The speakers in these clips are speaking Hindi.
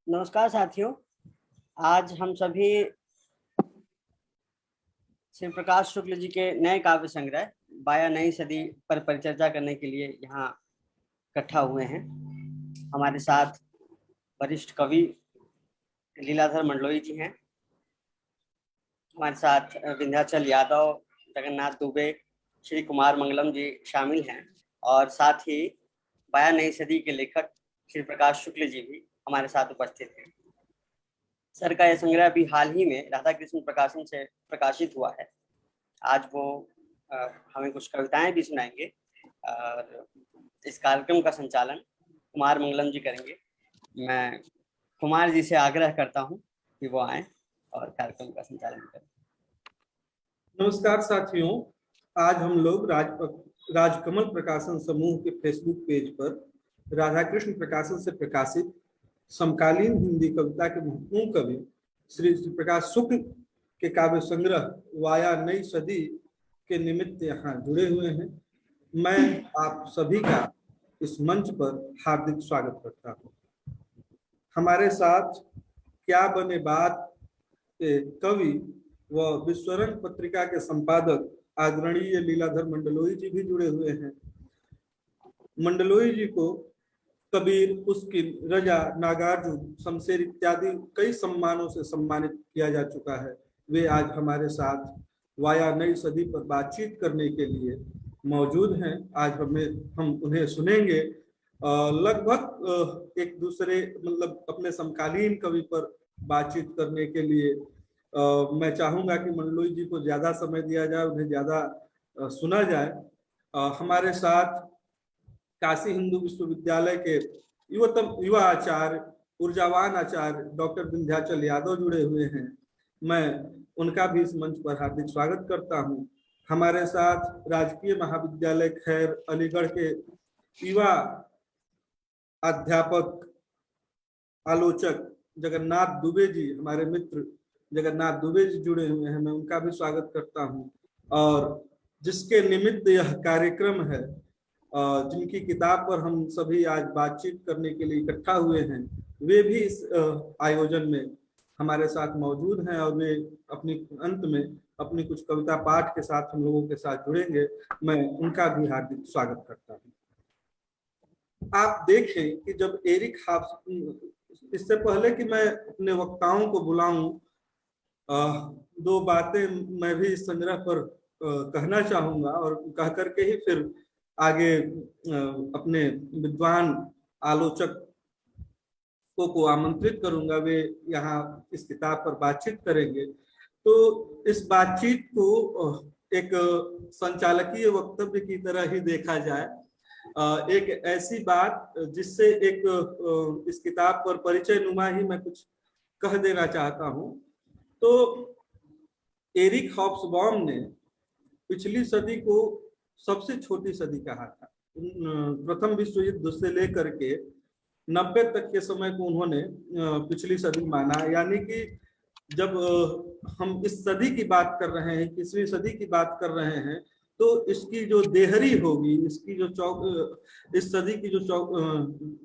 नमस्कार साथियों, आज हम सभी श्री प्रकाश शुक्ल जी के नए काव्य संग्रह बाया नई सदी पर परिचर्चा करने के लिए यहाँ इकट्ठा हुए हैं। हमारे साथ वरिष्ठ कवि लीलाधर मंडलोई जी हैं, हमारे साथ विंध्याचल यादव, जगन्नाथ दुबे, श्री कुमार मंगलम जी शामिल हैं और साथ ही बाया नई सदी के लेखक श्री प्रकाश शुक्ल जी भी हमारे साथ उपस्थित हैं। सर का यह संग्रह अभी हाल ही में राधा कृष्ण प्रकाशन से प्रकाशित हुआ है। आज वो हमें कुछ कविताएं भी सुनाएंगे और इस कार्यक्रम का संचालन कुमार मंगलम जी करेंगे। मैं कुमार जी से आग्रह करता हूं कि वो आए और कार्यक्रम का संचालन करें। नमस्कार साथियों, आज हम लोग राजकमल प्रकाशन समूह के फेसबुक पेज पर राधा कृष्ण प्रकाशन से प्रकाशित समकालीन हिंदी कविता के महत्वपूर्ण कवि श्री प्रकाश शुक्ल के काव्य संग्रह वाया नई सदी के निमित्त यहाँ जुड़े हुए हैं। मैं आप सभी का इस मंच पर हार्दिक स्वागत करता हूँ। हमारे साथ क्या बने बात के कवि व विश्वरण पत्रिका के संपादक आदरणीय लीलाधर मंडलोई जी भी जुड़े हुए हैं। मंडलोई जी को कबीर, पुस्किन, रजा, नागार्जुन, शमशेर इत्यादि कई सम्मानों से सम्मानित किया जा चुका है। वे आज हमारे साथ वाया नई सदी पर बातचीत करने के लिए मौजूद हैं। आज हम उन्हें सुनेंगे। लगभग एक दूसरे मतलब अपने समकालीन कवि पर बातचीत करने के लिए मैं चाहूंगा कि मंडलोई जी को ज्यादा समय दिया जाए, उन्हें ज्यादा सुना जाए। हमारे साथ काशी हिंदू विश्वविद्यालय के युवा आचार्य, ऊर्जावान आचार्य डॉक्टर विंध्याचल यादव जुड़े हुए हैं। मैं उनका भी इस मंच पर हार्दिक स्वागत करता हूं। हमारे साथ राजकीय महाविद्यालय खैर अलीगढ़ के युवा अध्यापक, आलोचक जगन्नाथ दुबे जी, हमारे मित्र जगन्नाथ दुबे जी जुड़े हुए हैं। मैं उनका भी स्वागत करता हूं। और जिसके निमित्त यह कार्यक्रम है, जिनकी किताब पर हम सभी आज बातचीत करने के लिए इकट्ठा हुए हैं, वे भी इस आयोजन में हमारे साथ मौजूद हैं और वे अपनी अंत में अपनी कुछ कविता पाठ के साथ हम लोगों के साथ जुड़ेंगे। मैं उनका भी हार्दिक स्वागत करता हूं। आप देखें कि जब एरिक हॉब्स, इससे पहले कि मैं अपने वक्ताओं को बुलाऊं, दो बातें मैं भी इस संग्रह पर कहना चाहूंगा और कह करके ही फिर आगे अपने विद्वान आलोचकों को आमंत्रित करूंगा। वे यहाँ इस किताब पर बातचीत करेंगे। तो इस बातचीत को एक संचालकीय वक्तव्य की तरह ही देखा जाए, एक ऐसी बात जिससे एक इस किताब पर परिचय नुमा ही मैं कुछ कह देना चाहता हूँ। तो एरिक हॉब्सबॉम ने पिछली सदी को सबसे छोटी सदी कहा था। प्रथम विश्व युद्ध से लेकर के 90 तक के समय को उन्होंने पिछली सदी माना। यानी कि जब हम इस सदी की बात कर रहे हैं, 21वीं सदी की बात कर रहे हैं, तो इसकी जो देहरी होगी, इसकी जो इस सदी की जो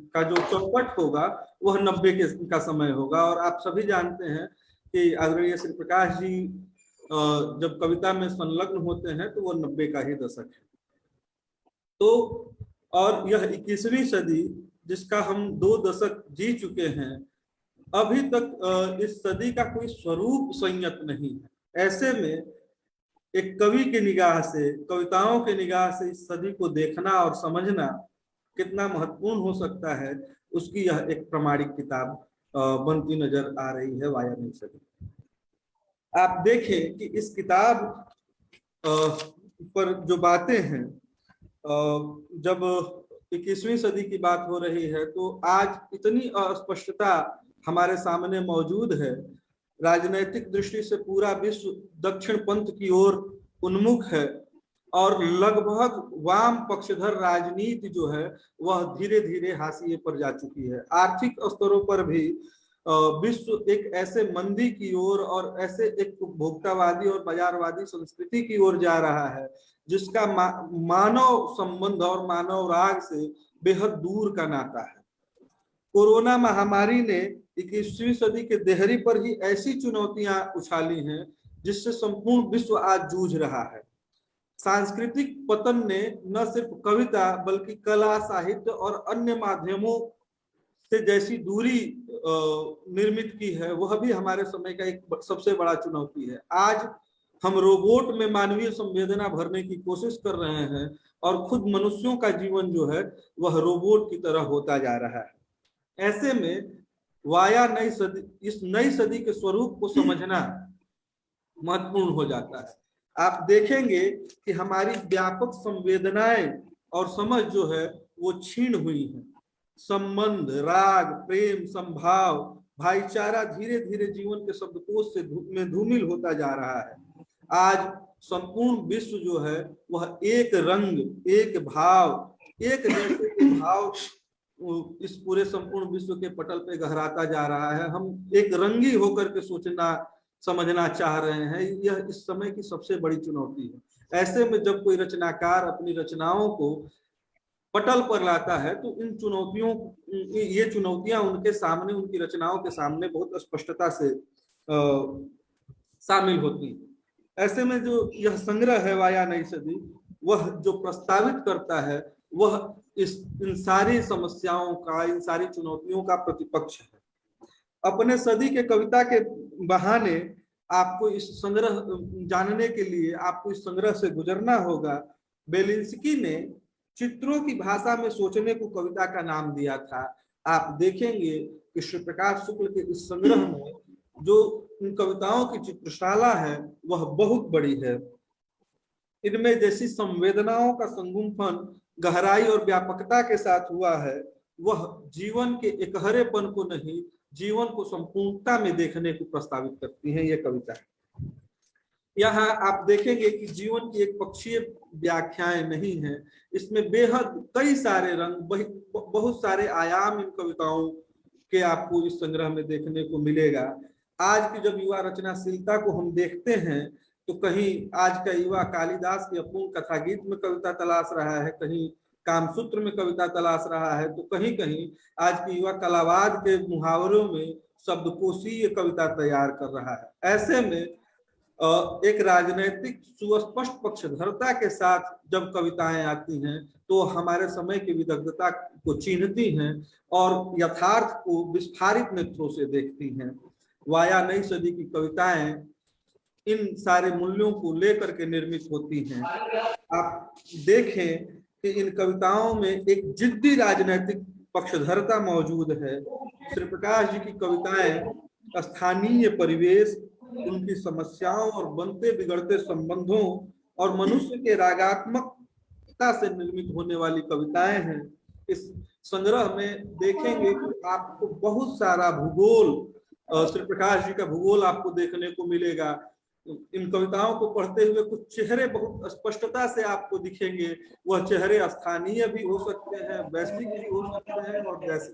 का जो चौपट होगा वह 90 का समय होगा। और आप सभी जानते हैं कि आदरणीय श्री प्रकाश जी जब कविता में संलग्न होते हैं तो वो 90 का ही दशक है। तो और यह 21वीं सदी जिसका हम 2 दशक जी चुके हैं, अभी तक इस सदी का कोई स्वरूप संयत नहीं है। ऐसे में एक कवि की निगाह से, कविताओं की निगाह से इस सदी को देखना और समझना कितना महत्वपूर्ण हो सकता है, उसकी यह एक प्रमाणिक किताब बनती नजर आ रही है, वाया नई सदी। आप देखें कि इस किताब पर जो बातें हैं जब 21वीं सदी की बात हो रही है तो आज इतनी अस्पष्टता हमारे सामने मौजूद है। राजनैतिक दृष्टि से पूरा विश्व दक्षिण पंथ की ओर उन्मुख है और लगभग वाम पक्षधर राजनीति जो है वह धीरे धीरे हाशिए पर जा चुकी है। आर्थिक स्तरों पर भी विश्व एक ऐसे मंदी की ओर और ऐसे एक उपभोक्तावादी और बाजारवादी संस्कृति की ओर जा रहा है जिसका मानव संबंध और मानव राग से बेहद दूर का नाता है। कोरोना महामारी ने 21वीं सदी के देहरी पर ही ऐसी चुनौतियां उछाली हैं जिससे संपूर्ण विश्व आज जूझ रहा है। सांस्कृतिक पतन ने न सिर्फ कविता बल्कि कला, साहित्य और अन्य माध्यमों से जैसी दूरी निर्मित की है वह भी हमारे समय का एक सबसे बड़ा चुनौती है। आज हम रोबोट में मानवीय संवेदना भरने की कोशिश कर रहे हैं और खुद मनुष्यों का जीवन जो है वह रोबोट की तरह होता जा रहा है। ऐसे में वाया नई सदी, इस नई सदी के स्वरूप को समझना महत्वपूर्ण हो जाता है। आप देखेंगे कि हमारी व्यापक संवेदनाएं और समझ जो है वो छीन हुई है। संबंध, राग, प्रेम, संभाव, भाईचारा धीरे धीरे जीवन के शब्दकोश से में धूमिल होता जा रहा है। आज संपूर्ण विश्व जो है वह एक रंग, एक भाव, एक जैसे भाव इस पूरे संपूर्ण विश्व के पटल पे गहराता जा रहा है। हम एक रंगी होकर के सोचना समझना चाह रहे हैं। यह इस समय की सबसे बड़ी चुनौती है। ऐसे में जब कोई रचनाकार अपनी रचनाओं को पटल पर लाता है तो इन चुनौतियों, ये चुनौतियां उनके सामने, उनकी रचनाओं के सामने बहुत स्पष्टता से शामिल होती हैं। ऐसे में जो यह संग्रह है वाया नई सदी, वह जो प्रस्तावित करता है वह इन सारी समस्याओं का, इन सारी चुनौतियों का प्रतिपक्ष है। अपने सदी के कविता के बहाने आपको इस संग्रह जानने के लिए आपको इस संग्रह से गुजरना होगा। बेलिंस्की ने चित्रों की भाषा में सोचने को कविता का नाम दिया था। आप देखेंगे कि श्री प्रकाश शुक्ल के इस संग्रह में जो इन कविताओं की चित्रशाला है वह बहुत बड़ी है। इनमें जैसी संवेदनाओं का संगुम्फन गहराई और व्यापकता के साथ हुआ है वह जीवन के एकहरेपन को नहीं, जीवन को संपूर्णता में देखने को प्रस्तावित करती है ये कविता। यहाँ आप देखेंगे कि जीवन की एक पक्षीय व्याख्याएं नहीं है, इसमें बेहद कई सारे रंग, बहुत सारे आयाम इन कविताओं के आपको इस संग्रह में देखने को मिलेगा। आज की जब युवा रचनाशीलता को हम देखते हैं तो कहीं आज का युवा कालिदास की अपूर्ण कथा गीत में कविता तलाश रहा है, कहीं कामसूत्र में कविता तलाश रहा है, तो कहीं कहीं आज की युवा कलावाद के मुहावरों में शब्दकोशीय कविता तैयार कर रहा है। ऐसे में एक राजनैतिक सुस्पष्ट पक्षधरता के साथ जब कविताएं आती हैं तो हमारे समय की विदग्धता को चिन्हती हैं और यथार्थ को विस्फारित नेत्रों से देखती हैं। वाया नई सदी की कविताएं इन सारे मूल्यों को लेकर के निर्मित होती हैं। आप देखें कि इन कविताओं में एक जिद्दी राजनैतिक पक्षधरता मौजूद है। श्री प्रकाश जी की कविताएं स्थानीय परिवेश, उनकी समस्याओं और बनते बिगड़ते संबंधों और मनुष्य के रागात्मकता से निर्मित होने वाली कविताएं हैं। इस संग्रह में देखेंगे कि आपको बहुत सारा भूगोल, श्री प्रकाश जी का भूगोल आपको देखने को मिलेगा। इन कविताओं को पढ़ते हुए कुछ चेहरे बहुत स्पष्टता से आपको दिखेंगे। वह चेहरे स्थानीय भी हो सकते हैं, वैश्विक भी हो सकते हैं और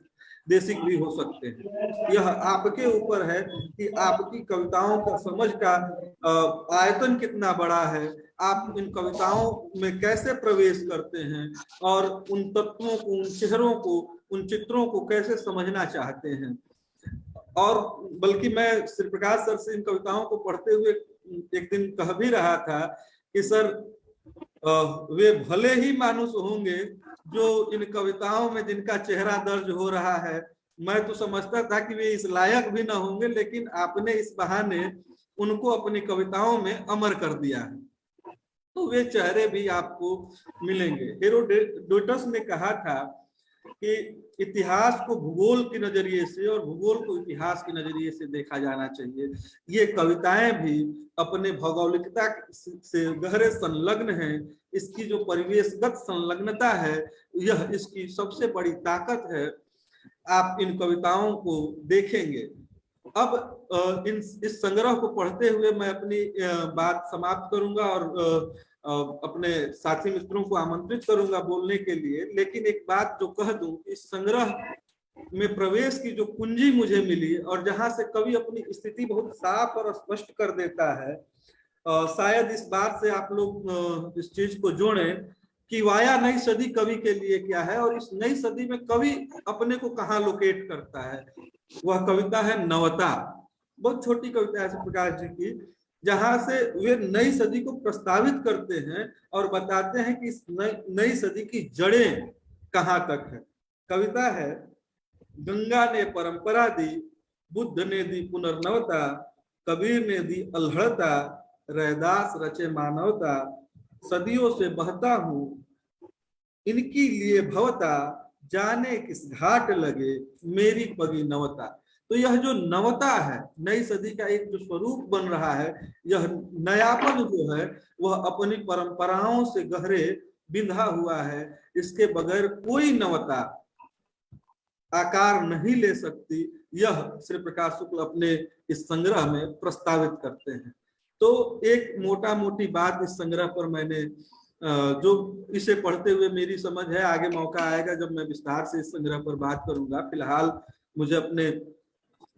देशिक भी हो सकते हैं। यह आपके ऊपर है कि आपकी कविताओं का समझ का आयतन कितना बड़ा है, आप इन कविताओं में कैसे प्रवेश करते हैं और उन तत्वों को, उन चेहरों को, उन चित्रों को कैसे समझना चाहते हैं। और बल्कि मैं श्री प्रकाश सर से इन कविताओं को पढ़ते हुए एक दिन कह भी रहा था कि सर वे भले ही मानुष होंगे जो इन कविताओं में जिनका चेहरा दर्ज हो रहा है। मैं तो समझता था कि वे इस लायक भी ना होंगे, लेकिन आपने इस बहाने उनको अपनी कविताओं में अमर कर दिया है, तो वे चेहरे भी आपको मिलेंगे। हेरोडोटस ने कहा था कि इतिहास को भूगोल के नजरिए से और भूगोल को इतिहास के नजरिए से देखा जाना चाहिए। ये कविताएं भी अपने भौगोलिकता से गहरे संलग्न हैं। इसकी जो परिवेशगत संलग्नता है, यह इसकी सबसे बड़ी ताकत है। आप इन कविताओं को देखेंगे। अब इस संग्रह को पढ़ते हुए मैं अपनी बात समाप्त करूंगा और अपने साथी मित्रों को आमंत्रित करूंगा बोलने के लिए। लेकिन एक बात जो कह दूं, इस संग्रह में प्रवेश की जो कुंजी मुझे मिली और जहां से कवि अपनी स्थिति बहुत साफ और स्पष्ट कर देता है, शायद इस बात से आप लोग इस चीज को जोड़ें कि वाया नई सदी कवि के लिए क्या है और इस नई सदी में कवि अपने को कहाँ लोकेट करता है। वह कविता है नवता। बहुत छोटी कविता है प्रकाश जी की, जहां से वे नई सदी को प्रस्तावित करते हैं और बताते हैं कि इस नई सदी की जड़ें कहाँ तक है। कविता है, गंगा ने परंपरा दी, बुद्ध ने दी पुनर्नवता, कबीर ने दी अल्हड़ता, रैदास रचे मानवता, सदियों से बहता हूँ इनकी लिए भवता, जाने किस घाट लगे मेरी पगी नवता। तो यह जो नवता है, नई सदी का एक जो स्वरूप बन रहा है, यह नयापन जो है वह अपनी परंपराओं से गहरे बिंधा हुआ है। इसके बगैर कोई नवता आकार नहीं ले सकती। यह श्री प्रकाश शुक्ल अपने इस संग्रह में प्रस्तावित करते हैं। तो एक मोटा मोटी बात इस संग्रह पर मैंने जो इसे पढ़ते हुए मेरी समझ है, आगे मौका आएगा जब मैं विस्तार से इस संग्रह पर बात करूंगा। फिलहाल मुझे अपने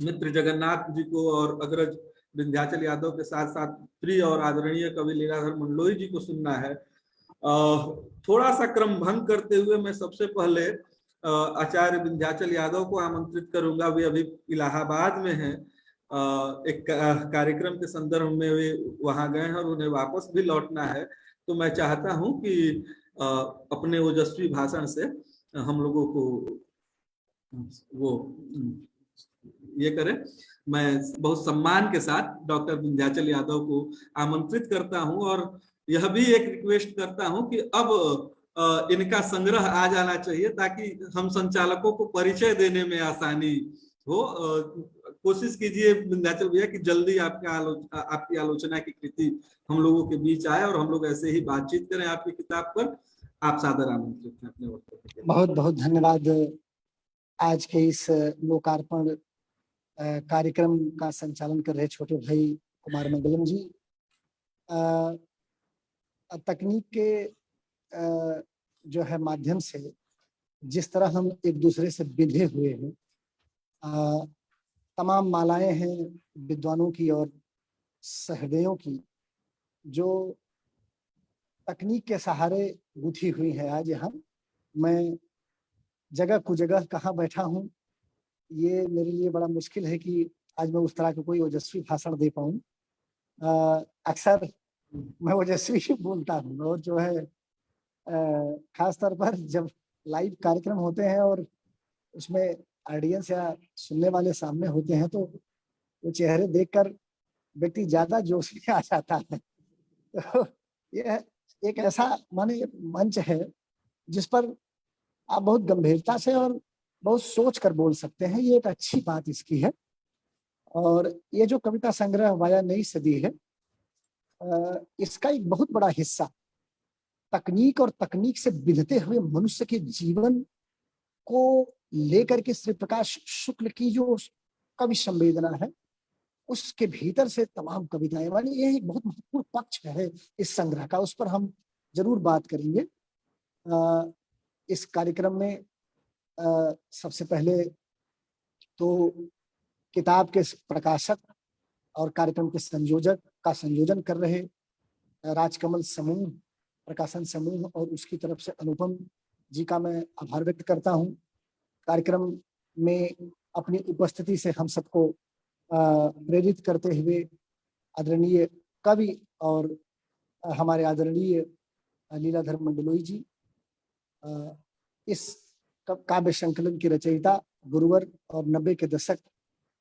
मित्र जगन्नाथ जी को और अग्रज विंध्याचल यादव के साथ साथ प्रिय और आदरणीय कवि लीलाधर मंडलोई जी को सुनना है। थोड़ा सा क्रम भंग करते हुए मैं सबसे पहले आचार्य विंध्याचल यादव को आमंत्रित करूंगा। वे अभी इलाहाबाद में हैं, एक कार्यक्रम के संदर्भ में वे वहां गए हैं और उन्हें वापस भी लौटना है। तो मैं चाहता हूं कि अपने ओजस्वी भाषण से हम लोगों को वो ये करें। मैं बहुत सम्मान के साथ डॉक्टर विंध्याचल यादव को आमंत्रित करता हूं और यह भी एक रिक्वेस्ट करता हूं कि अब इनका संग्रह आ जाना चाहिए ताकि हम संचालकों को परिचय देने में आसानी हो। कोशिश कीजिए विंध्याचल भैया कि जल्दी आपकी आलोचना की कृति हम लोगों के बीच आए और हम लोग ऐसे ही बातचीत करें आपकी किताब पर। आप सादर आमंत्रित हैं अपने वक्तव्य। बहुत बहुत धन्यवाद। आज के इस लोकार्पण कार्यक्रम का संचालन कर रहे छोटे भाई कुमार मंगलम जी। तकनीक के जो है माध्यम से जिस तरह हम एक दूसरे से बिंधे हुए हैं, तमाम मालाएं हैं विद्वानों की और सहृदयों की जो तकनीक के सहारे गुथी हुई है। आज यहाँ मैं जगह कुजगह कहाँ बैठा हूँ, ये मेरे लिए बड़ा मुश्किल है कि आज मैं उस तरह का कोई ओजस्वी भाषण दे पाऊँ। अक्सर मैं ओजस्वी ही बोलता हूँ और जो है खास तौर पर जब लाइव कार्यक्रम होते हैं और उसमें ऑडियंस या सुनने वाले सामने होते हैं तो वो चेहरे देखकर व्यक्ति ज्यादा जोश में आ जाता है। तो यह एक ऐसा माने मंच है जिस पर आप बहुत गंभीरता से और बहुत सोच कर बोल सकते हैं। ये एक अच्छी बात इसकी है। और ये जो कविता संग्रह वाया नई सदी है, इसका एक बहुत बड़ा हिस्सा तकनीक और तकनीक से बिधते हुए मनुष्य के जीवन को लेकर के श्री प्रकाश शुक्ल की जो कवि संवेदना है उसके भीतर से तमाम कविताएं वाली, ये एक बहुत महत्वपूर्ण पक्ष है इस संग्रह का। उस पर हम जरूर बात करेंगे। इस कार्यक्रम में सबसे पहले तो किताब के प्रकाशक और कार्यक्रम के संयोजक का संयोजन कर रहे राजकमल समूह प्रकाशन समूह और उसकी तरफ से अनुपम जी का मैं आभार व्यक्त करता हूं। कार्यक्रम में अपनी उपस्थिति से हम सबको प्रेरित करते हुए आदरणीय कवि और हमारे आदरणीय लीलाधर मंडलोई जी, इस काव्य संकलन की रचयिता, गुरुवर और 90 के दशक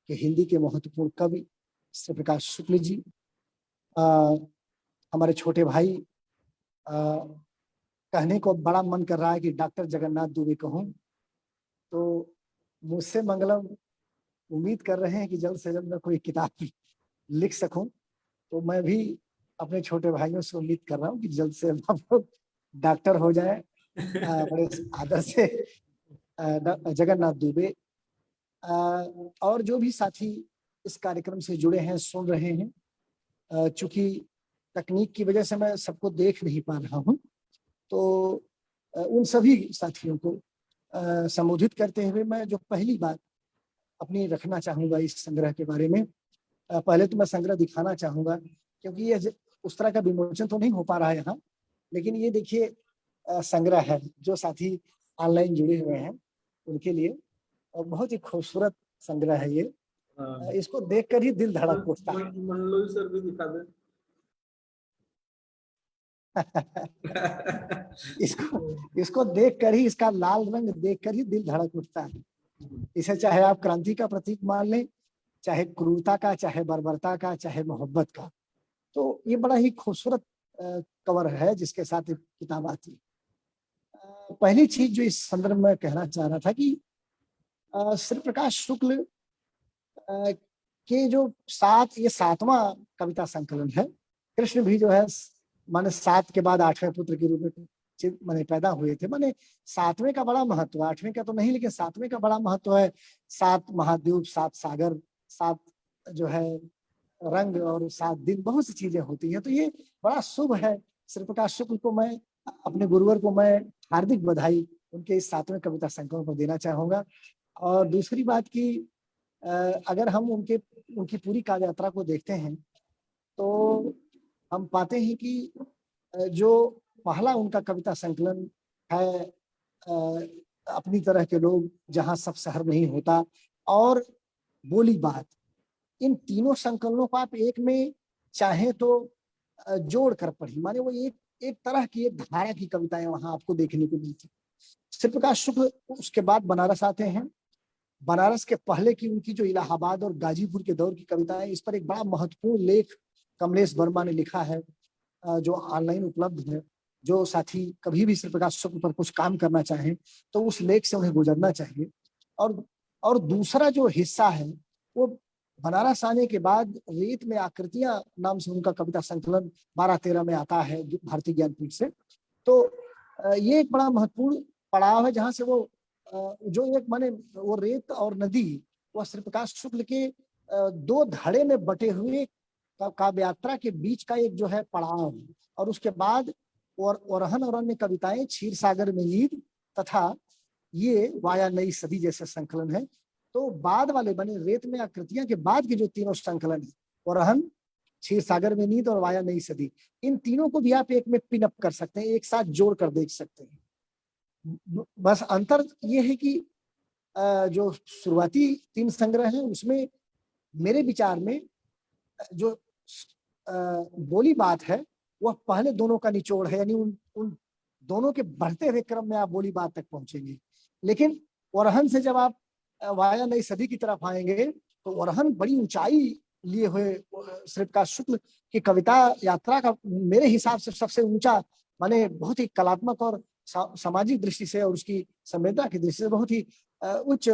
के हिंदी के महत्वपूर्ण कवि श्री प्रकाश शुक्ल जी, हमारे छोटे भाई, कहने को बड़ा मन कर रहा है कि डॉक्टर जगन्नाथ दुबे कहूं, तो मुझसे मंगलम उम्मीद कर रहे हैं कि जल्द से जल्द मैं कोई किताब लिख सकूं। तो मैं भी अपने छोटे भाइयों से उम्मीद कर रहा हूं कि जल्द से हम लोग डॉक्टर हो जाए, बड़े आदर से जगन्नाथ दुबे, और जो भी साथी इस कार्यक्रम से जुड़े हैं, सुन रहे हैं। चूंकि तकनीक की वजह से मैं सबको देख नहीं पा रहा हूँ, तो उन सभी साथियों को संबोधित करते हुए मैं जो पहली बात अपनी रखना चाहूंगा इस संग्रह के बारे में, पहले तो मैं संग्रह दिखाना चाहूंगा, क्योंकि ये उस तरह का विमोचन तो नहीं हो पा रहा है यहाँ, लेकिन ये देखिए संग्रह है जो साथी ऑनलाइन जुड़े हुए हैं उनके लिए, और बहुत ही खूबसूरत संग्रह है ये। इसको देखकर ही दिल धड़क उठता है। मंडलोई सर भी दिखा दे। इसको देखकर ही, इसका लाल रंग देखकर ही दिल धड़क उठता है। इसे चाहे आप क्रांति का प्रतीक मान लें, चाहे क्रूरता का, चाहे बर्बरता का, चाहे मोहब्बत का। तो ये बड़ा ही खूबसूरत कवर है जिसके साथ एक किताब आती है। पहली चीज जो इस संदर्भ में कहना चाह रहा था कि श्री प्रकाश शुक्ल के जो ये 7वां कविता संकलन है। कृष्ण भी जो है माने 7 के बाद 8वें पुत्र के रूप में माने पैदा हुए थे। माने 7वें का बड़ा महत्व, 8वें का तो नहीं, लेकिन 7वें का बड़ा महत्व है। 7 महाद्वीप, 7 सागर, 7 जो है रंग, और 7 दिन, बहुत सी चीजें होती हैं। तो ये बड़ा शुभ है। श्री प्रकाश शुक्ल को मैं, अपने गुरुवर को मैं हार्दिक बधाई उनके इस 7वें कविता संकलन को देना चाहूंगा। और दूसरी बात की, अगर हम उनकी पूरी काव्य यात्रा को देखते हैं तो हम पाते हैं कि जो पहला उनका कविता संकलन है, अपनी तरह के लोग, जहां सब शहर नहीं होता, और बोली बात, इन तीनों संकलनों को आप एक में चाहे तो जोड़ कर पढ़ी, माने वो एक तरह की, एक धारा की कविताएं वहां आपको देखने को मिलती। श्री प्रकाश शुक्ल उसके बाद बनारस आते हैं। बनारस के पहले की उनकी जो इलाहाबाद और गाजीपुर के दौर की कविताएं, इस पर एक बड़ा महत्वपूर्ण लेख कमलेश वर्मा ने लिखा है, जो ऑनलाइन उपलब्ध है। जो साथी कभी भी श्री प्रकाश शुक्ल पर कुछ काम करना चाहें तो उस लेख से उन्हें गुजरना चाहिए। और दूसरा जो हिस्सा है वो बनारस आने के बाद रेत में आकृतियां नाम से उनका कविता संकलन 12-13 में आता है भारतीय ज्ञानपीठ से। तो ये एक बड़ा महत्वपूर्ण पड़ाव है जहां से वो जो एक माने वो रेत और नदी, वह श्री प्रकाश शुक्ल के 2 धड़े में बटे हुए काव्य यात्रा के बीच का एक जो है पड़ाव है। और उसके बाद ओरहन और अन्य कविताएं, क्षीर सागर में नींद तथा ये वाया नई सदी जैसे संकलन है। तो बाद वाले बने रेत में आकृतियां के बाद के जो तीनों संकलन है, ओरहन, क्षीर सागर में नींद और वाया नई सदी, इन तीनों को भी आप एक में पिन अप कर सकते हैं, एक साथ जोड़ कर देख सकते हैं। बस अंतर ये है कि जो शुरुआती 3 संग्रह हैं उसमें मेरे विचार में जो बोली बात है वह पहले दोनों का निचोड़ है, यानी उन दोनों के बढ़ते हुए क्रम में आप बोली बात तक पहुंचेंगे। लेकिन ओरहन से जब आप वाया नई सदी की तरफ आएंगे तो ओरहन बड़ी ऊंचाई लिए हुए श्री प्रकाश शुक्ल की कविता यात्रा का मेरे हिसाब से सबसे ऊंचा, माने बहुत ही कलात्मक और सामाजिक दृष्टि से और उसकी संवेदना की दृष्टि से बहुत ही उच्च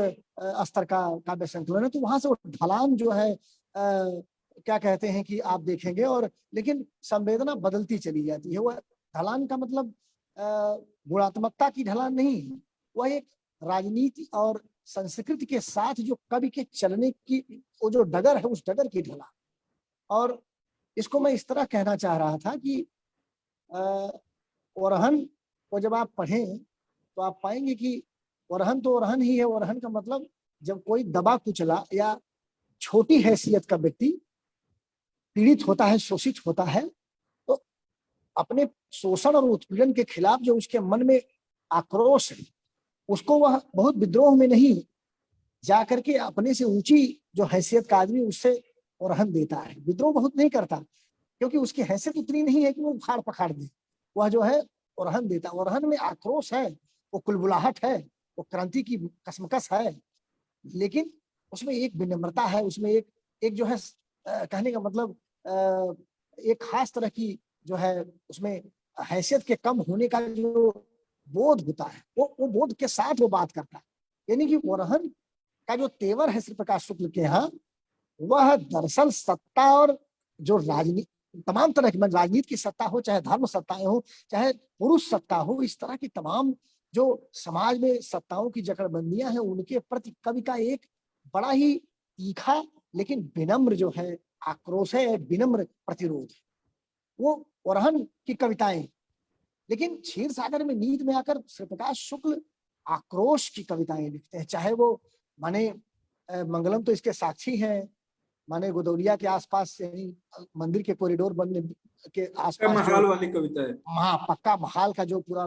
स्तर का काव्य संकलन है। तो वहां से वो ढलान जो है क्या कहते हैं कि आप देखेंगे, और लेकिन संवेदना बदलती चली जाती है। वह ढलान का मतलब गुणात्मकता की ढलान नहीं है, वह एक राजनीति और संस्कृति के साथ जो कवि के चलने की वो जो डगर है, उस डगर की ढलान। और इसको मैं इस तरह कहना चाह रहा था कि ओरहन को जब आप पढ़ें तो आप पाएंगे कि ओरहन तो ओरहन ही है। ओरहन का मतलब जब कोई दबा कुचला या छोटी हैसियत का व्यक्ति पीड़ित होता है, शोषित होता है, तो अपने शोषण और उत्पीड़न के खिलाफ जो उसके मन में आक्रोश है, उसको वह बहुत विद्रोह में नहीं जाकर के अपने से ऊंची जो हैसियत का आदमी उससे ओरहन देता है। विद्रोह बहुत नहीं करता क्योंकि उसकी हैसियत उतनी नहीं है कि वो उखाड़ पखाड़ दे। वह जो है ओरहन देता, ओरहन में आक्रोश है, वो कुलबुलाहट है, वो क्रांति की कसमकस है, लेकिन उसमें एक विनम्रता है, उसमें एक जो है कहने का मतलब एक खास तरह की जो है उसमें हैसियत के कम होने का जो बोध होता है, वो बोध के साथ वो बात करता है। यानी कि ओरहन का जो तेवर है श्री प्रकाश शुक्ल के यहाँ, वह दरअसल सत्ता और जो तमाम तरह की, राजनीति की सत्ता हो, चाहे धर्म सत्ताएं हो, चाहे पुरुष सत्ता हो, इस तरह की तमाम जो समाज में सत्ताओं की जकड़बंदियां हैं, उनके प्रति कवि का एक बड़ा ही तीखा लेकिन विनम्र जो है आक्रोश है, विनम्र प्रतिरोध। वो ओरहन की कविताएं, लेकिन क्षीर सागर में नींद में आकर श्री प्रकाश शुक्ल आक्रोश की कविताएं लिखते हैं। चाहे वो माने मंगलम तो इसके साक्षी हैं, माने गोदौलिया के आसपास, यानी मंदिर के कॉरिडोर बनने के आसपास महाल वाली कविता है, पक्का महाल का जो पूरा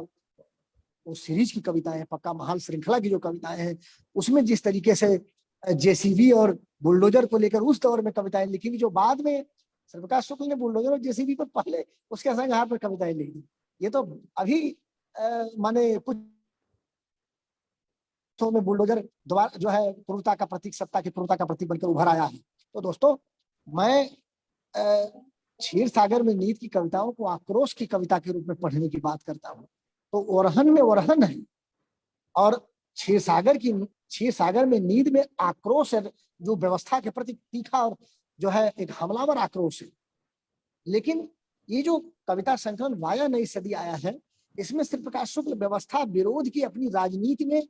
वो सीरीज की कविताएं हैं, पक्का महाल श्रृंखला की जो कविताएं हैं, उसमें जिस तरीके से जेसीबी और बुलडोजर को लेकर उस दौर में कविताएं लिखी, जो बाद में श्री प्रकाश शुक्ल ने बुलडोजर और जेसीबी पर पहले उसके संग हाथ पर कविताएं लिख दी। ये तो अभी माने कुछ तो में बुलडोजर दोबारा जो है क्रूरता का प्रतीक, सत्ता की क्रूरता का प्रतीक बनकर उभर आया है। तो दोस्तों, मैं क्षीर सागर में नींद की कविताओं को आक्रोश की कविता के रूप में पढ़ने की बात करता हूँ। तो ओरहन में ओरहन है और क्षीर सागर में नींद में आक्रोश है, जो व्यवस्था के प्रति तीखा और जो है एक हमलावर आक्रोश है। लेकिन ये जो कविता संकलन वाया नई सदी आया है, इसमें श्री प्रकाश शुक्ल व्यवस्था विरोध की अपनी राजनीति में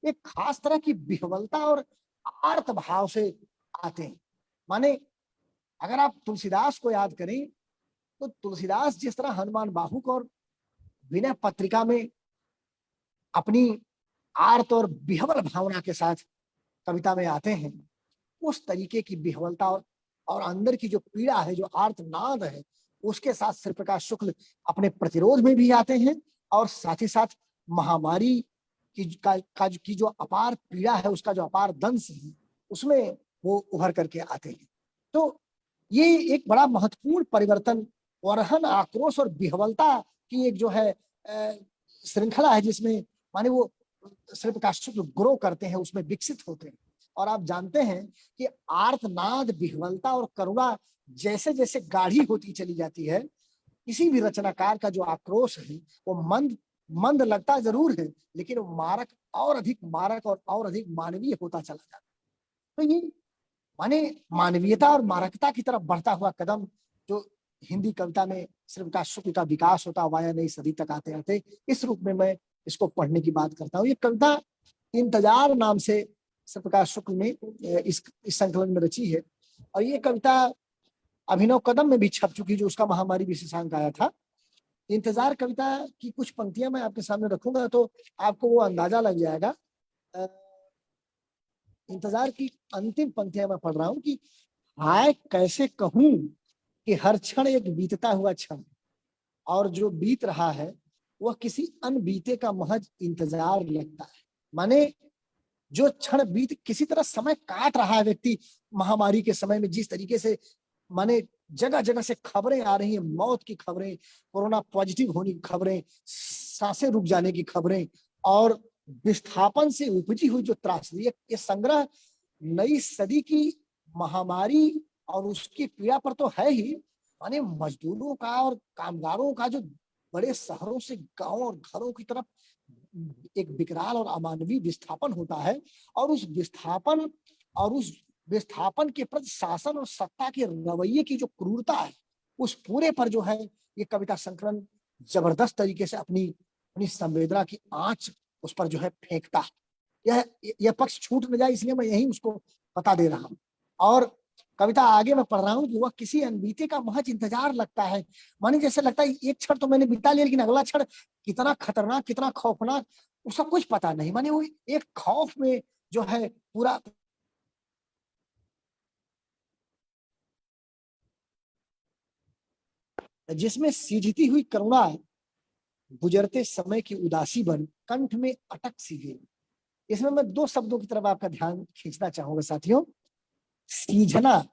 एक खास तरह की विह्वलता और आर्त भाव से आते हैं। माने अगर आप तुलसीदास को याद करें तो तुलसीदास जिस तरह हनुमान बाहुक और विनय पत्रिका में अपनी आर्त और विह्वल भावना के साथ कविता में आते हैं, उस तरीके की विह्वलता और अंदर की जो पीड़ा है, जो आर्तनाद है, उसके साथ श्री प्रकाश शुक्ल अपने प्रतिरोध में भी आते हैं और साथ ही साथ महामारी की जो अपार पीड़ा है, उसका जो अपार दंश है, उसमें वो उभर करके आते हैं। तो ये एक बड़ा महत्वपूर्ण परिवर्तन ओरहन, आक्रोश और विह्वलता की एक जो है श्रृंखला है, जिसमें माने वो श्री प्रकाश शुक्ल ग्रो करते हैं, उसमें विकसित होते हैं। और आप जानते हैं कि आर्तनाद, विह्वलता और करुणा जैसे जैसे गाढ़ी होती चली जाती है, किसी भी रचनाकार का जो आक्रोश है वो मंद लगता जरूर है, लेकिन वो मारक और अधिक मारक और अधिक मानवीय होता चला जाता है। तो ये माने मानवीयता और मारकता की तरफ बढ़ता हुआ कदम जो हिंदी कविता में श्री प्रकाश शुक्ल का विकास होता वाया नई सदी तक आते आते, इस रूप में मैं इसको पढ़ने की बात करता हूँ। ये कविता इंतजार नाम से श्री प्रकाश शुक्ल ने इस संकलन में रची है और ये कविता अभिनव कदम में भी छप चुकी, जो उसका महामारी विशेषांक आया था। इंतजार कविता की कुछ पंक्तियां मैं आपके सामने रखूंगा तो आपको वो अंदाजा लग जाएगा। इंतजार की अंतिम पंक्तियां मैं पढ़ रहा हूं कि हाय कैसे कहूं कि हर क्षण एक बीतता हुआ क्षण, और जो बीत रहा है वह किसी अनबीते का महज इंतजार लगता है। माने जो क्षण बीत, किसी तरह समय काट रहा है व्यक्ति महामारी के समय में, जिस तरीके से माने जगह जगह से खबरें आ रही हैं, मौत की खबरें, कोरोना पॉजिटिव होने की खबरें, सांसें रुक जाने की खबरें और विस्थापन से उपजी हुई जो त्रासदी, ये संग्रह नई सदी की महामारी और उसकी पीड़ा पर तो है ही, माने मजदूरों का और कामगारों का जो बड़े शहरों से गांव और घरों की तरफ एक विकराल और अमानवीय विस्थापन होता है, और उस विस्थापन के प्रति शासन और सत्ता के रवैये की जो क्रूरता है, उस पूरे पर जो है ये कविता संकलन जबरदस्त तरीके से अपनी संवेदना की आंच उस पर जो है फेंकता है। यह पक्ष छूट न जाए, इसलिए मैं यही उसको बता दे रहा हूं। और कविता आगे मैं पढ़ रहा हूं कि वह किसी अनबीते का महज इंतजार लगता है। माने जैसे लगता है एक क्षण तो मैंने बिता लिया, लेकिन अगला क्षण कितना खतरनाक, कितना खौफनाक, उसका कुछ पता नहीं। माने वो एक खौफ में जो है पूरा जिसमें सीझती हुई करुणा गुजरते समय की उदासी बन कंठ में अटक सी गई। इसमें मैं दो शब्दों की तरफ आपका ध्यान खींचना चाहूंगा साथियों। सीझना,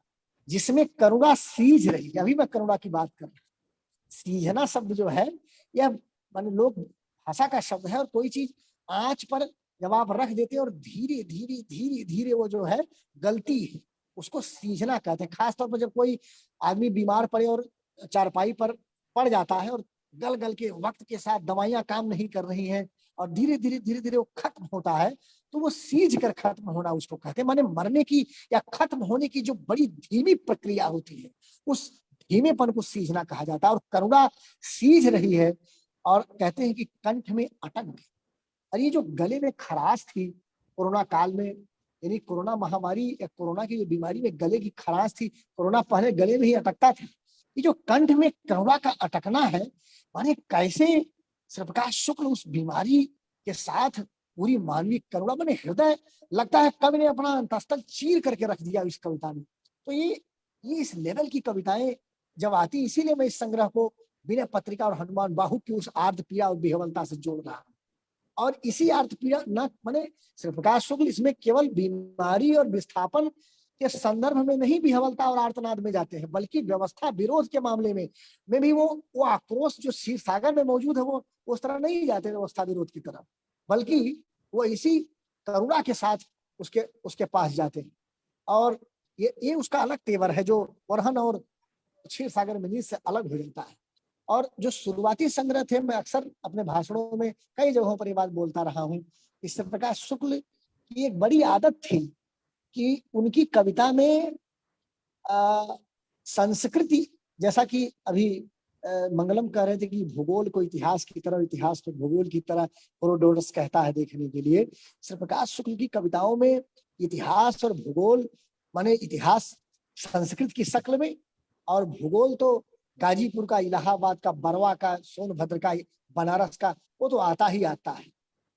जिसमें करुणा सीझ रही है, अभी मैं करुणा की बात कर रहा हूं। सीझना शब्द जो है यह माने लोग भाषा का शब्द है, और कोई चीज आंच पर जब आप रख देते हैं और धीरे धीरे धीरे धीरे वो जो है गलती है, उसको सीझना कहते हैं। खासतौर पर जब कोई आदमी बीमार पड़े और चारपाई पर पड़ जाता है और गल गल के वक्त के साथ दवाइयां काम नहीं कर रही हैं और धीरे धीरे वो खत्म होता है, तो वो सीज कर खत्म होना उसको कहते हैं। माने मरने की या खत्म होने की जो बड़ी धीमी प्रक्रिया होती है, उस धीमेपन को सीझना कहा जाता है। और करुणा सीझ रही है और कहते हैं कि कंठ में अटक गई। और ये जो गले में खराश थी कोरोना काल में, यानी कोरोना महामारी या कोरोना की जो बीमारी में गले की खराश थी, कोरोना पहले गले में ही अटकता था, ये जो कंठ में करुणा का अटकना है, माने कैसे श्री प्रकाश शुक्ल उस बीमारी के साथ पूरी मानवीय करुणा, माने हृदय, लगता है कवि ने अपना अंतस्तल चीर करके रख दिया इस कविता में। तो ये इस लेवल की कविताएं जब आती, इसीलिए मैं इस संग्रह को विनय पत्रिका और हनुमान बाहु की उस आर्द्र पीड़ा और विह्वलता से जोड़ रहा हूं। और इसी आर्द्र पीड़ा न माने श्री प्रकाश शुक्ल इसमें केवल बीमारी और विस्थापन के संदर्भ में नहीं विह्वलता और आर्तनाद में जाते हैं, बल्कि व्यवस्था विरोध के मामले में भी वो आक्रोश जो क्षीर सागर में मौजूद है, वो उस तरह नहीं जाते व्यवस्था विरोध की तरफ, बल्कि वो इसी करुणा के साथ उसके पास जाते हैं। और ये उसका अलग तेवर है जो वरहन और क्षीर सागर मिनी से अलग हो जाता है। और जो शुरुआती संग्रह थे, मैं अक्सर अपने भाषणों में कई जगहों पर ये बात बोलता रहा हूँ, इस श्री प्रकाश शुक्ल की एक बड़ी आदत थी कि उनकी कविता में संस्कृति, जैसा कि अभी मंगलम कह रहे थे कि भूगोल को इतिहास की तरह, इतिहास को भूगोल की तरह हेरोडोटस कहता है देखने के लिए, श्री प्रकाश शुक्ल की कविताओं में इतिहास और भूगोल, माने इतिहास संस्कृत की शक्ल में, और भूगोल तो गाजीपुर का, इलाहाबाद का, बरवा का, सोनभद्र का, बनारस का, वो तो आता ही आता है।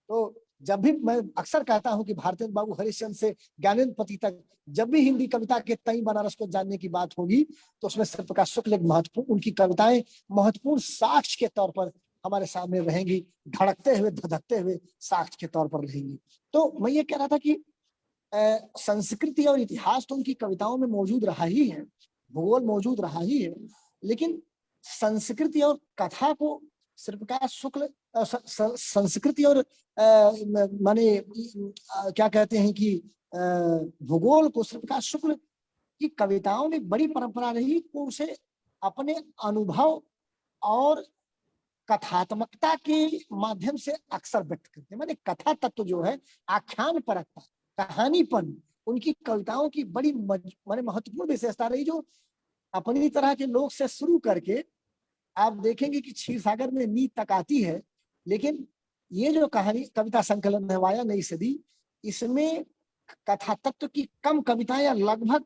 तो जब भी मैं अक्सर कहता हूं कि भारतेंद्र बाबू हरिश्चंद्र से ज्ञानेंद्र पति तक जब भी हिंदी कविता के तई बनारस को जानने की बात होगी, तो उसमें श्री प्रकाश शुक्ल एक महत्वपूर्ण, उनकी कविताएं महत्वपूर्ण साक्ष्य के तौर पर हमारे सामने रहेंगी, धड़कते हुए धधकते हुए साक्ष्य के तौर पर रहेंगी। तो मैं ये कह रहा था कि संस्कृति और इतिहास तो उनकी कविताओं में मौजूद रहा ही है, भूगोल मौजूद रहा ही है, लेकिन संस्कृति और कथा को श्री प्रकाश शुक्ल, संस्कृति और माने क्या कहते हैं कि भूगोल को श्री प्रकाश शुक्ल की कविताओं में बड़ी परंपरा रही, वो उसे अपने अनुभव और कथात्मकता के माध्यम से अक्सर व्यक्त करते हैं। माने कथा तत्व जो है, आख्यान परकता, कहानीपन, उनकी कविताओं की बड़ी माने महत्वपूर्ण विशेषता रही, जो अपनी तरह के लोग से शुरू करके आप देखेंगे कि क्षीर सागर में नींद तक आती है, लेकिन ये जो कहानी कविता संकलन है वाया नई सदी, इसमें कथा तत्व की कम कविताएं या लगभग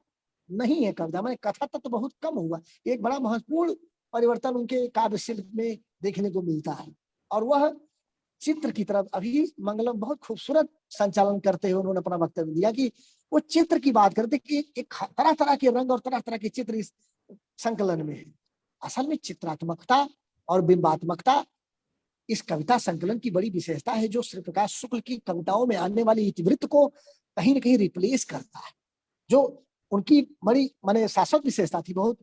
नहीं है कविता, मैंने कथा तत्व बहुत कम हुआ। एक बड़ा महत्वपूर्ण परिवर्तन उनके काव्य शिल्प में देखने को मिलता है, और वह चित्र की तरफ अभी मंगलम बहुत खूबसूरत संचालन करते हुए उन्होंने अपना वक्तव्य दिया कि वो चित्र की बात करते कि एक तरह तरह के रंग और तरह तरह के चित्र इस संकलन में है। असल में चित्रात्मकता और बिंबात्मकता इस कविता संकलन की बड़ी विशेषता है, जो श्री प्रकाश शुक्ल की कविताओं में आने वाली इतिवृत्त को कहीं न कहीं रिप्लेस करता है, जो उनकी बड़ी माने शाश्वत विशेषता थी। बहुत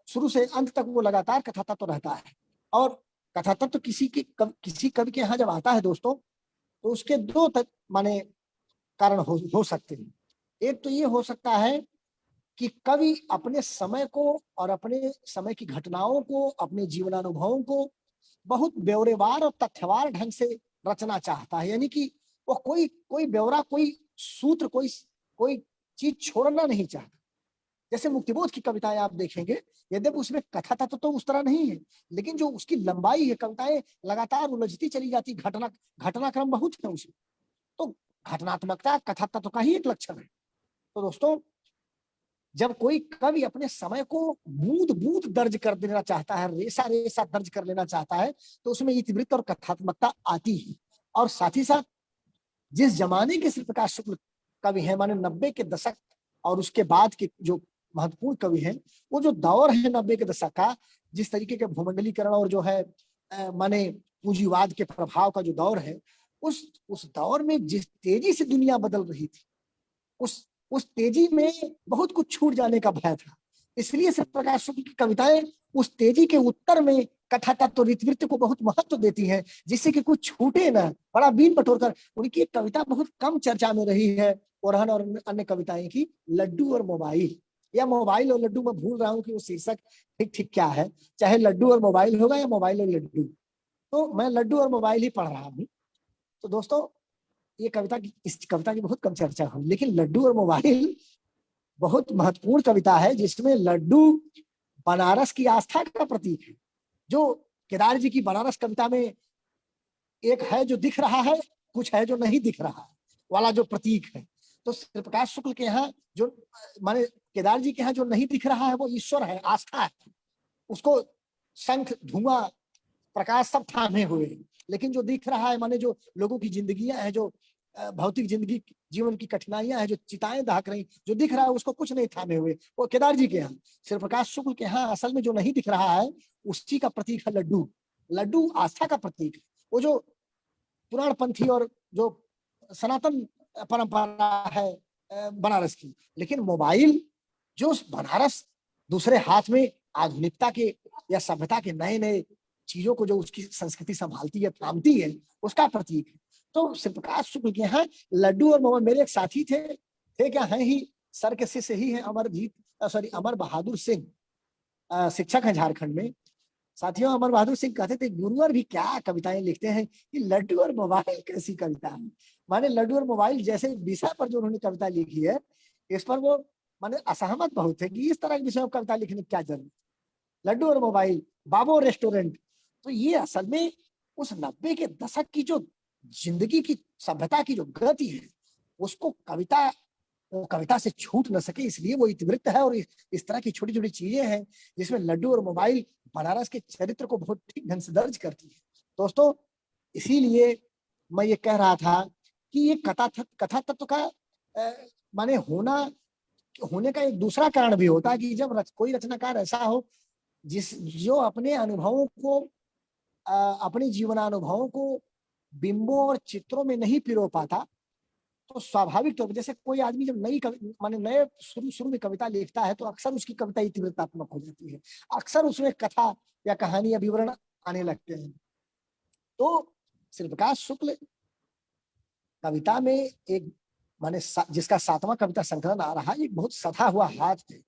शुरू से अंत तक वो लगातार कथा तत्व रहता है, और कथा तत्व किसी कवि के यहाँ जब आता है दोस्तों, तो उसके दो तक माने कारण हो सकते हैं। एक तो ये हो सकता है कि कवि अपने समय को और अपने समय की घटनाओं को, अपने जीवनानुभवों को बहुत ब्यौरेवार और तथ्यवार ढंग से रचना चाहता है, यानी कि वो कोई ब्यौरा, कोई सूत्र, कोई चीज छोड़ना नहीं चाहता। जैसे मुक्तिबोध की कविताएं आप देखेंगे, यद्यपि उसमें कथा तत्व तो उस तरह नहीं है, लेकिन जो उसकी लंबाई है, कविताएं लगातार उलझती चली जाती, घटनाक्रम बहुत है उसमें, तो घटनात्मकता कथा तत्व का ही एक लक्षण है। तो दोस्तों, जब कोई कवि अपने समय को बूंद बूंद दर्ज कर देना चाहता है, रेसा रेसा दर्ज कर लेना चाहता है, तो उसमें इतिवृत्त और कथात्मकता आती है। और साथ ही साथ जिस जमाने के श्री प्रकाश शुक्ल कवि हैं, माने 90 के दशक और उसके बाद के जो महत्वपूर्ण कवि हैं, वो जो दौर है 90 के दशक का, जिस तरीके के भूमंडलीकरण और जो है माने पूंजीवाद के प्रभाव का जो दौर है, उस दौर में जिस तेजी से दुनिया बदल रही थी, उस तेजी में बहुत कुछ छूट जाने का भय था। इसलिए श्री प्रकाश शुक्ल की कविताएं उस तेजी के उत्तर में कथा तत्व और इतिवृत्त को बहुत महत्व देती हैं, जिससे कि कुछ छूटे ना, बड़ा बीन बटोर कर। उनकी एक कविता बहुत कम चर्चा में रही है, ओरहन और अन्य कविताएं की, लड्डू और मोबाइल, या मोबाइल और लड्डू, मैं भूल रहा हूँ कि वो शीर्षक ठीक क्या है, चाहे लड्डू और मोबाइल होगा या मोबाइल और लड्डू, तो मैं लड्डू और मोबाइल ही पढ़ रहा हूँ। तो दोस्तों, ये इस कविता की बहुत कम चर्चा हुई, लेकिन लड्डू और मोबाइल बहुत महत्वपूर्ण कविता है, जिसमें लड्डू बनारस की आस्था का प्रतीक है। जो केदार जी की बनारस कविता में एक है जो दिख रहा है, कुछ है जो नहीं दिख रहा है वाला जो प्रतीक है, तो श्री प्रकाश शुक्ल के यहाँ जो माने केदार जी के यहाँ जो नहीं दिख रहा है वो ईश्वर है, आस्था है। उसको शंख, धुआं, प्रकाश सब थामे हुए हैं। लेकिन जो दिख रहा है माने जो लोगों की जिंदगियां हैं, जो भौतिक जिंदगी, जीवन की कठिनाइयां हैं, जो चिताएं दहक रही, जो दिख रहा है उसको कुछ नहीं थामे हुए, वो केदार जी के यहाँ। श्री प्रकाश शुक्ल के यहाँ असल में जो नहीं दिख रहा है उसी का प्रतीक है लड्डू। लड्डू आस्था का प्रतीक है। वो जो पुराण पंथी और जो सनातन परंपरा है बनारस की। लेकिन मोबाइल जो बनारस दूसरे हाथ में आधुनिकता के या सभ्यता के नए नए चीजों को जो उसकी संस्कृति संभालती है, थामती है, उसका प्रतीक है। तो श्री प्रकाश शुक्ल के यहाँ लड्डू और मोबाइल, मेरे एक साथी थे क्या, हैं ही, सर के शिष्य ही है अमर बहादुर सिंह, शिक्षक है झारखंड में। साथियों, अमर बहादुर सिंह कहते थे गुरुवर भी क्या कविताएं लिखते हैं, कि लड्डू और मोबाइल कैसी कविता है। माने लड्डू और मोबाइल जैसे विषय पर जो उन्होंने कविता लिखी है, इस पर वो माने असहमत बहुत है कि इस तरह के विषय पर कविता लिखने की क्या जरूरत। लड्डू और मोबाइल, बाबो रेस्टोरेंट, तो ये असल में उस 90 के दशक की जो जिंदगी की, सभ्यता की जो गति है, उसको कविता से छूट न सके, इसलिए वो इतिवृत्त है। और इस तरह की छोटी छोटी चीजें हैं जिसमें लड्डू और मोबाइल बनारस के चरित्र को बहुत ठीक ढंग से दर्ज करती है। दोस्तों, इसीलिए मैं ये कह रहा था कि ये कथा तत्व का माने होने का एक दूसरा कारण भी होता है कि जब कोई रचनाकार ऐसा हो जो अपने अनुभवों को, अपने जीवनानुभवों को बिंबों और चित्रों में नहीं पिरो पाता, तो स्वाभाविक तौर पर जैसे कोई आदमी जब नए शुरू में कविता लिखता है तो अक्सर उसकी कविता इतिवृत्तात्मक हो जाती है, अक्सर उसमें कथा या कहानी या विवरण आने लगते हैं। तो श्री प्रकाश शुक्ल कविता में एक जिसका 7वां कविता संकलन आ रहा है, एक बहुत सधा हुआ हाथ है।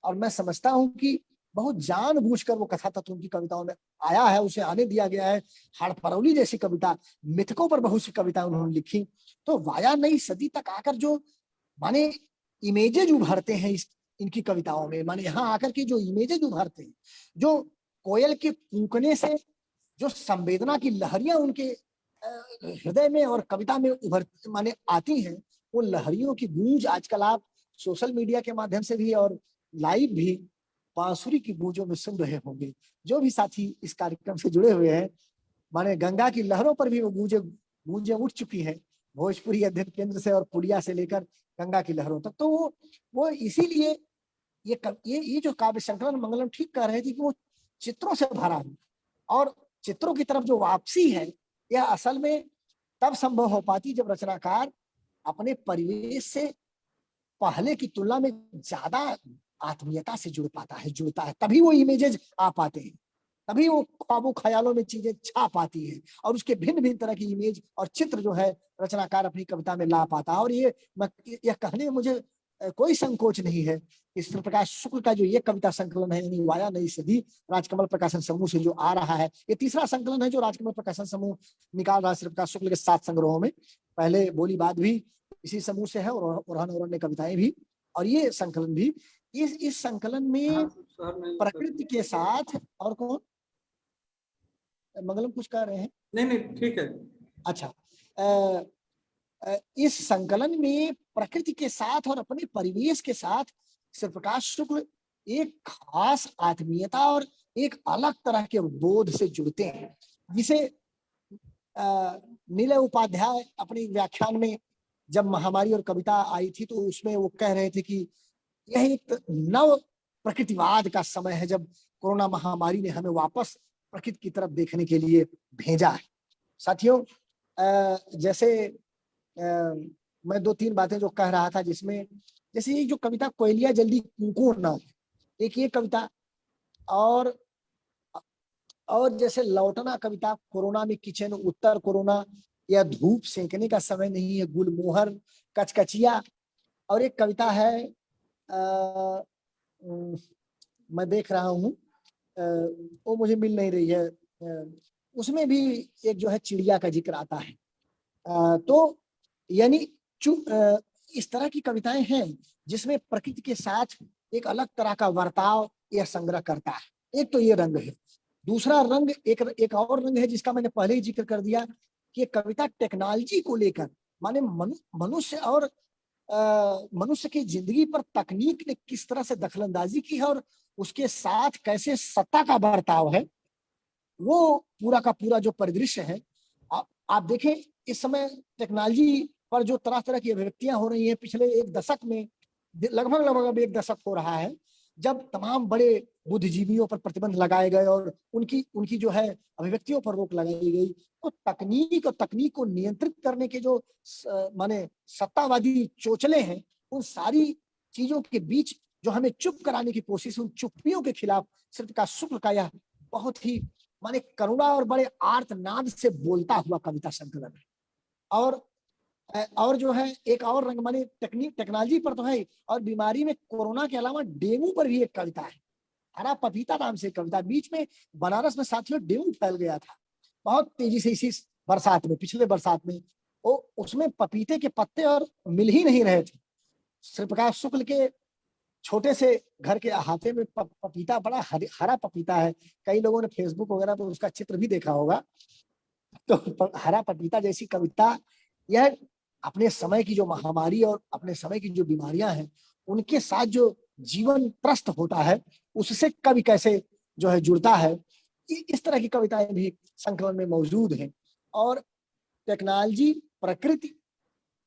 और मैं समझता हूं कि बहुत जानबूझकर वो कथा तत्व उनकी कविताओं में आया है, उसे आने दिया गया है। हाड़परौली जैसी कविता, मिथकों पर बहुत सी कविता उन्होंने लिखी। तो वाया नई सदी तक आकर जो माने इमेजेज उभरते हैं इनकी कविताओं में, माने यहाँ आकर के जो इमेजेज उभरते हैं, जो कोयल के कूकने से जो संवेदना की लहरियां उनके हृदय में और कविता में उभर माने आती हैं, वो लहरियों की गूंज आजकल आप सोशल मीडिया के माध्यम से भी और लाइव भी बांसुरी की गूंजों में सुन रहे होंगे। जो भी साथी इस कार्यक्रम से जुड़े हुए हैं, माने गंगा की लहरों पर भी वो गूंजें उठ चुकी हैं, भोजपुरी अध्ययन केंद्र से और पुड़िया से लेकर गंगा की लहरों तक। तो वो इसीलिए ये जो काव्य संकलन मंगलम ठीक कह रहे थे कि वो चित्रों से भरा है, और चित्रों की तरफ जो वापसी है यह असल में तब संभव हो पाती जब रचनाकार अपने परिवेश से पहले की तुलना में ज्यादा आत्मीयता से जुड़ता है, तभी वो इमेजेज आ पाते हैं, तभी वो ख्वाबों ख्यालों में चीजें छा पाती है, और उसके भिन्न भिन्न तरह की इमेज और चित्र जो है रचनाकार अपनी कविता में ला पाता है। और यह कहने में मुझे कोई संकोच नहीं है कि श्री प्रकाश शुक्ल का जो ये कविता संकलन है, यानी वाया नई सदी, राजकमल प्रकाशन समूह से जो आ रहा है, ये तीसरा संकलन है जो राजकमल प्रकाशन समूह निकाल रहा है श्री प्रकाश शुक्ल के 7 संग्रहों में। पहले बोली बात भी इसी समूह से है, और ओरहन कविताएं भी, और ये संकलन भी। इस संकलन में प्रकृति के साथ, और कौन मंगलम कुछ कह रहे हैं? नहीं ठीक है। अच्छा, इस संकलन में प्रकृति के साथ और अपने परिवेश के साथ श्री प्रकाश शुक्ल एक खास आत्मीयता और एक अलग तरह के बोध से जुड़ते हैं, जिसे नीलय उपाध्याय अपने व्याख्यान में जब महामारी और कविता आई थी तो उसमें वो कह रहे थे कि यह एक नव प्रकृतिवाद का समय है, जब कोरोना महामारी ने हमें वापस प्रकृति की तरफ देखने के लिए भेजा है। साथियों, जैसे मैं 2-3 बातें जो कह रहा था, जिसमें जैसे ये जो कविता कोयलिया जल्दी कुंको ना, एक ये कविता, और जैसे लौटना कविता, कोरोना में किचन, उत्तर कोरोना, या धूप सेंकने का समय नहीं है, गुलमोहर, कचकचिया। और एक कविता है मैं देख रहा हूँ, वो मुझे मिल नहीं रही है, उसमें भी एक जो है चिड़िया का जिक्र आता है। तो यानी इस तरह की कविताएं हैं जिसमें प्रकृति के साथ एक अलग तरह का वर्ताव यह संग्रह करता है। एक तो ये रंग है। दूसरा रंग, एक और रंग है जिसका मैंने पहले ही जिक्र कर दिया कि कविता टेक्नोलॉजी को लेकर, माने मनुष्य और मनुष्य की जिंदगी पर तकनीक ने किस तरह से दखलंदाजी की है और उसके साथ कैसे सत्ता का बर्ताव है, वो पूरा का पूरा जो परिदृश्य है। आप देखें इस समय टेक्नोलॉजी पर जो तरह तरह की अभिव्यक्तियां हो रही हैं, पिछले एक दशक में, लगभग अब एक दशक हो रहा है जब तमाम बड़े बुद्धिजीवियों पर प्रतिबंध लगाए गए और उनकी जो है अभिव्यक्तियों पर रोक लगाई गई। तो तकनीक और तकनीक को नियंत्रित करने के जो माने सत्तावादी चोचले हैं, उन सारी चीजों के बीच जो हमें चुप कराने की कोशिश, उन चुप्पियों के खिलाफ श्रीप्रकाश का शुक्ल का यह बहुत ही माने करुणा और बड़े आर्तनाद से बोलता हुआ कविता संकलन है। और जो है एक और रंग, माने टेक्नोलॉजी पर तो है, और बीमारी में कोरोना के अलावा डेंगू पर भी एक कविता है, हरा पपीता नाम से कविता। बीच में बनारस में साथियों डेंगू फैल गया था बहुत तेजी से इसी बरसात में, पिछले बरसात में। उसमें पपीते के पत्ते और मिल ही नहीं रहे थे। श्रीप्रकाश शुक्ल के छोटे से घर के अहाते में पपीता, बड़ा हरा पपीता है। कई लोगों ने फेसबुक वगैरह पर उसका चित्र भी देखा होगा। तो हरा पपीता जैसी कविता, यह अपने समय की जो महामारी और अपने समय की जो बीमारियां हैं, उनके साथ जो जीवन त्रस्त होता है, उससे कवि कैसे जो है जुड़ता है, इस तरह की कविताएं भी संकलन में मौजूद हैं। और टेक्नोलॉजी, प्रकृति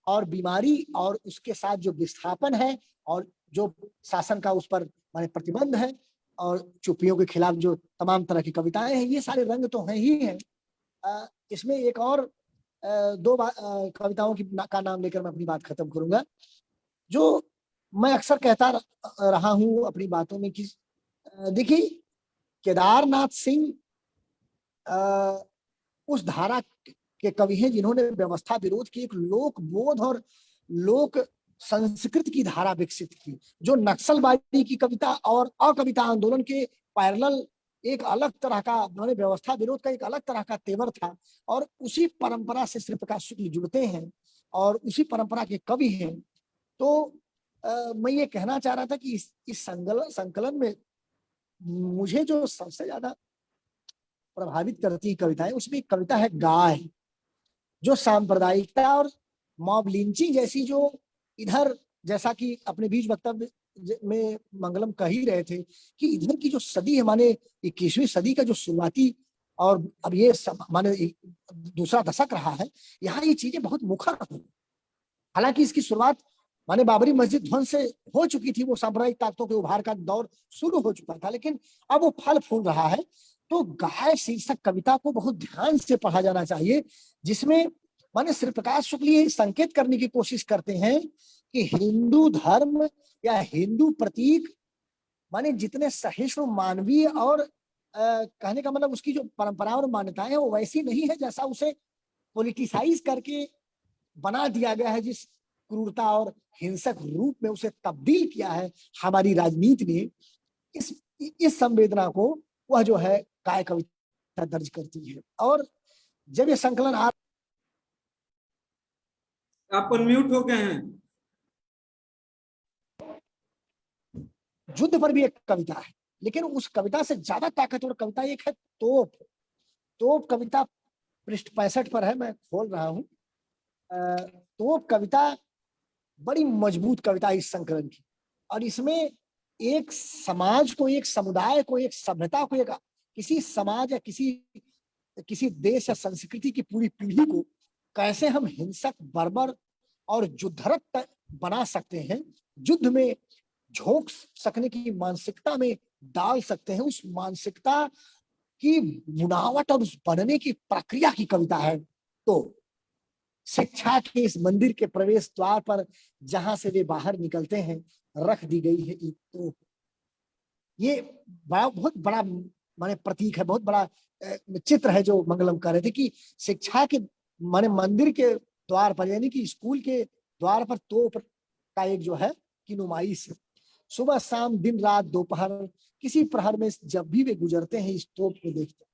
और बीमारी और उसके साथ जो विस्थापन है और जो शासन का उस पर माने प्रतिबंध है और चुप्पियों के खिलाफ जो तमाम तरह की कविताएं हैं, ये सारे रंग तो हैं ही हैं। इसमें एक और दो कविताओं का नाम लेकर मैं अपनी बात खत्म करूंगा। जो मैं अक्सर कहता रहा हूं अपनी बातों में कि देखिए, केदारनाथ सिंह उस धारा के कवि हैं जिन्होंने व्यवस्था विरोध की एक लोक बोध और लोक संस्कृत की धारा विकसित की, जो नक्सलवादी की कविता और अकविता आंदोलन के पैरेलल एक अलग तरह का, मैंने व्यवस्था विरोध का एक अलग तरह का तेवर था। और उसी परंपरा से श्रीप्रकाश शुक्ल जुड़ते हैं और उसी परंपरा के कवि हैं। तो मैं ये कहना चाह रहा था कि इस संकलन में मुझे जो सबसे ज्यादा प्रभावित करती है कविताएं, उसमें एक कविता है गाय, जो सांप्रदायिकता और मॉब लिंचिंग जैसी, जो इधर जैसा कि अपने बीच वक्तव्य में मंगलम कह ही रहे थे कि इधर की जो सदी है, माने 21वीं सदी का जो शुरुआती और अब ये माने दूसरा दशक रहा है, यहाँ ये चीजें बहुत मुखर हुई। हालांकि इसकी शुरुआत माने बाबरी मस्जिद ध्वंस से हो चुकी थी, वो सांप्रदायिक ताकतों के उभार का दौर शुरू हो चुका था, लेकिन अब वो फल फूल रहा है। तो गाय शीर्षक कविता को बहुत ध्यान से पढ़ा जाना चाहिए, जिसमें माने श्रीप्रकाश शुक्ल ये संकेत करने की कोशिश करते हैं कि हिंदू धर्म या हिंदू प्रतीक माने जितने सहिष्णु, मानवीय और कहने का मतलब उसकी जो परंपरा और मान्यताएं हैं वो वैसी नहीं है जैसा उसे पॉलिटिसाइज करके बना दिया गया है, जिस क्रूरता और हिंसक रूप में उसे तब्दील किया है हमारी राजनीति ने। इस संवेदना को वह जो है गाय कविता दर्ज करती है। और जब ये संकलन आप अनम्यूट हो गए हैं। युद्ध पर भी एक कविता है, लेकिन उस कविता से ज्यादा ताकतवर कविता एक है तोप कविता, पृष्ठ 65 पर है, मैं खोल रहा हूं। तोप कविता बड़ी मजबूत कविता इस संकलन की, और इसमें एक समाज को, एक समुदाय को, एक सभ्यता को, एक किसी समाज या किसी देश या संस्कृति की पूरी पीढ़ी को कैसे हम हिंसक, बर्बर और युद्धरत बना सकते हैं, युद्ध में झोंक सकने की मानसिकता में डाल सकते हैं, उस मानसिकता की बुनावट और उस बनने की प्रक्रिया की कविता है। तो शिक्षा के इस मंदिर के प्रवेश द्वार पर जहां से वे बाहर निकलते हैं, रख दी गई है एक तोप। ये बहुत बड़ा माने प्रतीक है, बहुत बड़ा चित्र है जो मंगलम कर रहे थे कि शिक्षा के माने मंदिर के द्वार पर, यानी कि स्कूल के द्वार पर तोप का एक जो है कि नुमाइश है। सुबह शाम, दिन रात, दोपहर, किसी प्रहर में जब भी वे गुजरते हैं इस तोप को देखते हैं।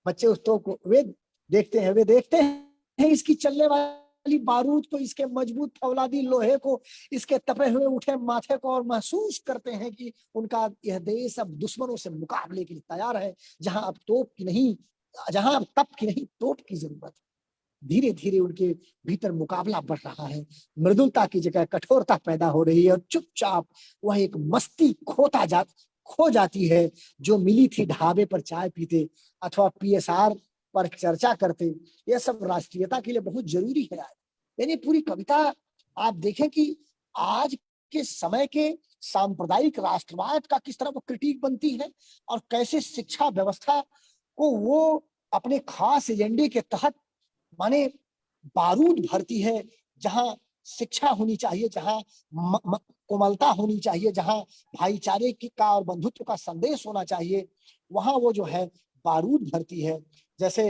बच्चे उस तोप को वे देखते हैं इसकी चलने वाली वाली बारूद को, इसके मजबूत फौलादी लोहे को, इसके तपे हुए उठे माथे को, और महसूस करते हैं कि उनका यह देश अब दुश्मनों से मुकाबले के लिए तैयार है, जहां अब तोप की नहीं, जहां अब तप की नहीं तोप की जरूरत है। धीरे धीरे उनके भीतर मुकाबला बढ़ रहा है, मृदुलता की जगह कठोरता पैदा हो रही है, और चुपचाप वह एक मस्ती खो जाती है जो मिली थी ढाबे पर चाय पीते अथवा PSR पर चर्चा करते। यह सब राष्ट्रीयता के लिए बहुत जरूरी है। यानी पूरी कविता आप देखें कि आज के समय के सांप्रदायिक राष्ट्रवाद का किस तरह वो क्रिटिक बनती है, और कैसे शिक्षा व्यवस्था को वो अपने खास एजेंडे के तहत माने बारूद भरती है, जहां शिक्षा होनी चाहिए, जहां कोमलता होनी चाहिए, जहां भाईचारे की का और बंधुत्व का संदेश होना चाहिए, वहां वो जो है बारूद भरती है। जैसे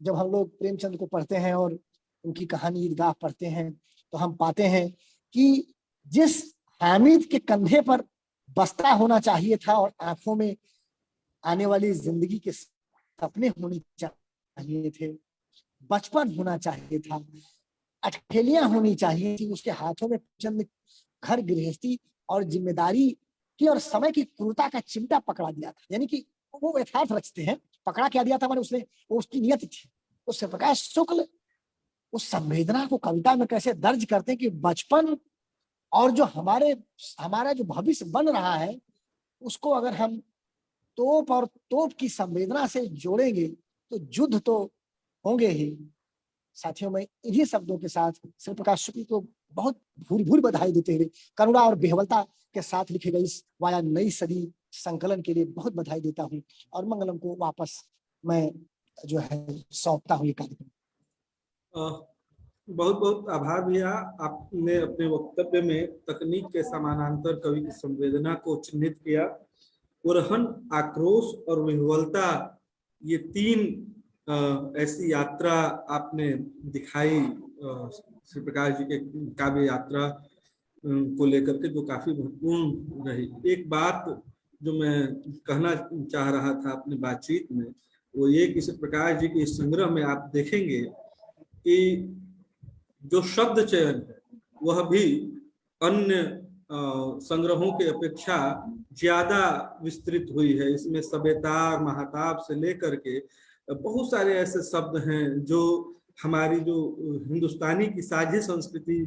जब हम लोग प्रेमचंद को पढ़ते हैं और उनकी कहानी ईदगाह पढ़ते हैं, तो हम पाते हैं कि जिस हामिद के कंधे पर बस्ता होना चाहिए था और आंखों में आने वाली जिंदगी के सपने होने चाहिए थे, बचपन होना चाहिए था, अठेलियां होनी चाहिए थी, उसके हाथों में चंद घर गृहस्थी और जिम्मेदारी की और समय की क्रूरता का चिमटा पकड़ा दिया था। यानी कि वो यथार्थ रचते हैं, पकड़ा क्या दिया था मैंने, उसने वो उसकी नियत थी। उससे प्रकाश शुक्ल उस संवेदना को कविता में कैसे दर्ज करते हैं कि बचपन और जो हमारा जो भविष्य बन रहा है, उसको अगर हम तोप और तोप की संवेदना से जोड़ेंगे तो युद्ध तो होंगे ही। साथियों, में इन्हीं शब्दों के साथ श्री प्रकाश शुक्ल को बहुत भूरी बधाई देते हुए करुणा और बेहवलता के साथ लिखे गए इस वाया नई सदी संकलन के लिए बहुत बधाई देता हूँ, और मंगलम को वापस मैं जो है सौंपता हूँ ये कार्यक्रम। बहुत बहुत आभार भैया, आपने अपने वक्तव्य में तकनीक के समानांतर कवि की संवेदना को चिन्हित किया। उरहन, आक्रोश और विह्वलता, ये तीन ऐसी यात्रा आपने दिखाई श्री प्रकाश जी के काव्य यात्रा को लेकर के, जो काफी महत्वपूर्ण रही। एक बात जो मैं कहना चाह रहा था अपनी बातचीत में, वो ये कि श्री प्रकाश जी के इस संग्रह में आप देखेंगे कि जो शब्द चयन है वह भी अन्य संग्रहों के अपेक्षा ज्यादा विस्तृत हुई है। इसमें सबेतार, महाताप से लेकर के बहुत सारे ऐसे शब्द हैं जो हमारी जो हिंदुस्तानी की साझी संस्कृति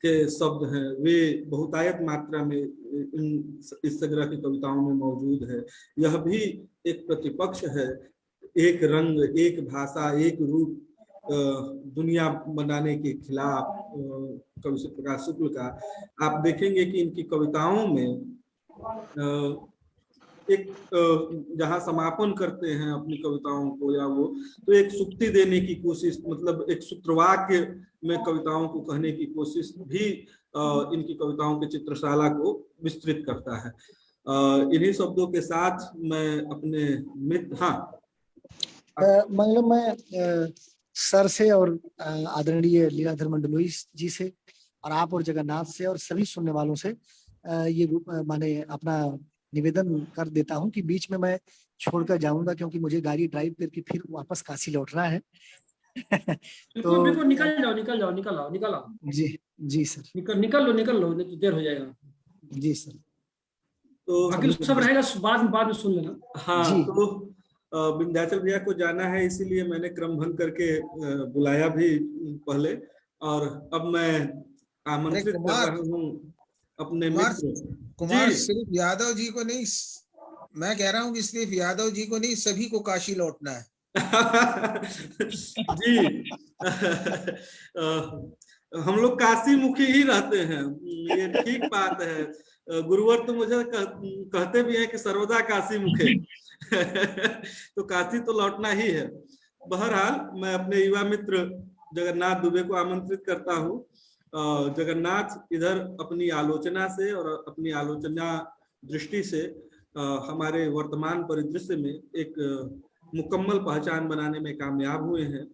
के शब्द हैं, वे बहुतायत मात्रा में इस संग्रह की कविताओं में मौजूद है। यह भी एक प्रतिपक्ष है, एक रंग, एक भाषा, एक रूप दुनिया बनाने के खिलाफ कवि श्री प्रकाश शुक्ल का। आप देखेंगे कि इनकी कविताओं में एक जहाँ समापन करते हैं अपनी कविताओं को, या वो तो एक सुक्ति देने की कोशिश, मतलब एक सूत्रवाक्य में कविताओं को कहने की कोशिश भी इनकी कविताओं के चित्रशाला को विस्तृत करता है। इन्हीं शब्दों के साथ मैं अपने मित्र मतलब मैं सर से और आदरणीय लीलाधर मंडलोई जी से और आप और जगन्नाथ से और सभी सुनने वालों से ये माने अपना निवेदन कर देता हूं कि बीच में मैं छोड़कर जाऊंगा, क्योंकि मुझे गाड़ी ड्राइव करके फिर वापस काशी लौटना है। तो बिल्कुल निकल जाओ। जी सर, निकल लो नहीं तो देर हो जाएगा। जी सर, तो बाकी सब रहेगा बाद में सुन लेना। हाँ जी। तो विंध्याचल भैया को जाना है, इसीलिए मैंने क्रम भंग करके बुलाया भी पहले, और अब मैं आमंत्रित कर रहा हूँ अपने मित्र कुमार। सिर्फ यादव जी को नहीं, मैं कह रहा हूँ कि सिर्फ यादव जी को नहीं, सभी को काशी लौटना है। जी हम लोग काशी मुखी ही रहते हैं, ये ठीक बात है। गुरुवर तो मुझे कहते भी हैं कि सर्वदा काशी मुखे तो काशी तो लौटना ही है। बहरहाल मैं अपने युवा मित्र जगन्नाथ दुबे को आमंत्रित करता हूँ। जगन्नाथ इधर अपनी आलोचना से और अपनी आलोचना दृष्टि से हमारे वर्तमान परिदृश्य में एक मुकम्मल पहचान बनाने में कामयाब हुए हैं।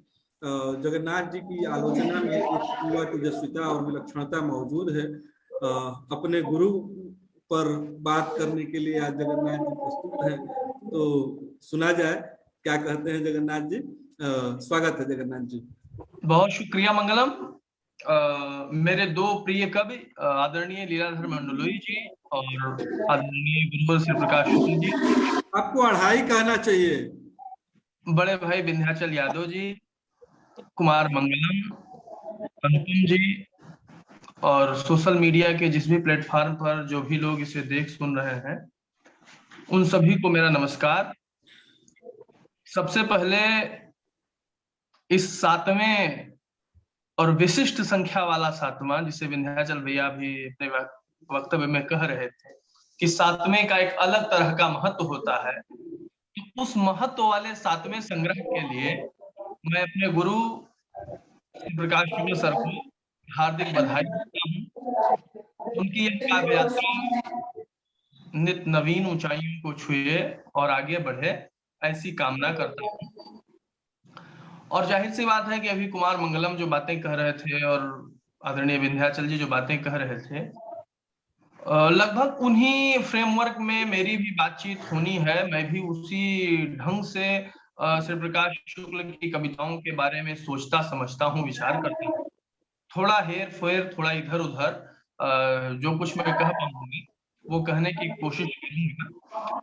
जगन्नाथ जी की आलोचना में एक युवा तेजस्विता और विलक्षणता मौजूद है। अपने गुरु पर बात करने के लिए आज जगन्नाथ जी प्रस्तुत हैं, तो सुना जाए क्या कहते हैं जगन्नाथ जी। स्वागत है जगन्नाथ जी। बहुत शुक्रिया मंगलम। मेरे दो प्रिय कवि आदरणीय लीलाधर मंडलोई जी और आदरणीय गुरुवर श्री प्रकाश शुक्ल जी, आपको अढ़ाई कहना चाहिए। बड़े भाई विंध्याचल यादव जी, कुमार मंगलम, अनुपम जी और सोशल मीडिया के जिस भी प्लेटफॉर्म पर जो भी लोग इसे देख सुन रहे हैं, उन सभी को मेरा नमस्कार। सबसे पहले इस 7वें और विशिष्ट संख्या वाला 7वां, जिसे विंध्याचल भैया भी अपने वक्तव्य में कह रहे थे कि 7वें का एक अलग तरह का महत्व होता है, तो उस महत्व वाले 7वें संग्रह के लिए मैं अपने गुरु प्रकाश शुक्ल सर को हार्दिक बधाई देता हूँ। उनकी यह काव्य यात्रा नित नवीन ऊंचाइयों को छुए और आगे बढ़े, ऐसी कामना करता हूँ। और जाहिर सी बात है कि अभी कुमार मंगलम जो बातें कह रहे थे और आदरणीय विंध्याचल जी जो बातें कह रहे थे, लगभग उन्हीं फ्रेमवर्क में मेरी भी बातचीत होनी है। मैं भी उसी ढंग से श्री प्रकाश शुक्ल की कविताओं के बारे में सोचता समझता हूँ, विचार करता हूँ। थोड़ा हेर फेर, थोड़ा इधर उधर जो कुछ मैं कह पाऊंगी वो कहने की कोशिश करूंगा।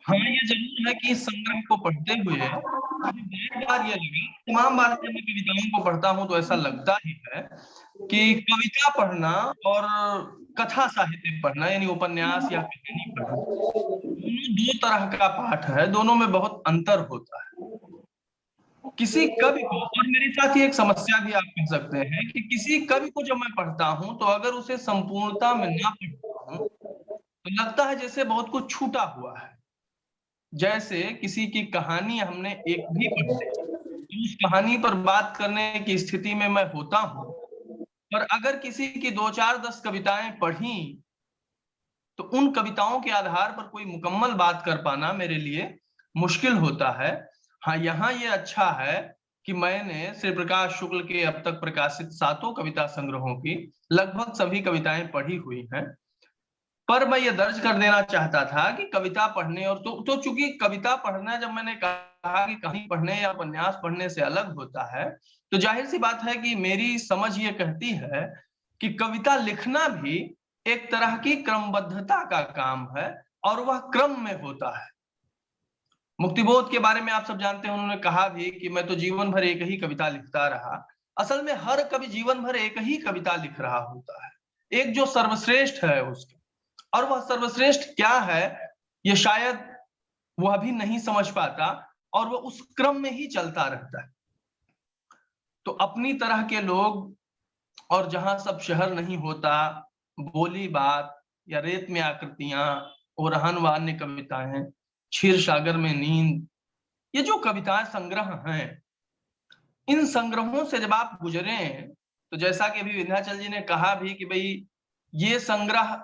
हाँ, ये जरूर है कि इस संग्रह को पढ़ते हुए मुझे बार ये लगा, तमाम बार जब मैं कविताओं को पढ़ता हूँ तो ऐसा लगता ही है कि कविता पढ़ना और कथा साहित्य पढ़ना, यानी उपन्यास या कहानी पढ़ना, दोनों दो तरह का पाठ है, दोनों में बहुत अंतर होता है। किसी कवि को, और मेरे साथ ही एक समस्या भी आप कह सकते हैं कि किसी कवि को जब मैं पढ़ता हूं तो अगर उसे संपूर्णता में ना पढ़ता हूं तो लगता है जैसे बहुत कुछ छूटा हुआ है। जैसे किसी की कहानी हमने एक भी पढ़ ली, तो उस कहानी पर बात करने की स्थिति में मैं होता हूं, पर अगर किसी की 2, 4, 10 कविताएं पढ़ी तो उन कविताओं के आधार पर कोई मुकम्मल बात कर पाना मेरे लिए मुश्किल होता है। हाँ, यहाँ ये अच्छा है कि मैंने श्री प्रकाश शुक्ल के अब तक प्रकाशित 7 कविता संग्रहों की लगभग सभी कविताएं पढ़ी हुई हैं, पर मैं ये दर्ज कर देना चाहता था कि कविता पढ़ने और तो चूंकि कविता पढ़ना, जब मैंने कहा कि कहानी पढ़ने या उपन्यास पढ़ने से अलग होता है, तो जाहिर सी बात है कि मेरी समझ ये कहती है कि कविता लिखना भी एक तरह की क्रमबद्धता का काम है और वह क्रम में होता है। मुक्तिबोध के बारे में आप सब जानते हैं, उन्होंने कहा भी कि मैं तो जीवन भर एक ही कविता लिखता रहा। असल में हर कवि जीवन भर एक ही कविता लिख रहा होता है, एक जो सर्वश्रेष्ठ है उसकी, और वह सर्वश्रेष्ठ क्या है ये शायद वह भी नहीं समझ पाता और वह उस क्रम में ही चलता रहता है। तो अपनी तरह के लोग, और जहां सब शहर नहीं होता, बोली बात या रेत में आकृतियां, ओरहन व अन्य कविताएं, क्षीर सागर में नींद, ये जो कविताएं संग्रह हैं, इन संग्रहों से जब आप गुजरे तो जैसा कि अभी विंध्याचल जी ने कहा भी कि भाई ये संग्रह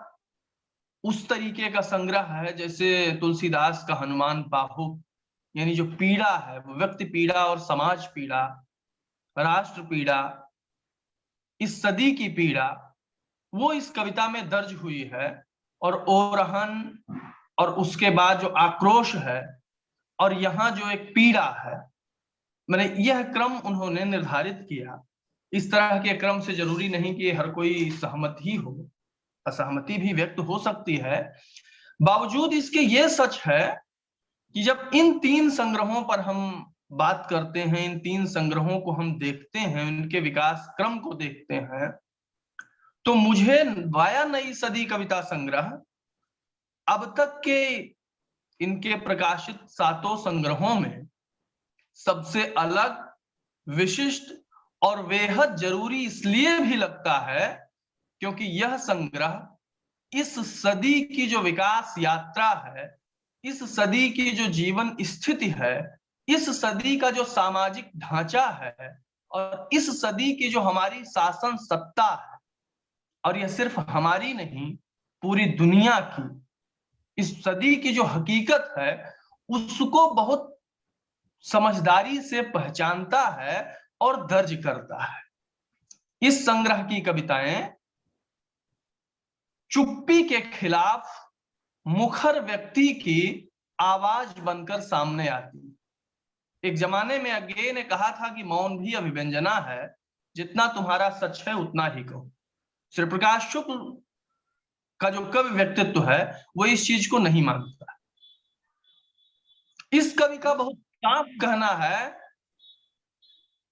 उस तरीके का संग्रह है जैसे तुलसीदास का हनुमान बाहु, यानी जो पीड़ा है वो व्यक्ति पीड़ा और समाज पीड़ा, राष्ट्र पीड़ा, इस सदी की पीड़ा, वो इस कविता में दर्ज हुई है। और ओरहन और उसके बाद जो आक्रोश है और यहाँ जो एक पीड़ा है, मैंने यह क्रम उन्होंने निर्धारित किया। इस तरह के क्रम से जरूरी नहीं कि हर कोई सहमत ही हो, असहमति भी व्यक्त हो सकती है। बावजूद इसके ये सच है कि जब इन 3 संग्रहों पर हम बात करते हैं, इन 3 संग्रहों को हम देखते हैं, इनके विकास क्रम को देखते हैं, तो मुझे वाया नई सदी कविता संग्रह अब तक के इनके प्रकाशित 7 संग्रहों में सबसे अलग, विशिष्ट और बेहद जरूरी इसलिए भी लगता है क्योंकि यह संग्रह इस सदी की जो विकास यात्रा है, इस सदी की जो जीवन स्थिति है, इस सदी का जो सामाजिक ढांचा है और इस सदी की जो हमारी शासन सत्ता है, और यह सिर्फ हमारी नहीं पूरी दुनिया की इस सदी की जो हकीकत है उसको बहुत समझदारी से पहचानता है और दर्ज करता है। इस संग्रह की कविताएं चुप्पी के खिलाफ मुखर व्यक्ति की आवाज बनकर सामने आती। एक जमाने में अज्ञेय ने कहा था कि मौन भी अभिव्यंजना है, जितना तुम्हारा सच है उतना ही कहो। श्री प्रकाश शुक्ल का जो कवि व्यक्तित्व है वो इस चीज को नहीं मानता। इस कवि का बहुत साफ कहना है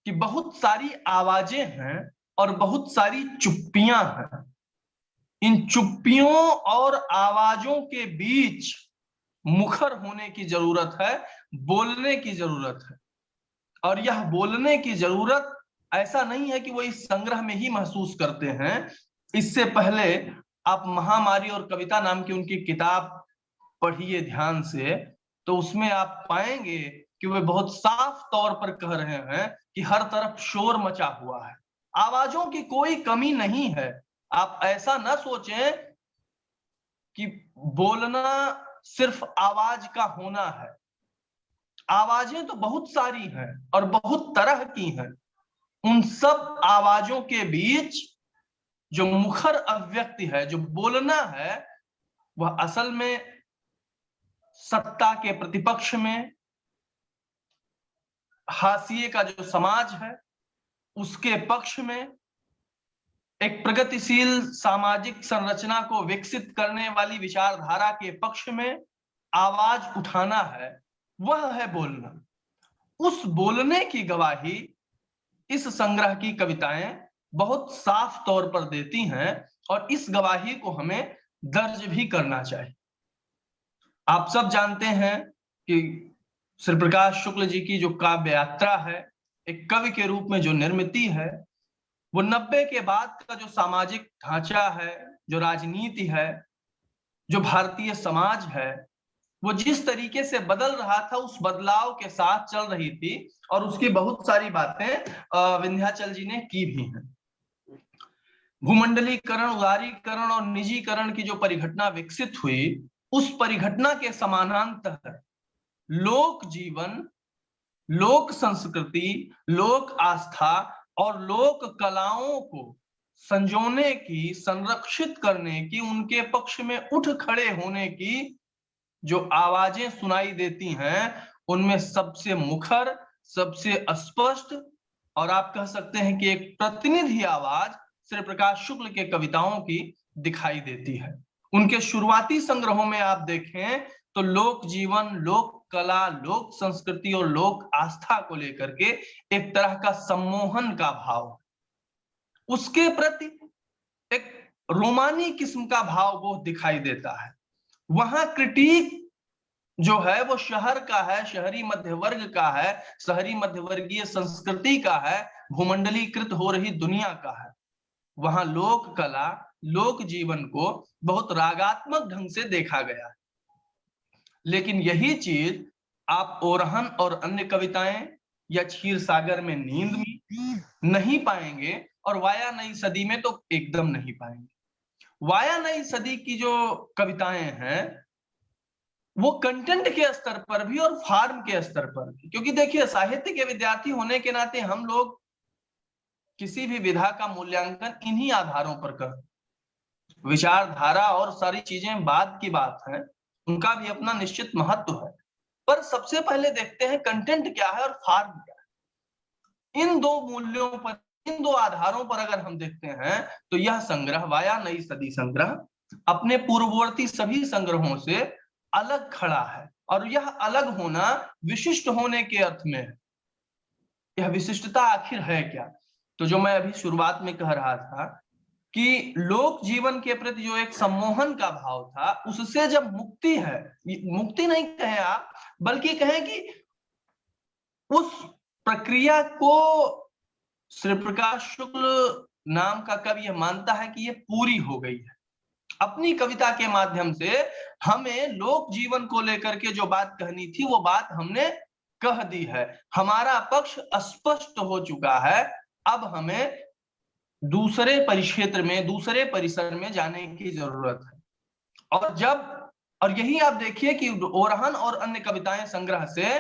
कि बहुत सारी आवाजें हैं और बहुत सारी चुप्पियां हैं। इन चुप्पियों और आवाजों के बीच मुखर होने की जरूरत है, बोलने की जरूरत है। और यह बोलने की जरूरत ऐसा नहीं है कि वो इस संग्रह में ही महसूस करते हैं। इससे पहले आप महामारी और कविता नाम की उनकी किताब पढ़िए ध्यान से, तो उसमें आप पाएंगे कि वे बहुत साफ तौर पर कह रहे हैं कि हर तरफ शोर मचा हुआ है, आवाजों की कोई कमी नहीं है। आप ऐसा ना सोचें कि बोलना सिर्फ आवाज का होना है। आवाजें तो बहुत सारी हैं और बहुत तरह की हैं। उन सब आवाजों के बीच जो मुखर अभिव्यक्ति है, जो बोलना है, वह असल में सत्ता के प्रतिपक्ष में, हाशिए का जो समाज है उसके पक्ष में, एक प्रगतिशील सामाजिक संरचना को विकसित करने वाली विचारधारा के पक्ष में आवाज उठाना है, वह है बोलना। उस बोलने की गवाही इस संग्रह की कविताएं बहुत साफ तौर पर देती हैं और इस गवाही को हमें दर्ज भी करना चाहिए। आप सब जानते हैं कि श्री प्रकाश शुक्ल जी की जो काव्य यात्रा है, एक कवि के रूप में जो निर्मिति है, वो 90 के बाद का जो सामाजिक ढांचा है, जो राजनीति है, जो भारतीय समाज है, वो जिस तरीके से बदल रहा था उस बदलाव के साथ चल रही थी और उसकी बहुत सारी बातें विंध्याचल जी ने की भी हैं। भूमंडलीकरण, उदारीकरण और निजीकरण की जो परिघटना विकसित हुई, उस परिघटना के समानांतर लोक जीवन, लोक संस्कृति, लोक आस्था और लोक कलाओं को संजोने की, संरक्षित करने की, उनके पक्ष में उठ खड़े होने की जो आवाजें सुनाई देती हैं, उनमें सबसे मुखर, सबसे स्पष्ट और आप कह सकते हैं कि एक प्रतिनिधि आवाज श्री प्रकाश शुक्ल के कविताओं की दिखाई देती है। उनके शुरुआती संग्रहों में आप देखें तो लोक जीवन, लोक कला, लोक संस्कृति और लोक आस्था को लेकर के एक तरह का सम्मोहन का भाव, उसके प्रति एक रोमानी किस्म का भाव वो दिखाई देता है। वहां क्रिटिक जो है वो शहर का है, शहरी मध्यवर्ग का है, शहरी मध्यवर्गीय संस्कृति का है, भूमंडलीकृत हो रही दुनिया का है। वहां लोक कला, लोक जीवन को बहुत रागात्मक ढंग से देखा गया है। लेकिन यही चीज आप ओरहन और अन्य कविताएं या क्षीर सागर में नींद में नहीं पाएंगे और वाया नई सदी में तो एकदम नहीं पाएंगे। वाया नई सदी की जो कविताएं हैं वो कंटेंट के स्तर पर भी और फॉर्म के स्तर पर भी, क्योंकि देखिए साहित्य के विद्यार्थी होने के नाते हम लोग किसी भी विधा का मूल्यांकन इन्हीं आधारों पर करते। विचारधारा और सारी चीजें बाद की बात है, उनका भी अपना निश्चित महत्व है, पर सबसे पहले देखते हैं कंटेंट क्या है और फॉर्म क्या है। इन दो मूल्यों पर, इन दो आधारों पर अगर हम देखते हैं तो यह संग्रह, वाया नई सदी संग्रह, अपने पूर्ववर्ती सभी संग्रहों से अलग खड़ा है। और यह अलग होना विशिष्ट होने के अर्थ में है। यह विशिष्टता आखिर है क्या? तो जो मैं अभी शुरुआत में कह रहा था कि लोक जीवन के प्रति जो एक सम्मोहन का भाव था, उससे जब मुक्ति है, मुक्ति नहीं कहें आप, बल्कि कहें कि उस प्रक्रिया को श्री प्रकाश शुक्ल नाम का कवि यह मानता है कि ये पूरी हो गई है। अपनी कविता के माध्यम से हमें लोक जीवन को लेकर के जो बात कहनी थी वो बात हमने कह दी है। हमारा पक्ष स्पष्ट हो चुका है। अब हमें दूसरे परिक्षेत्र में, दूसरे परिसर में जाने की जरूरत है। और यही आप देखिए कि ओरहन और अन्य कविताएं संग्रह से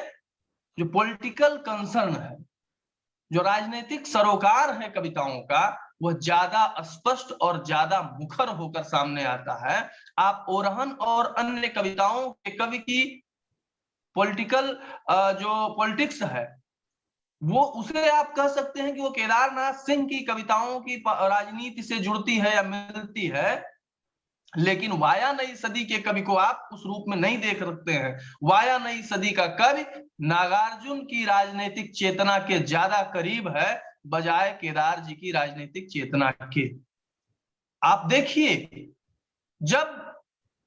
जो पॉलिटिकल कंसर्न है, जो राजनीतिक सरोकार है कविताओं का, वह ज्यादा स्पष्ट और ज्यादा मुखर होकर सामने आता है। आप ओरहन और अन्य कविताओं के कवि की पॉलिटिकल जो पॉलिटिक्स है वो उसे आप कह सकते हैं कि वो केदारनाथ सिंह की कविताओं की राजनीति से जुड़ती है या मिलती है, लेकिन वाया नई सदी के कवि को आप उस रूप में नहीं देख सकते हैं। वाया नई सदी का कवि नागार्जुन की राजनीतिक चेतना के ज्यादा करीब है बजाय केदार जी की राजनीतिक चेतना के। आप देखिए, जब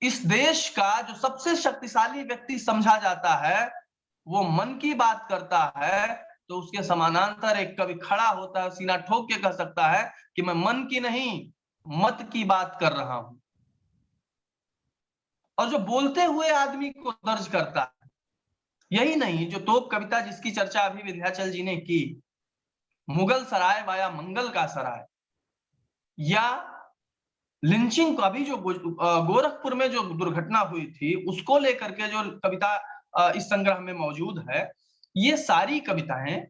इस देश का जो सबसे शक्तिशाली व्यक्ति समझा जाता है वो मन की बात करता है, तो उसके समानांतर एक कवि खड़ा होता है, सीना ठोक के कह सकता है कि मैं मन की नहीं मत की बात कर रहा हूं। और जो बोलते हुए आदमी को दर्ज करता है, यही नहीं जो तोप कविता जिसकी चर्चा अभी विंध्याचल जी ने की, मुगल सराय वाया मंगल का सराय, या लिंचिंग का भी जो गोरखपुर में जो दुर्घटना हुई थी उसको लेकर के जो कविता इस संग्रह में मौजूद है, ये सारी कविताएं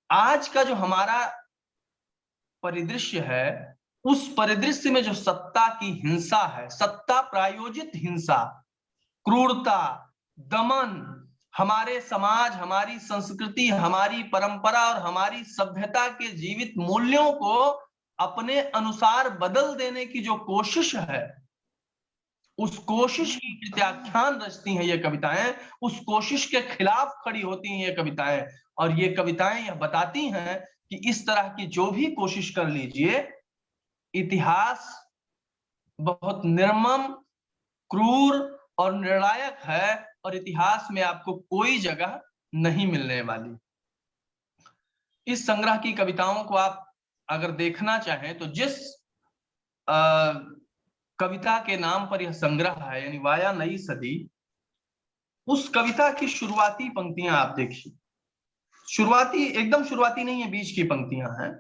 आज का जो हमारा परिदृश्य है उस परिदृश्य में जो सत्ता की हिंसा है, सत्ता प्रायोजित हिंसा, क्रूरता, दमन, हमारे समाज, हमारी संस्कृति, हमारी परंपरा और हमारी सभ्यता के जीवित मूल्यों को अपने अनुसार बदल देने की जो कोशिश है, उस कोशिश की प्रत्याख्यान रचती हैं ये कविताएं, उस कोशिश के खिलाफ खड़ी होती हैं ये कविताएं। और ये कविताएं यह बताती हैं कि इस तरह की जो भी कोशिश कर लीजिए, इतिहास बहुत निर्मम, क्रूर और निर्णायक है और इतिहास में आपको कोई जगह नहीं मिलने वाली। इस संग्रह की कविताओं को आप अगर देखना चाहें तो जिस कविता के नाम पर यह संग्रह है, यानी वाया नई सदी, उस कविता की शुरुआती पंक्तियां आप देखिए। शुरुआती एकदम शुरुआती नहीं है, बीच की पंक्तियां हैं।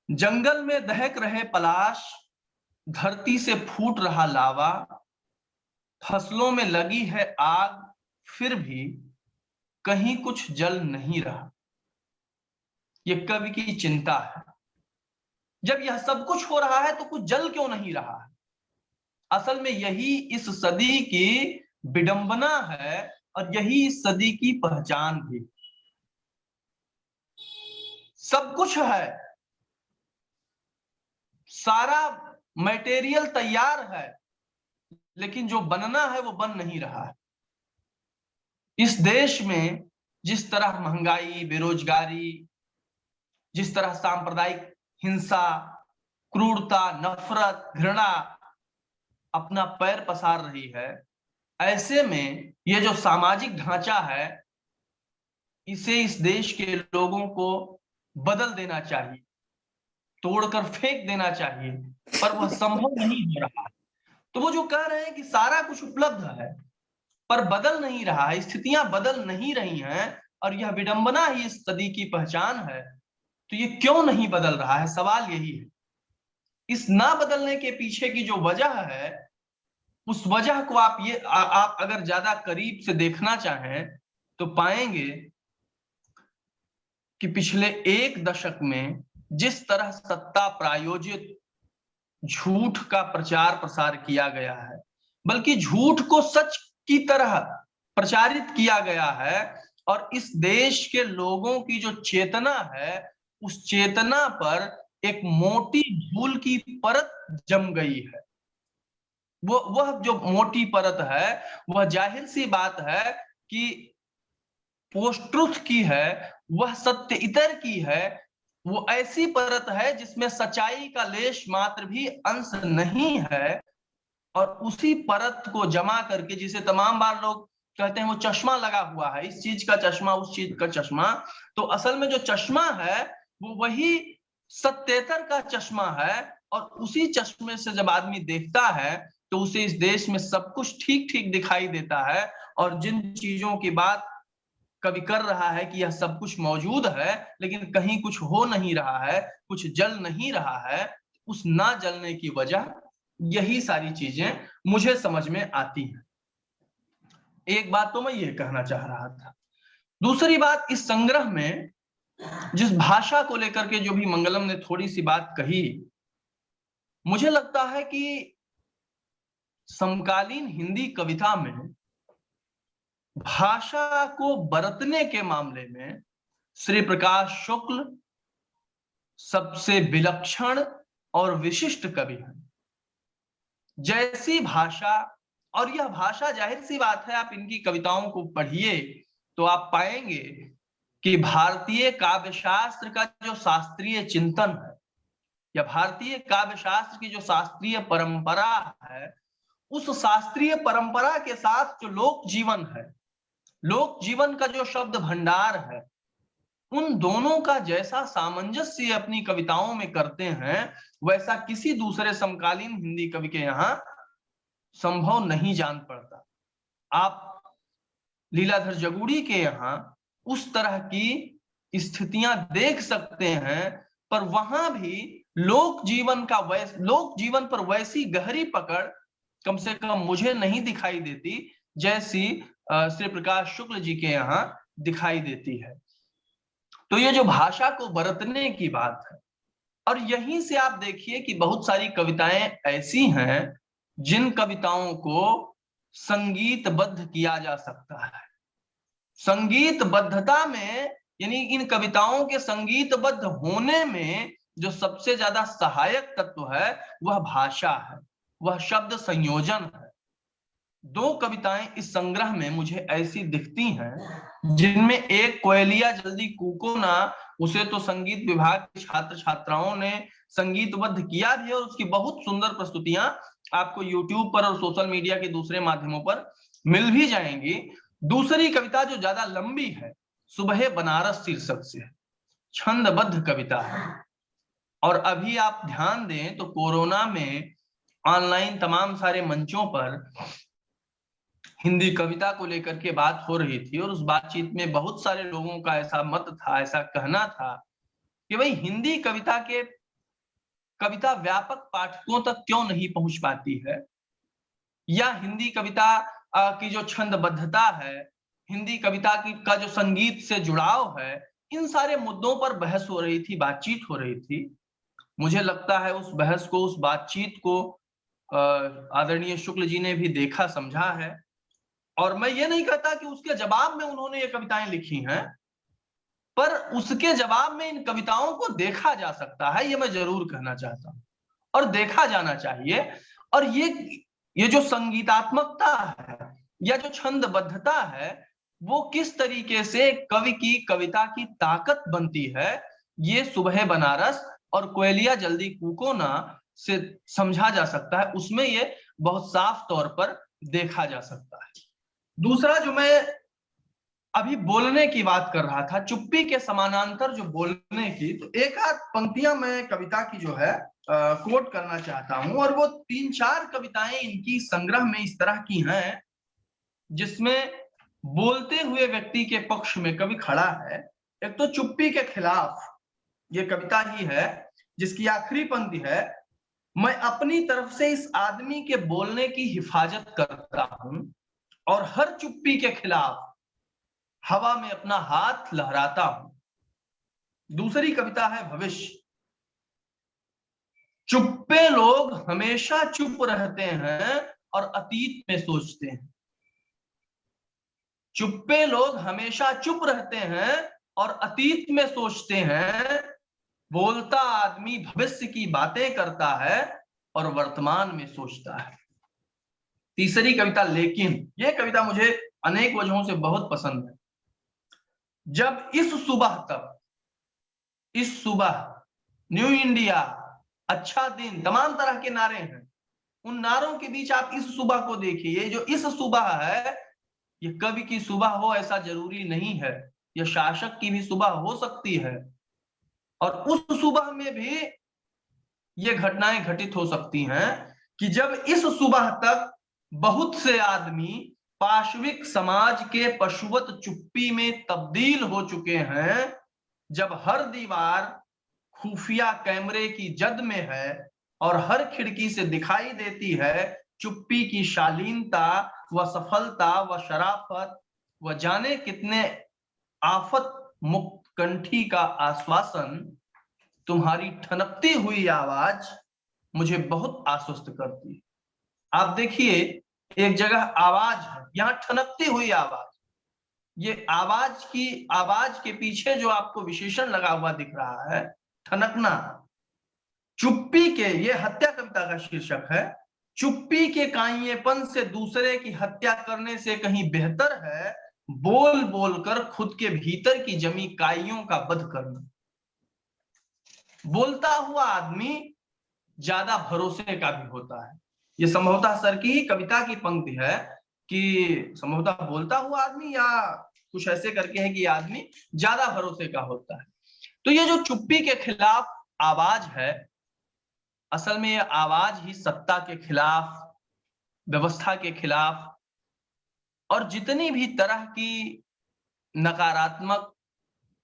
जंगल में दहक रहे पलाश, धरती से फूट रहा लावा, फसलों में लगी है आग, फिर भी कहीं कुछ जल नहीं रहा। ये कवि की चिंता है, जब यह सब कुछ हो रहा है तो कुछ जल क्यों नहीं रहा है। असल में यही इस सदी की विडंबना है और यही इस सदी की पहचान भी। सब कुछ है, सारा मटेरियल तैयार है, लेकिन जो बनना है वो बन नहीं रहा है। इस देश में जिस तरह महंगाई, बेरोजगारी, जिस तरह सांप्रदायिक हिंसा, क्रूरता, नफरत, घृणा अपना पैर पसार रही है, ऐसे में ये जो सामाजिक ढांचा है इसे इस देश के लोगों को बदल देना चाहिए, तोड़कर फेंक देना चाहिए, पर वह संभव नहीं हो रहा है। तो वो जो कह रहे हैं कि सारा कुछ उपलब्ध है पर बदल नहीं रहा है, स्थितियां बदल नहीं रही हैं और यह विडंबना ही इस सदी की पहचान है, तो ये क्यों नहीं बदल रहा है, सवाल यही है। इस ना बदलने के पीछे की जो वजह है, उस वजह को आप अगर ज्यादा करीब से देखना चाहें तो पाएंगे कि पिछले एक दशक में जिस तरह सत्ता प्रायोजित झूठ का प्रचार प्रसार किया गया है, बल्कि झूठ को सच की तरह प्रचारित किया गया है, और इस देश के लोगों की जो चेतना है उस चेतना पर एक मोटी धूल की परत जम गई है। वह जो मोटी परत है वह जाहिर सी बात है कि पोस्ट ट्रुथ की है, वह सत्य इतर की है, वो ऐसी परत है जिसमें सच्चाई का लेश मात्र भी अंश नहीं है। और उसी परत को जमा करके, जिसे तमाम बार लोग कहते हैं वो चश्मा लगा हुआ है, इस चीज का चश्मा, उस चीज का चश्मा, तो असल में जो चश्मा है वो वही सत्येतर का चश्मा है। और उसी चश्मे से जब आदमी देखता है तो उसे इस देश में सब कुछ ठीक ठीक दिखाई देता है, और जिन चीजों की बात कवि कर रहा है कि यह सब कुछ मौजूद है लेकिन कहीं कुछ हो नहीं रहा है, कुछ जल नहीं रहा है, उस ना जलने की वजह यही सारी चीजें मुझे समझ में आती हैं। एक बात तो मैं ये कहना चाह रहा था। दूसरी बात, इस संग्रह में जिस भाषा को लेकर के जो भी मंगलम ने थोड़ी सी बात कही, मुझे लगता है कि समकालीन हिंदी कविता में भाषा को बरतने के मामले में श्री प्रकाश शुक्ल सबसे विलक्षण और विशिष्ट कवि हैं। जैसी भाषा, और यह भाषा जाहिर सी बात है, आप इनकी कविताओं को पढ़िए तो आप पाएंगे कि भारतीय काव्य शास्त्र का जो शास्त्रीय चिंतन है या भारतीय काव्य शास्त्र की जो शास्त्रीय परंपरा है, उस शास्त्रीय परंपरा के साथ जो लोक जीवन है, लोक जीवन का जो शब्द भंडार है, उन दोनों का जैसा सामंजस्य अपनी कविताओं में करते हैं, वैसा किसी दूसरे समकालीन हिंदी कवि के यहाँ संभव नहीं जान पड़ता। आप लीलाधर जगुड़ी के यहाँ उस तरह की स्थितियां देख सकते हैं, पर वहां भी लोक जीवन पर वैसी गहरी पकड़ कम से कम मुझे नहीं दिखाई देती जैसी श्री प्रकाश शुक्ल जी के यहाँ दिखाई देती है। तो ये जो भाषा को बरतने की बात है, और यहीं से आप देखिए कि बहुत सारी कविताएं ऐसी हैं जिन कविताओं को संगीतबद्ध किया जा सकता है। संगीतबद्धता में, यानी इन कविताओं के संगीतबद्ध होने में जो सबसे ज्यादा सहायक तत्व है वह भाषा है, वह शब्द संयोजन है। दो कविताएं इस संग्रह में मुझे ऐसी दिखती हैं जिनमें एक कोयलिया जल्दी कूको ना, उसे तो संगीत विभाग के छात्र छात्राओं ने संगीतबद्ध किया भी है और उसकी बहुत सुंदर प्रस्तुतियां आपको यूट्यूब पर और सोशल मीडिया के दूसरे माध्यमों पर मिल भी जाएंगी। दूसरी कविता जो ज्यादा लंबी है, सुबह बनारस शीर्षक से है, छंदबद्ध कविता है। और अभी आप ध्यान दें तो कोरोना में ऑनलाइन तमाम सारे मंचों पर हिंदी कविता को लेकर के बात हो रही थी और उस बातचीत में बहुत सारे लोगों का ऐसा मत था, ऐसा कहना था कि भाई हिंदी कविता व्यापक पाठकों तक क्यों नहीं पहुंच पाती है, या हिंदी कविता की जो छंदबद्धता है, हिंदी कविता का जो संगीत से जुड़ाव है, इन सारे मुद्दों पर बहस हो रही थी, बातचीत हो रही थी। मुझे लगता है उस बहस को, उस बातचीत को आदरणीय शुक्ल जी ने भी देखा, समझा है। और मैं ये नहीं कहता कि उसके जवाब में उन्होंने ये कविताएं लिखी हैं, पर उसके जवाब में इन कविताओं को देखा जा सकता है, ये मैं जरूर कहना चाहता हूं, और देखा जाना चाहिए। और ये जो संगीतात्मकता है या जो छंदबद्धता है, वो किस तरीके से कवि की कविता की ताकत बनती है, ये सुबह बनारस और कोयलिया जल्दी कूको ना से समझा जा सकता है, उसमें ये बहुत साफ तौर पर देखा जा सकता है। दूसरा जो मैं अभी बोलने की बात कर रहा था, चुप्पी के समानांतर जो बोलने की, तो एक आध पंक्तियां मैं कविता की जो है कोट करना चाहता हूं, और वो 3-4 कविताएं इनकी संग्रह में इस तरह की हैं जिसमें बोलते हुए व्यक्ति के पक्ष में कवि खड़ा है। एक तो चुप्पी के खिलाफ ये कविता ही है जिसकी आखिरी पंक्ति है, मैं अपनी तरफ से इस आदमी के बोलने की हिफाजत करता हूं और हर चुप्पी के खिलाफ हवा में अपना हाथ लहराता हूं। दूसरी कविता है भविष्य। चुप्पे लोग हमेशा चुप रहते हैं और अतीत में सोचते हैं। चुप्पे लोग हमेशा चुप रहते हैं और अतीत में सोचते हैं। बोलता आदमी भविष्य की बातें करता है और वर्तमान में सोचता है। तीसरी कविता लेकिन, यह कविता मुझे अनेक वजहों से बहुत पसंद है। जब इस सुबह न्यू इंडिया, अच्छा दिन, तमाम तरह के नारे हैं, उन नारों के बीच आप इस सुबह को देखिए। ये जो इस सुबह है, ये कवि की सुबह हो ऐसा जरूरी नहीं है, यह शासक की भी सुबह हो सकती है, और उस सुबह में भी ये घटनाएं घटित हो सकती हैं कि जब इस सुबह तक बहुत से आदमी पाशविक समाज के पशुवत चुप्पी में तब्दील हो चुके हैं, जब हर दीवार खुफिया कैमरे की जद में है और हर खिड़की से दिखाई देती है चुप्पी की शालीनता व सफलता व शराफत व जाने कितने आफत मुक्त कंठी का आश्वासन, तुम्हारी ठनकती हुई आवाज मुझे बहुत आश्वस्त करती है। आप देखिए, एक जगह आवाज है, यहाँ ठनकती हुई आवाज, ये आवाज के पीछे जो आपको विशेषण लगा हुआ दिख रहा है, ठनकना, चुप्पी के, ये हत्या कविता का शीर्षक है। चुप्पी के काइएपन से दूसरे की हत्या करने से कहीं बेहतर है बोल बोलकर खुद के भीतर की जमी काइयों का वध करना। बोलता हुआ आदमी ज्यादा भरोसे का भी होता है। ये संभवतः सर की ही कविता की पंक्ति है कि संभवतः बोलता हुआ आदमी या कुछ ऐसे करके है कि आदमी ज्यादा भरोसे का होता है। तो ये जो चुप्पी के खिलाफ आवाज है, असल में ये आवाज ही सत्ता के खिलाफ, व्यवस्था के खिलाफ और जितनी भी तरह की नकारात्मक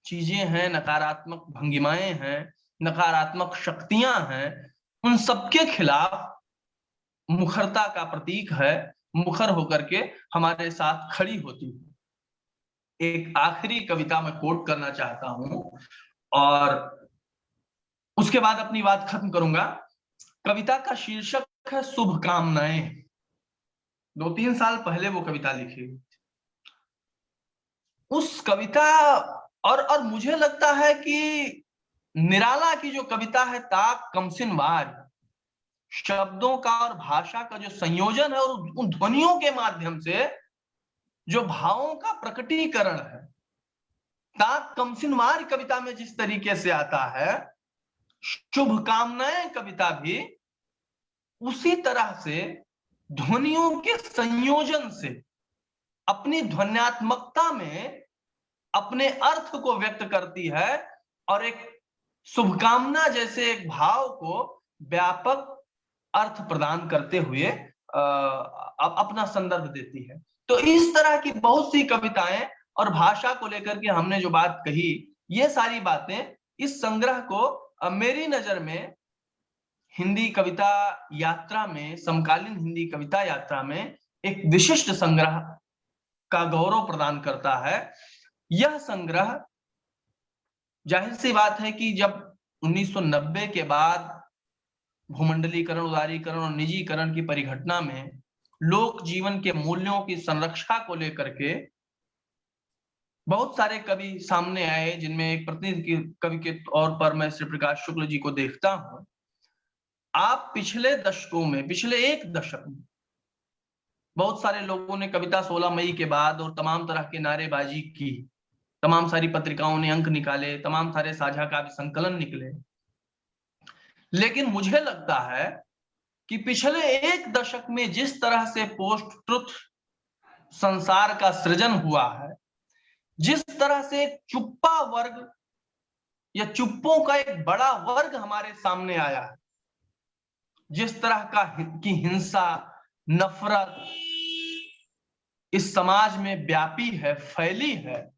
चीजें हैं, नकारात्मक भंगिमाएं हैं, नकारात्मक शक्तियां हैं, उन सबके खिलाफ मुखरता का प्रतीक है। मुखर होकर के हमारे साथ खड़ी होती है। एक आखिरी कविता मैं कोट करना चाहता हूं और उसके बाद अपनी बात खत्म करूंगा। कविता का शीर्षक है शुभकामनाएं। 2-3 साल पहले वो कविता लिखी। उस कविता और मुझे लगता है कि निराला की जो कविता है ताक कमसिन वार, शब्दों का और भाषा का जो संयोजन है और उन ध्वनियों के माध्यम से जो भावों का प्रकटीकरण है, ताक कमसिन वार कविता में जिस तरीके से आता है, शुभकामनाएं कविता भी उसी तरह से ध्वनियों के संयोजन से अपनी ध्वन्यात्मकता में अपने अर्थ को व्यक्त करती है और एक शुभकामना जैसे एक भाव को व्यापक अर्थ प्रदान करते हुए अपना संदर्भ देती है। तो इस तरह की बहुत सी कविताएं और भाषा को लेकर के हमने जो बात कही, ये सारी बातें इस संग्रह को मेरी नजर में हिंदी कविता यात्रा में, समकालीन हिंदी कविता यात्रा में एक विशिष्ट संग्रह का गौरव प्रदान करता है। यह संग्रह, जाहिर सी बात है कि जब 1990 के बाद भूमंडलीकरण, उदारीकरण और निजीकरण की परिघटना में लोक जीवन के मूल्यों की संरक्षा को लेकर के बहुत सारे कवि सामने आए, जिनमें एक प्रतिनिधि कवि के तौर पर मैं श्री प्रकाश शुक्ल जी को देखता हूं। आप पिछले दशकों में, पिछले एक दशक में बहुत सारे लोगों ने कविता 16 मई के बाद और तमाम तरह के नारेबाजी की, तमाम सारी पत्रिकाओं ने अंक निकाले, तमाम सारे साझा काव्य संकलन निकले। लेकिन मुझे लगता है कि पिछले एक दशक में जिस तरह से पोस्ट ट्रुथ संसार का सृजन हुआ है, जिस तरह से एक चुप्पा वर्ग या चुप्पों का एक बड़ा वर्ग हमारे सामने आया है, जिस तरह की हिंसा, नफरत इस समाज में व्यापी है, फैली है,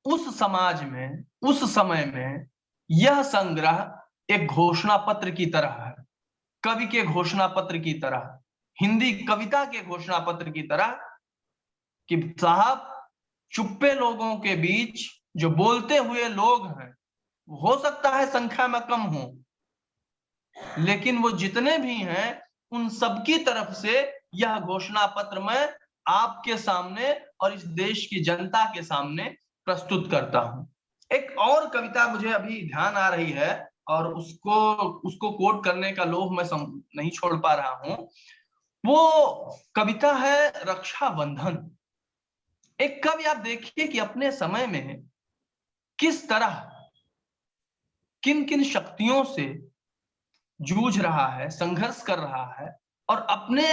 उस समाज में, उस समय में यह संग्रह एक घोषणा पत्र की तरह है, कवि के घोषणा पत्र की तरह, हिंदी कविता के घोषणा पत्र की तरह कि साहब, चुप्पे लोगों के बीच जो बोलते हुए लोग हैं, हो सकता है संख्या में कम हो, लेकिन वो जितने भी हैं उन सबकी तरफ से यह घोषणा पत्र मैं आपके सामने और इस देश की जनता के सामने प्रस्तुत करता हूं। एक और कविता मुझे अभी ध्यान आ रही है और उसको कोट करने का लोभ मैं नहीं छोड़ पा रहा हूं। वो कविता है रक्षाबंधन। एक कवि आप देखिए कि अपने समय में किस तरह किन किन शक्तियों से जूझ रहा है, संघर्ष कर रहा है और अपने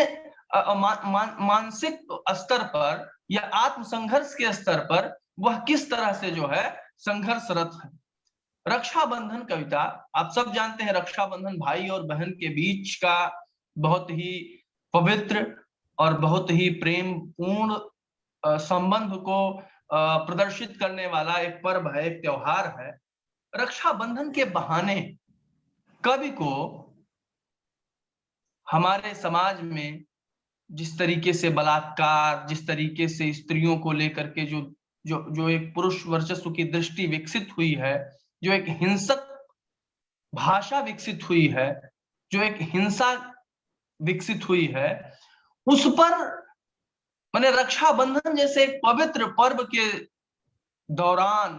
मानसिक स्तर पर या आत्म संघर्ष के स्तर पर वह किस तरह से जो है संघर्षरत है। रक्षाबंधन कविता, आप सब जानते हैं, रक्षाबंधन भाई और बहन के बीच का बहुत ही पवित्र और बहुत ही प्रेम पूर्ण संबंध को प्रदर्शित करने वाला एक पर्व है, एक त्योहार है। रक्षाबंधन के बहाने कवि को हमारे समाज में जिस तरीके से बलात्कार, जिस तरीके से स्त्रियों को लेकर के जो एक पुरुष वर्चस्व की दृष्टि विकसित हुई है, जो एक हिंसक भाषा विकसित हुई है, जो एक हिंसा विकसित हुई है, उस पर माने रक्षाबंधन जैसे एक पवित्र पर्व के दौरान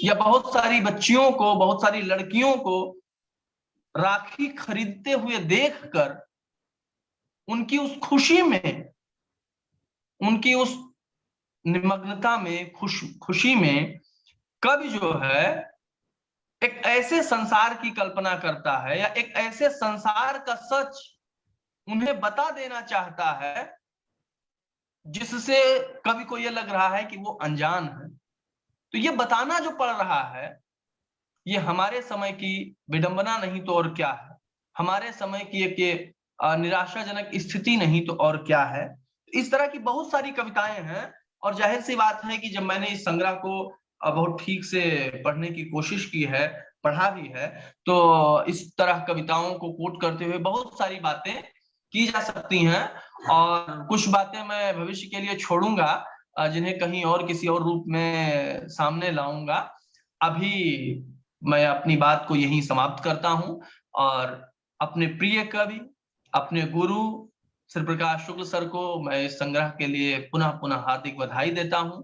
या बहुत सारी बच्चियों को, बहुत सारी लड़कियों को राखी खरीदते हुए देखकर उनकी उस खुशी में, उनकी उस निमग्नता में, खुशी में कवि जो है एक ऐसे संसार की कल्पना करता है या एक ऐसे संसार का सच उन्हें बता देना चाहता है जिससे कवि को यह लग रहा है कि वो अनजान है। तो ये बताना जो पड़ रहा है, ये हमारे समय की विडंबना नहीं तो और क्या है, हमारे समय की एक ये निराशाजनक स्थिति नहीं तो और क्या है। इस तरह की बहुत सारी कविताएं हैं और जाहिर सी बात है कि जब मैंने इस संग्रह को बहुत ठीक से पढ़ने की कोशिश की है, पढ़ा भी है, तो इस तरह कविताओं को कोट करते हुए बहुत सारी बातें की जा सकती हैं और कुछ बातें मैं भविष्य के लिए छोड़ूंगा, जिन्हें कहीं और किसी और रूप में सामने लाऊंगा। अभी मैं अपनी बात को यहीं समाप्त करता हूं और अपने प्रिय कवि, अपने गुरु श्री प्रकाश शुक्ल सर को मैं इस संग्रह के लिए पुनः पुनः हार्दिक बधाई देता हूं।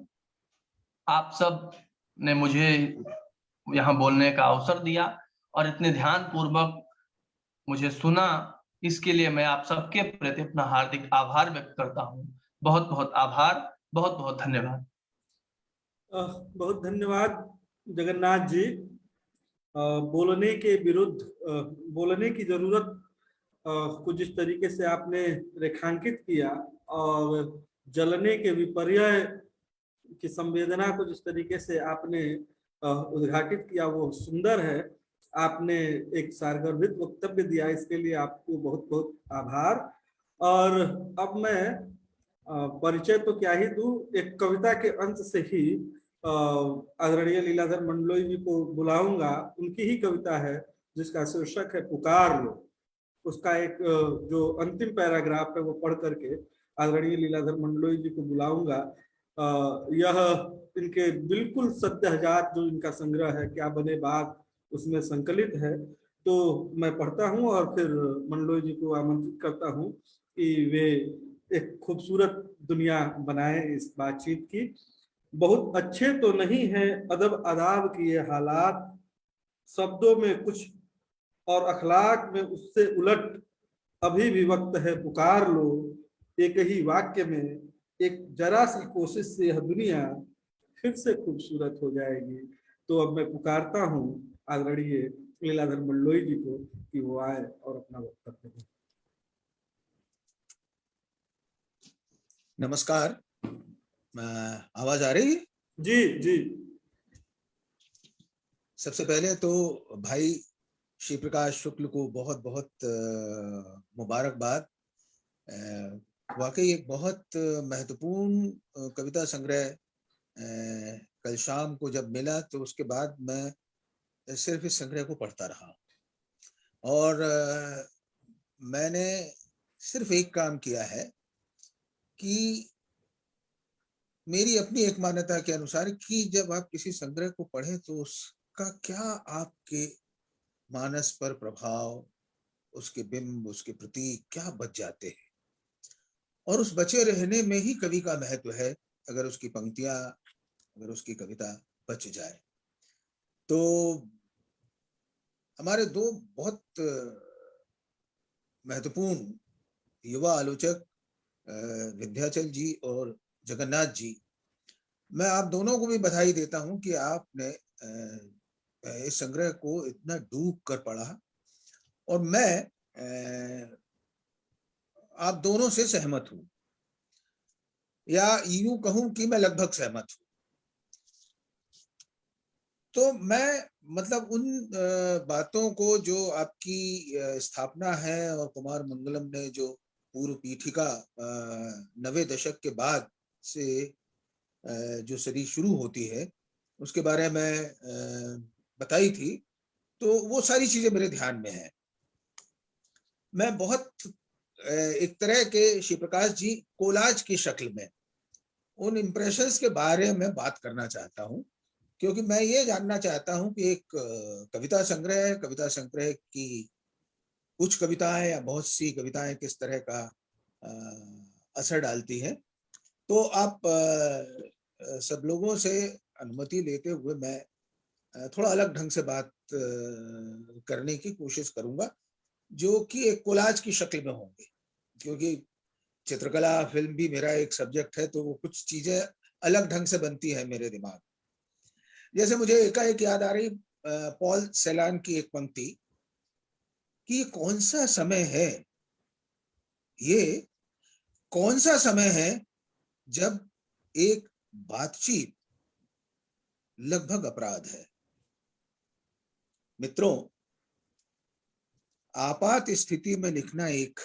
आप सब ने मुझे यहाँ बोलने का अवसर दिया और इतने ध्यान पूर्वक मुझे सुना, इसके लिए मैं आप सबके प्रति अपना हार्दिक आभार व्यक्त करता हूँ। बहुत बहुत आभार, बहुत बहुत धन्यवाद। बहुत धन्यवाद जगन्नाथ जी। बोलने के विरुद्ध बोलने की जरूरत को जिस तरीके से आपने रेखांकित किया और जलने के विपर्य की संवेदना को जिस तरीके से आपने उद्घाटित किया वो सुंदर है। आपने एक सारगर्भित वक्तव्य दिया, इसके लिए आपको बहुत बहुत आभार। और अब मैं परिचय तो क्या ही दूं, एक कविता के अंत से ही आदरणीय लीलाधर मंडलोई जी को बुलाऊंगा। उनकी ही कविता है जिसका शीर्षक है पुकार लो। उसका एक जो अंतिम पैराग्राफ है वो पढ़ करके आदरणीय लीलाधर मंडलोई जी को बुलाऊंगा। यह इनके बिल्कुल सद्यजात जो इनका संग्रह है क्या बने बात, उसमें संकलित है। तो मैं पढ़ता हूं और फिर मंडलोई जी को आमंत्रित करता हूं कि वे एक खूबसूरत दुनिया बनाए इस बातचीत की। बहुत अच्छे तो नहीं है अदब आदाब की ये हालात, शब्दों में कुछ और अखलाक में उससे उलट, अभी भी वक्त है पुकार लो। एक ही वाक्य में एक जरा सी कोशिश से यह दुनिया फिर से खूबसूरत हो जाएगी। तो अब मैं पुकारता हूँ आदरणीय लीलाधर मंडलोई जी को कि वो आए और अपना वक्तव्य दें। नमस्कार, आवाज आ रही है? जी जी। सबसे पहले तो भाई श्री प्रकाश शुक्ल को बहुत बहुत मुबारकबाद। वाकई एक बहुत महत्वपूर्ण कविता संग्रह कल शाम को जब मिला तो उसके बाद मैं सिर्फ इस संग्रह को पढ़ता रहा और मैंने सिर्फ एक काम किया है कि मेरी अपनी एक मान्यता के अनुसार कि जब आप किसी संग्रह को पढ़ें तो उसका क्या आपके मानस पर प्रभाव, उसके बिंब, उसके प्रतीक क्या बच जाते हैं और उस बचे रहने में ही कवि का महत्व है। अगर उसकी पंक्तियां, अगर उसकी कविता बच जाए तो हमारे दो बहुत महत्वपूर्ण युवा आलोचक विंध्याचल जी और जगन्नाथ जी, मैं आप दोनों को भी बधाई देता हूं कि आपने इस संग्रह को इतना डूब कर पढ़ा और मैं आप दोनों से सहमत हूं या यूं कहूं कि मैं लगभग सहमत हूं। तो मैं मतलब उन बातों को जो आपकी स्थापना है और कुमार मंगलम ने जो पूर्व पीठिका 90 दशक के बाद से जो सदी शुरू होती है उसके बारे में बताई थी, तो वो सारी चीजें मेरे ध्यान में है। मैं बहुत एक तरह के श्री प्रकाश जी कोलाज की शक्ल में उन इम्प्रेशंस के बारे में बात करना चाहता हूं, क्योंकि मैं ये जानना चाहता हूं कि एक कविता संग्रह की कुछ कविताएं या बहुत सी कविताएं किस तरह का असर डालती है तो आप सब लोगों से अनुमति लेते हुए मैं थोड़ा अलग ढंग से बात करने की कोशिश करूंगा, जो कि एक कोलाज की शक्ल में होंगे, क्योंकि चित्रकला फिल्म भी मेरा एक सब्जेक्ट है, तो वो कुछ चीजें अलग ढंग से बनती है मेरे दिमाग। जैसे मुझे एकाएक याद आ रही पॉल सेलान की एक पंक्ति कि ये कौन सा समय है, ये कौन सा समय है जब एक बातचीत लगभग अपराध है। मित्रों, आपात स्थिति में लिखना एक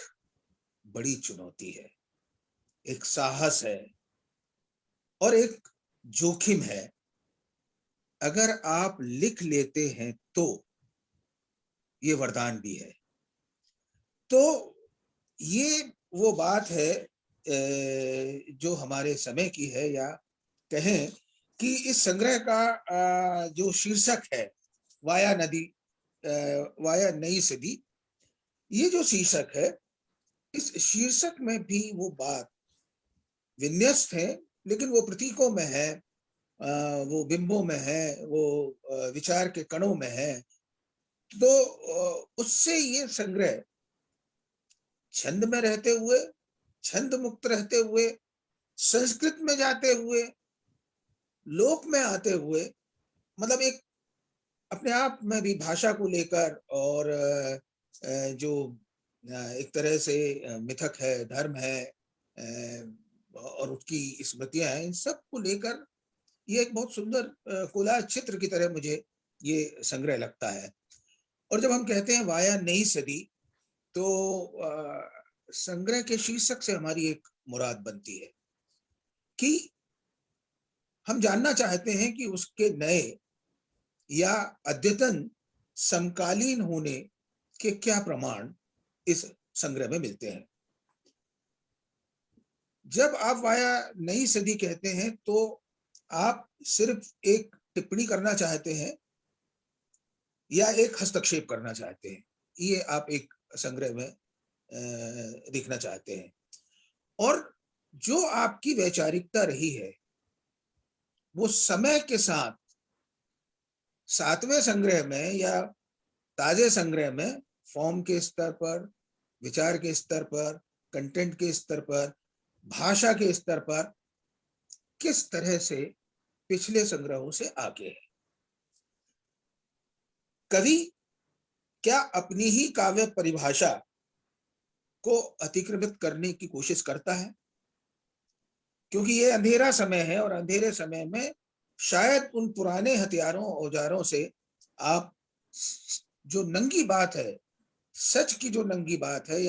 बड़ी चुनौती है, एक साहस है और एक जोखिम है। अगर आप लिख लेते हैं तो ये वरदान भी है। तो ये वो बात है जो हमारे समय की है, या कहें कि इस संग्रह का जो शीर्षक है वाया नई सदी, ये जो शीर्षक है, इस शीर्षक में भी वो बात विन्यस्त है, लेकिन वो प्रतीकों में है, वो बिंबों में है, वो विचार के कणों में है। तो उससे ये संग्रह छंद में रहते हुए, छंद मुक्त रहते हुए, संस्कृत में जाते हुए, लोक में आते हुए, मतलब एक अपने आप में भी भाषा को लेकर और जो एक तरह से मिथक है, धर्म है और उसकी स्मृतियां हैं, इन सब को लेकर ये एक बहुत सुंदर कोलाज चित्र की तरह मुझे ये संग्रह लगता है। और जब हम कहते हैं वाया नई सदी, तो संग्रह के शीर्षक से हमारी एक मुराद बनती है कि हम जानना चाहते हैं कि उसके नए या अद्यतन समकालीन होने के क्या प्रमाण इस संग्रह में मिलते हैं। जब आप वाया नई सदी कहते हैं तो आप सिर्फ एक टिप्पणी करना चाहते हैं या एक हस्तक्षेप करना चाहते हैं, ये आप एक संग्रह में दिखना चाहते हैं। और जो आपकी वैचारिकता रही है वो समय के साथ 7वें संग्रह में या ताजे संग्रह में फॉर्म के स्तर पर, विचार के स्तर पर, कंटेंट के स्तर पर, भाषा के स्तर पर किस तरह से पिछले संग्रहों से आगे है। कवि क्या अपनी ही काव्य परिभाषा को अतिक्रमित करने की कोशिश करता है? क्योंकि ये अंधेरा समय है और अंधेरे समय में शायद उन पुराने हथियारों औजारों से आप जो नंगी बात है, सच की जो नंगी बात है,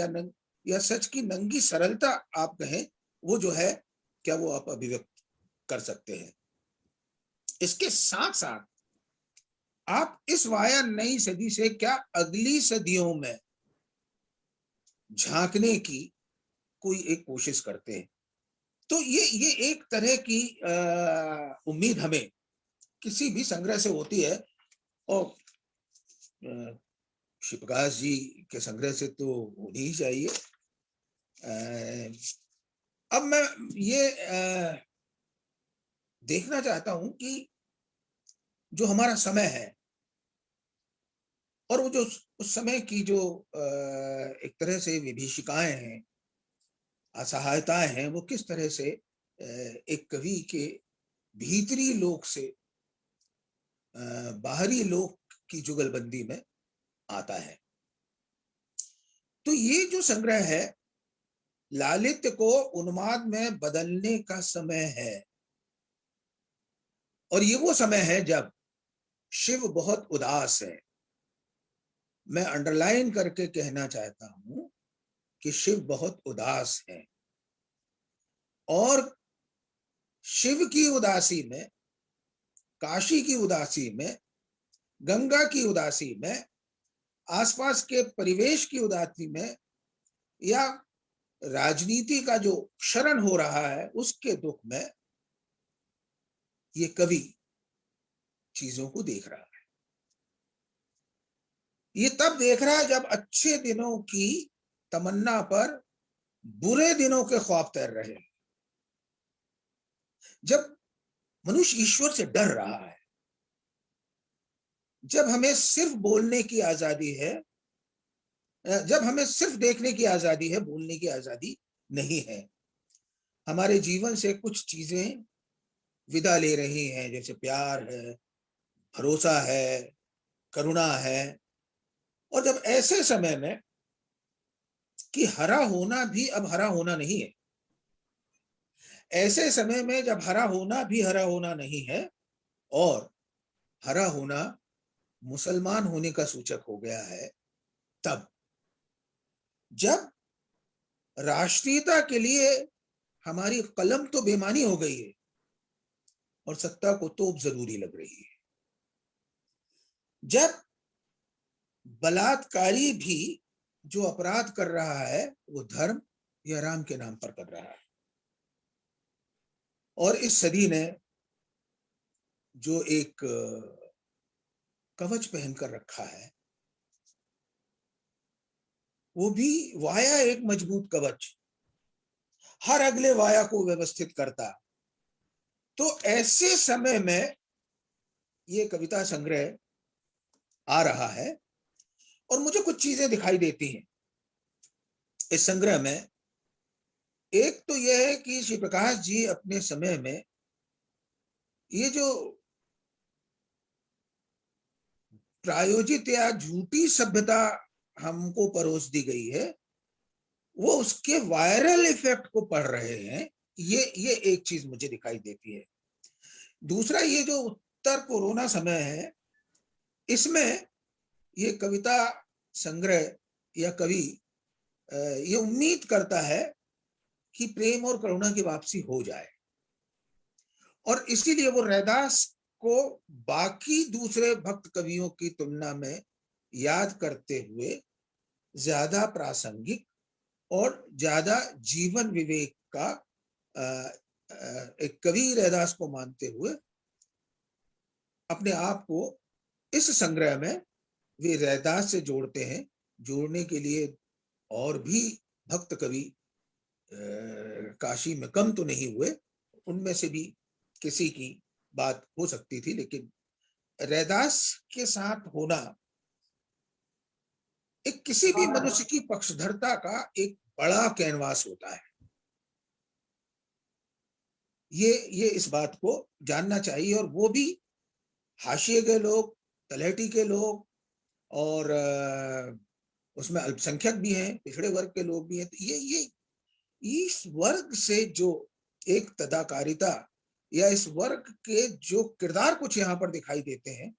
या सच की नंगी सरलता आप कहें, वो जो है, क्या वो आप अभिव्यक्त कर सकते हैं। इसके साथ साथ आप इस वाया नई सदी से क्या अगली सदियों में झांकने की कोई एक कोशिश करते हैं। तो ये एक तरह की उम्मीद हमें किसी भी संग्रह से होती है, और शिवप्रकाश जी के संग्रह से तो होनी ही चाहिए। अब मैं ये देखना चाहता हूं कि जो हमारा समय है और वो जो उस समय की जो एक तरह से विभीषिकाएं हैं, असहायताएं हैं, वो किस तरह से एक कवि के भीतरी लोक से बाहरी लोक की जुगलबंदी में आता है। तो ये जो संग्रह है, लालित्य को उन्माद में बदलने का समय है, और ये वो समय है जब शिव बहुत उदास है। मैं अंडरलाइन करके कहना चाहता हूं कि शिव बहुत उदास है, और शिव की उदासी में, काशी की उदासी में, गंगा की उदासी में, आसपास के परिवेश की उदासी में, या राजनीति का जो क्षरण हो रहा है उसके दुख में, ये कवि चीजों को देख रहा है। ये तब देख रहा है जब अच्छे दिनों की तमन्ना पर बुरे दिनों के ख्वाब तैर रहे हैं। जब मनुष्य ईश्वर से डर रहा है, जब हमें सिर्फ बोलने की आजादी है, जब हमें सिर्फ देखने की आजादी है, बोलने की आजादी नहीं है, हमारे जीवन से कुछ चीजें विदा ले रही हैं, जैसे प्यार है, भरोसा है, करुणा है। और जब ऐसे समय में कि हरा होना भी अब हरा होना नहीं है, ऐसे समय में जब हरा होना भी हरा होना नहीं है और हरा होना मुसलमान होने का सूचक हो गया है, तब जब राष्ट्रीयता के लिए हमारी कलम तो बेमानी हो गई है और सत्ता को तोप जरूरी लग रही है, जब बलात्कारी भी जो अपराध कर रहा है वो धर्म या राम के नाम पर कर रहा है, और इस सदी ने जो एक कवच पहनकर रखा है, वो भी वाया एक मजबूत कवच, हर अगले वाया को व्यवस्थित करता। तो ऐसे समय में ये कविता संग्रह आ रहा है और मुझे कुछ चीजें दिखाई देती हैं इस संग्रह में। एक तो यह है कि श्री प्रकाश जी अपने समय में ये जो प्रायोजित या झूठी सभ्यता हमको परोस दी गई है, वो उसके वायरल इफेक्ट को पढ़ रहे हैं, ये एक चीज मुझे दिखाई देती है। दूसरा, ये जो उत्तर कोरोना समय है, इसमें ये कविता संग्रह या कवि ये उम्मीद करता है कि प्रेम और करुणा की वापसी हो जाए, और इसीलिए वो रैदास को बाकी दूसरे भक्त कवियों की तुलना में याद करते हुए ज्यादा प्रासंगिक और ज्यादा जीवन विवेक का एक कवि रैदास को मानते हुए अपने आप को इस संग्रह में वे रैदास से जोड़ते हैं। जोड़ने के लिए और भी भक्त कवि काशी में कम तो नहीं हुए, उनमें से भी किसी की बात हो सकती थी, लेकिन रैदास के साथ होना एक किसी भी मनुष्य की पक्षधरता का एक बड़ा कैनवास होता है। ये इस बात को जानना चाहिए, और वो भी हाशिए के लोग, तलहटी के लोग, और उसमें अल्पसंख्यक भी हैं, पिछड़े वर्ग के लोग भी हैं। तो ये इस वर्ग से जो एक तदाकारिता या इस वर्ग के जो किरदार कुछ यहाँ पर दिखाई देते हैं,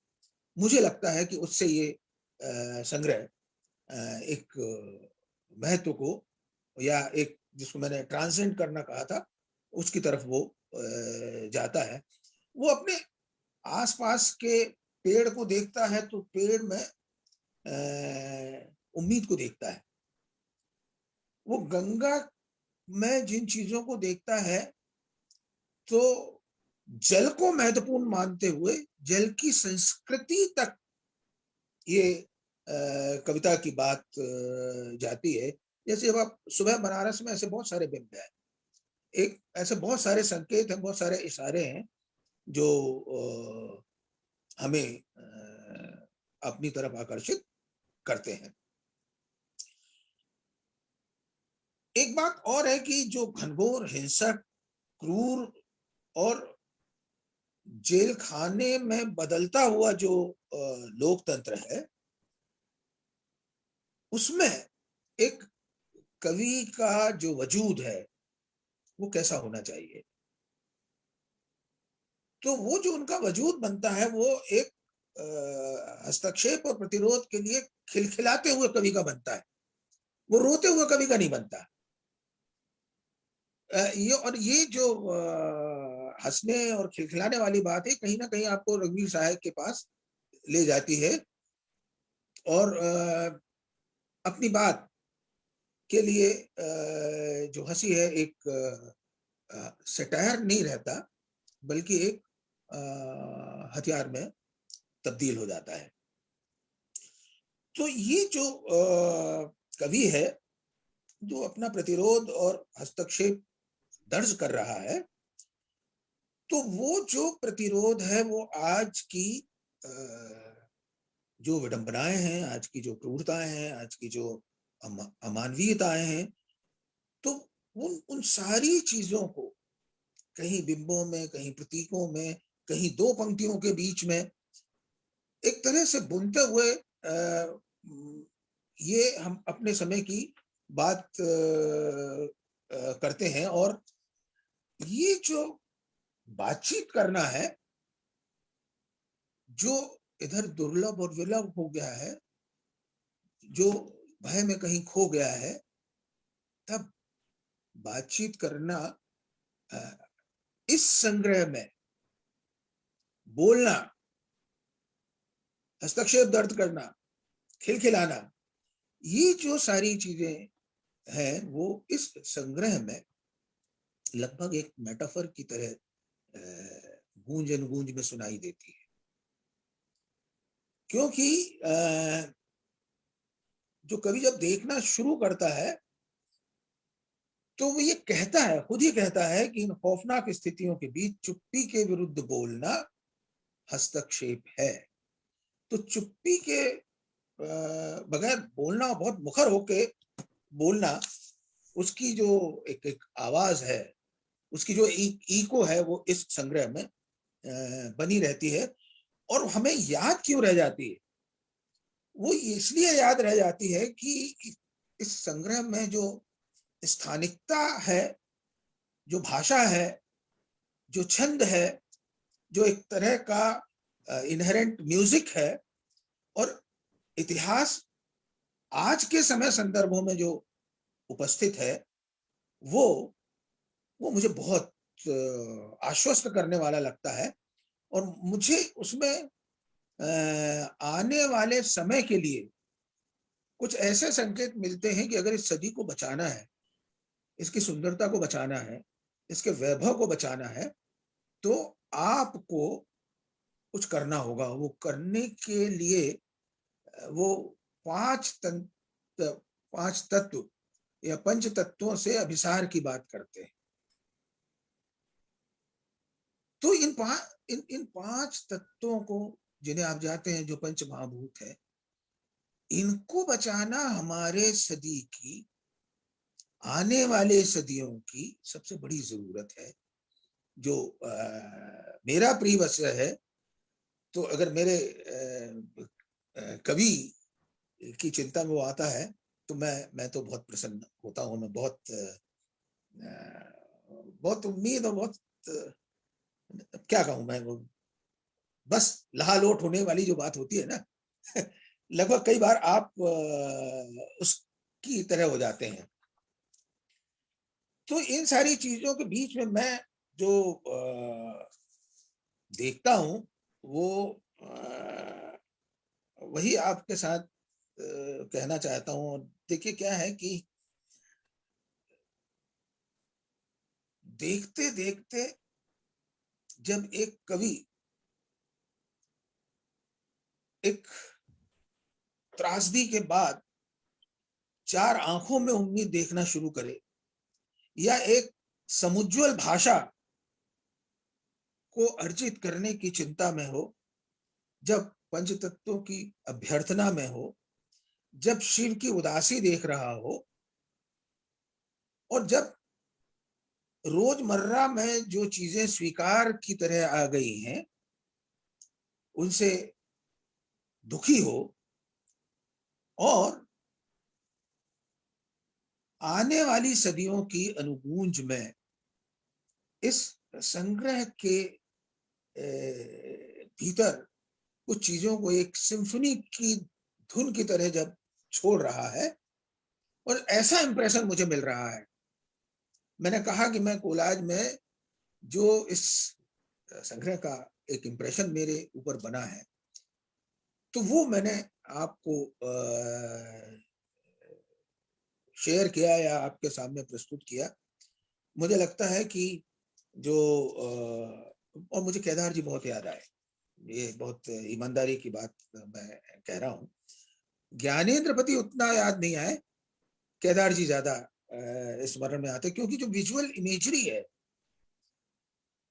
मुझे लगता है कि उससे ये संग्रह एक महत्व को, या एक जिसको मैंने ट्रांसेंड करना कहा था, उसकी तरफ वो जाता है। वो अपने आसपास के पेड़ को देखता है तो पेड़ में उम्मीद को देखता है। वो गंगा में जिन चीजों को देखता है तो जल को महत्वपूर्ण मानते हुए जल की संस्कृति तक ये कविता की बात जाती है। जैसे जब आप सुबह बनारस में, ऐसे बहुत सारे बिंब हैं, एक ऐसे बहुत सारे संकेत हैं, बहुत सारे इशारे हैं जो हमें अपनी तरफ आकर्षित करते हैं। एक बात और है कि जो घनघोर, हिंसक, क्रूर और जेल खाने में बदलता हुआ जो लोकतंत्र है, उसमें एक कवि का जो वजूद है वो कैसा होना चाहिए। तो वो जो उनका वजूद बनता है वो एक हस्तक्षेप और प्रतिरोध के लिए खिलखिलाते हुए कवि का बनता है, वो रोते हुए कवि का नहीं बनता। ये जो हंसने और खिलखिलाने वाली बात है, कहीं ना कहीं आपको रघुवीर साहब के पास ले जाती है, और अपनी बात के लिए जो हंसी है एक सटायर नहीं रहता, बल्कि एक हथियार में तब्दील हो जाता है। तो ये जो कवि है जो अपना प्रतिरोध और हस्तक्षेप दर्ज कर रहा है, तो वो जो प्रतिरोध है वो आज की जो विडंबनाएं हैं, आज की जो क्रूरताएं हैं, आज की जो अमानवीयताएं हैं, तो उन सारी चीजों को कहीं बिंबों में, कहीं प्रतीकों में, कहीं दो पंक्तियों के बीच में एक तरह से बुनते हुए ये हम अपने समय की बात करते हैं। और ये जो बातचीत करना है, जो इधर दुर्लभ और विलभ हो गया है, जो भय में कहीं खो गया है, तब बातचीत करना, इस संग्रह में बोलना, हस्तक्षेप दर्ज करना, खिलखिलाना, ये जो सारी चीजें हैं वो इस संग्रह में लगभग एक मेटाफर की तरह गूंज अनुगूंज में सुनाई देती है। क्योंकि जो कवि जब देखना शुरू करता है तो वो ये कहता है, खुद ही कहता है कि इन खौफनाक स्थितियों के बीच चुप्पी के विरुद्ध बोलना हस्तक्षेप है। तो चुप्पी के बगैर बोलना, बहुत मुखर होके बोलना, उसकी जो एक आवाज है, उसकी जो इको है, वो इस संग्रह में बनी रहती है। और हमें याद क्यों रह जाती है? वो इसलिए याद रह जाती है कि इस संग्रह में जो स्थानिकता है, जो भाषा है, जो छंद है, जो एक तरह का इनहेरेंट म्यूजिक है, और इतिहास आज के समय संदर्भों में जो उपस्थित है, वो मुझे बहुत आश्वस्त करने वाला लगता है। और मुझे उसमें आने वाले समय के लिए कुछ ऐसे संकेत मिलते हैं कि अगर इस सदी को बचाना है, इसकी सुंदरता को बचाना है, इसके वैभव को बचाना है, तो आपको कुछ करना होगा। वो करने के लिए वो पांच तत्व या पंच तत्वों से अभिसार की बात करते हैं। तो इन पांच तत्वों को, जिन्हें आप जानते हैं, जो पंच महाभूत है, इनको बचाना हमारे सदी की, आने वाले सदियों की सबसे बड़ी जरूरत है। जो मेरा प्रिय वचन है, तो अगर मेरे कवि की चिंता में वो आता है तो मैं तो बहुत प्रसन्न होता हूँ। मैं बहुत उम्मीद और बहुत क्या कहूँ मैं, वो बस लहालोट होने वाली जो बात होती है ना, लगभग कई बार आप उसकी तरह हो जाते हैं। तो इन सारी चीजों के बीच में मैं जो देखता हूं, वो वही आपके साथ कहना चाहता हूं। देखिए क्या है कि देखते देखते जब एक कवि एक त्रासदी के बाद चार आंखों में उम्मीद देखना शुरू करे, या एक समुज्वल भाषा को अर्जित करने की चिंता में हो, जब पंचतत्वों की अभ्यर्थना में हो, जब शिव की उदासी देख रहा हो, और जब रोजमर्रा में जो चीजें स्वीकार की तरह आ गई हैं उनसे दुखी हो, और आने वाली सदियों की अनुगूंज में इस संग्रह के भीतर कुछ चीजों को एक सिम्फनी की धुन की तरह जब छोड़ रहा है, और ऐसा इंप्रेशन मुझे मिल रहा है। मैंने कहा कि मैं कोलाज में जो इस संग्रह का एक इंप्रेशन मेरे ऊपर बना है, तो वो मैंने आपको शेयर किया या आपके सामने प्रस्तुत किया। मुझे लगता है कि जो और मुझे केदार जी बहुत याद आए, ये बहुत ईमानदारी की बात मैं कह रहा हूँ। ज्ञानेंद्रपति उतना याद नहीं आए, केदार जी ज्यादा स्मरण में आते, क्योंकि जो विजुअल इमेजरी है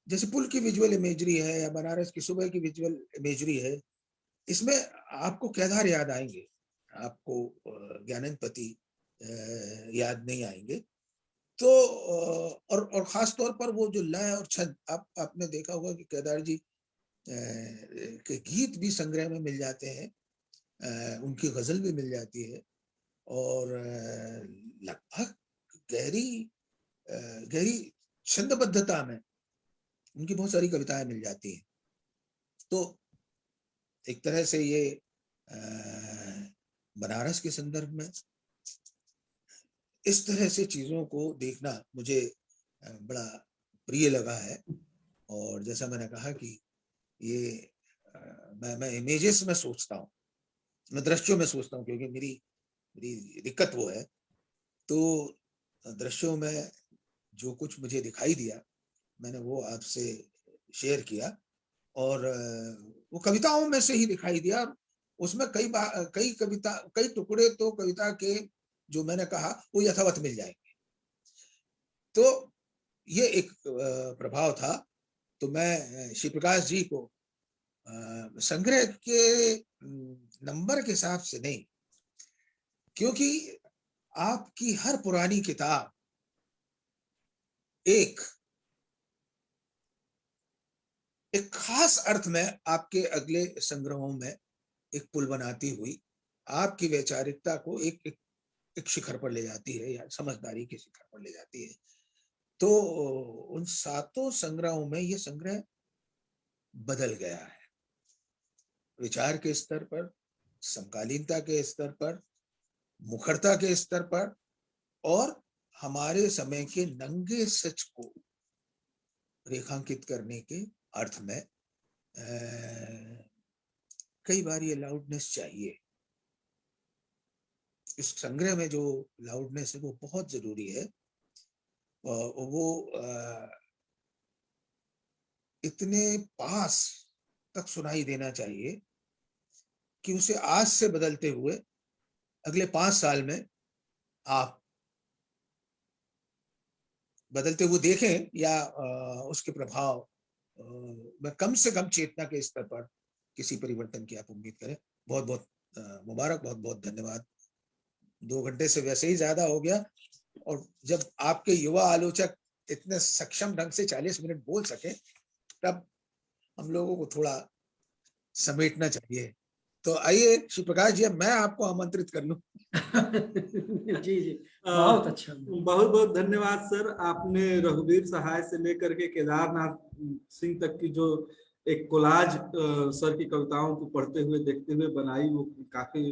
जैसे पुल की विजुअल इमेजरी है या बनारस की सुबह की विजुअल इमेजरी है, इसमें आपको केदार याद आएंगे, आपको ज्ञानंदपति याद नहीं आएंगे। तो और खास तौर पर वो जो लय और छंद, आपने देखा होगा कि केदार जी के गीत भी संग्रह में मिल जाते हैं, उनकी गजल भी मिल जाती है, और लगभग गहरी छंदबद्धता में उनकी बहुत सारी कविताएं मिल जाती हैं। तो एक तरह से ये बनारस के संदर्भ में इस तरह से चीजों को देखना मुझे बड़ा प्रिय लगा है। और जैसा मैंने कहा कि ये मैं इमेजेस में सोचता हूँ, मैं दृश्यों में सोचता हूँ, क्योंकि मेरी दिक्कत वो है। तो दृश्यों में जो कुछ मुझे दिखाई दिया मैंने वो आपसे शेयर किया, और वो कविताओं में से ही दिखाई दिया। उसमें कई टुकड़े तो कविता के जो मैंने कहा वो यथावत मिल जाएंगे। तो ये एक प्रभाव था। तो मैं श्री प्रकाश जी को संग्रह के नंबर के हिसाब से नहीं, क्योंकि आपकी हर पुरानी किताब एक खास अर्थ में आपके अगले संग्रहों में एक पुल बनाती हुई आपकी वैचारिकता को एक शिखर पर ले जाती है, या समझदारी के शिखर पर ले जाती है। तो उन 7 संग्रहों में ये संग्रह बदल गया है, विचार के स्तर पर, समकालीनता के स्तर पर, मुखरता के स्तर पर, और हमारे समय के नंगे सच को रेखांकित करने के अर्थ में। कई बार ये लाउडनेस चाहिए, इस संग्रह में जो लाउडनेस है वो बहुत जरूरी है। वो इतने पास तक सुनाई देना चाहिए कि उसे आज से बदलते हुए अगले 5 साल में आप बदलते हुए देखें, या उसके प्रभाव में कम से कम चेतना के स्तर पर किसी परिवर्तन की आप उम्मीद करें। बहुत बहुत मुबारक, बहुत बहुत धन्यवाद। 2 घंटे से वैसे ही ज्यादा हो गया, और जब आपके युवा आलोचक इतने सक्षम ढंग से 40 मिनट बोल सके तब हम लोगों को थोड़ा समेटना चाहिए। तो आइए श्री प्रकाश जी, मैं आपको आमंत्रित कर लूं। जी जी, बहुत अच्छा, बहुत बहुत धन्यवाद सर। आपने रघुवीर सहाय से लेकर के केदारनाथ सिंह तक की जो एक कोलाज सर की कविताओं को पढ़ते हुए देखते हुए बनाई, वो काफी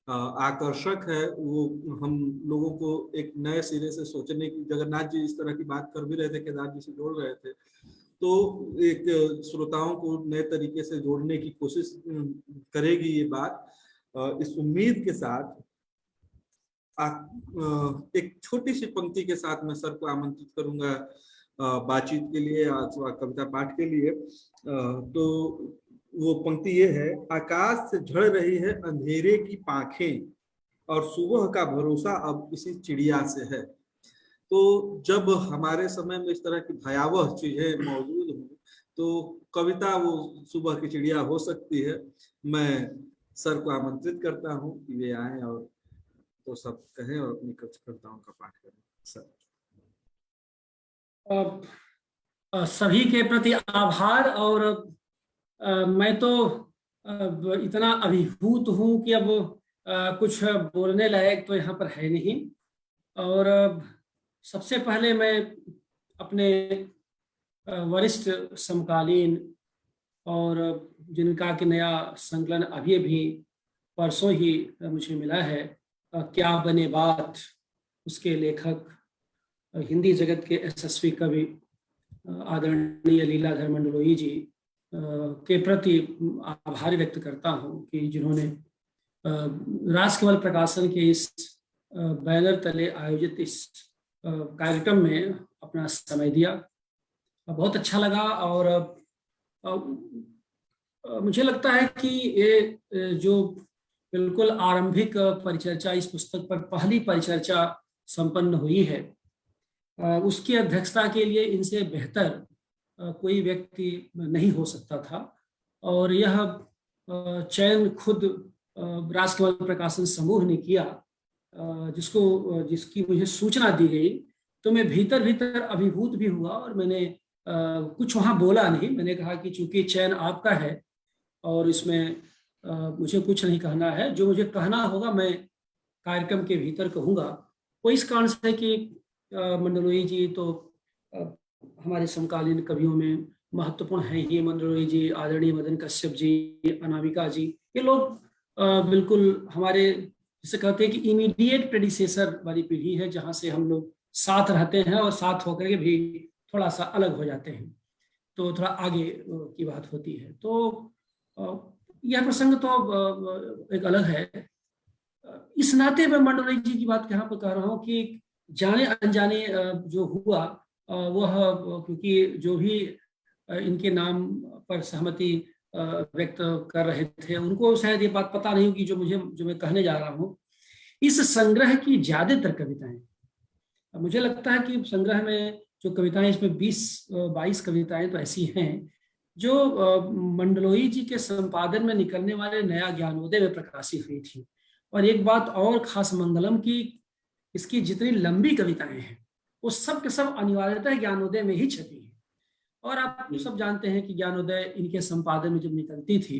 आकर्षक है। वो हम लोगों को एक नए सिरे से सोचने की, जगन्नाथ जी इस तरह की बात कर भी रहे थे, केदार जी से जोड़ रहे थे, तो एक श्रोताओं को नए तरीके से जोड़ने की कोशिश करेगी ये बात। इस उम्मीद के साथ एक छोटी सी पंक्ति के साथ मैं सर को आमंत्रित करूंगा बातचीत के लिए, अथवा कविता पाठ के लिए। तो वो पंक्ति ये है: आकाश से झड़ रही है अंधेरे की पाखें, और सुबह का भरोसा अब इसी चिड़िया से है। तो जब हमारे समय में इस तरह की भयावह चीजें मौजूद हों तो कविता वो सुबह की चिड़िया हो सकती है। मैं सर को आमंत्रित करता हूँ कि वे आए और तो सब कहें और अपनी कविताओं का पाठ करें। सर सभी के प्रति आभार। और मैं तो इतना अभिभूत हूँ कि अब कुछ बोलने लायक तो यहाँ पर है नहीं। और सबसे पहले मैं अपने वरिष्ठ समकालीन और जिनका कि नया संकलन अभी परसों ही मुझे मिला है, क्या बने बात, उसके लेखक हिंदी जगत के यशस्वी कवि आदरणीय लीलाधर मंडलोई जी के प्रति आभार व्यक्त करता हूँ कि जिन्होंने राजकमल प्रकाशन के इस बैनर तले आयोजित इस कार्यक्रम में अपना समय दिया। बहुत अच्छा लगा। और मुझे लगता है कि ये जो बिल्कुल आरंभिक परिचर्चा इस पुस्तक पर पहली परिचर्चा संपन्न हुई है, उसकी अध्यक्षता के लिए इनसे बेहतर कोई व्यक्ति नहीं हो सकता था। और यह चयन खुद राजकमल प्रकाशन समूह ने किया, जिसकी मुझे सूचना दी गई। तो मैं भीतर भीतर अभिभूत भी हुआ और मैंने कुछ वहां बोला नहीं। मैंने कहा कि चूंकि चयन आपका है और इसमें मुझे कुछ नहीं कहना है, जो मुझे कहना होगा मैं कार्यक्रम के भीतर कहूँगा। वो इस कारण से कि मंडलोई जी तो हमारे समकालीन कवियों में महत्वपूर्ण हैं ही। मंडलोई जी, आदरणीय मदन कश्यप जी, अनामिका जी, ये लोग बिल्कुल हमारे जिसे कहते हैं कि इमीडिएट प्रेडिसेसर वाली पीढ़ी है, जहाँ से हम लोग साथ रहते हैं और साथ होकर के भी थोड़ा सा अलग हो जाते हैं, तो थोड़ा आगे की बात होती है। तो यह प्रसंग तो एक अलग है। इस नाते मैं मंडलोई जी की बात यहाँ पर कह रहा हूँ कि जाने अनजाने जो हुआ वह, क्योंकि जो भी इनके नाम पर सहमति व्यक्त कर रहे थे उनको शायद ये बात पता नहीं होगी जो मैं कहने जा रहा हूँ। इस संग्रह की ज्यादातर कविताएं, मुझे लगता है कि संग्रह में जो कविताएं, इसमें 20-22 कविताएं तो ऐसी हैं जो मंडलोई जी के संपादन में निकलने वाले नया ज्ञानोदय में प्रकाशित हुई थी। और एक बात और खास मंगलम की, इसकी जितनी लंबी कविताएं हैं वो सब के सब अनिवार्यतः ज्ञानोदय में ही छपी है। और आप सब जानते हैं कि ज्ञानोदय इनके संपादन में जब निकलती थी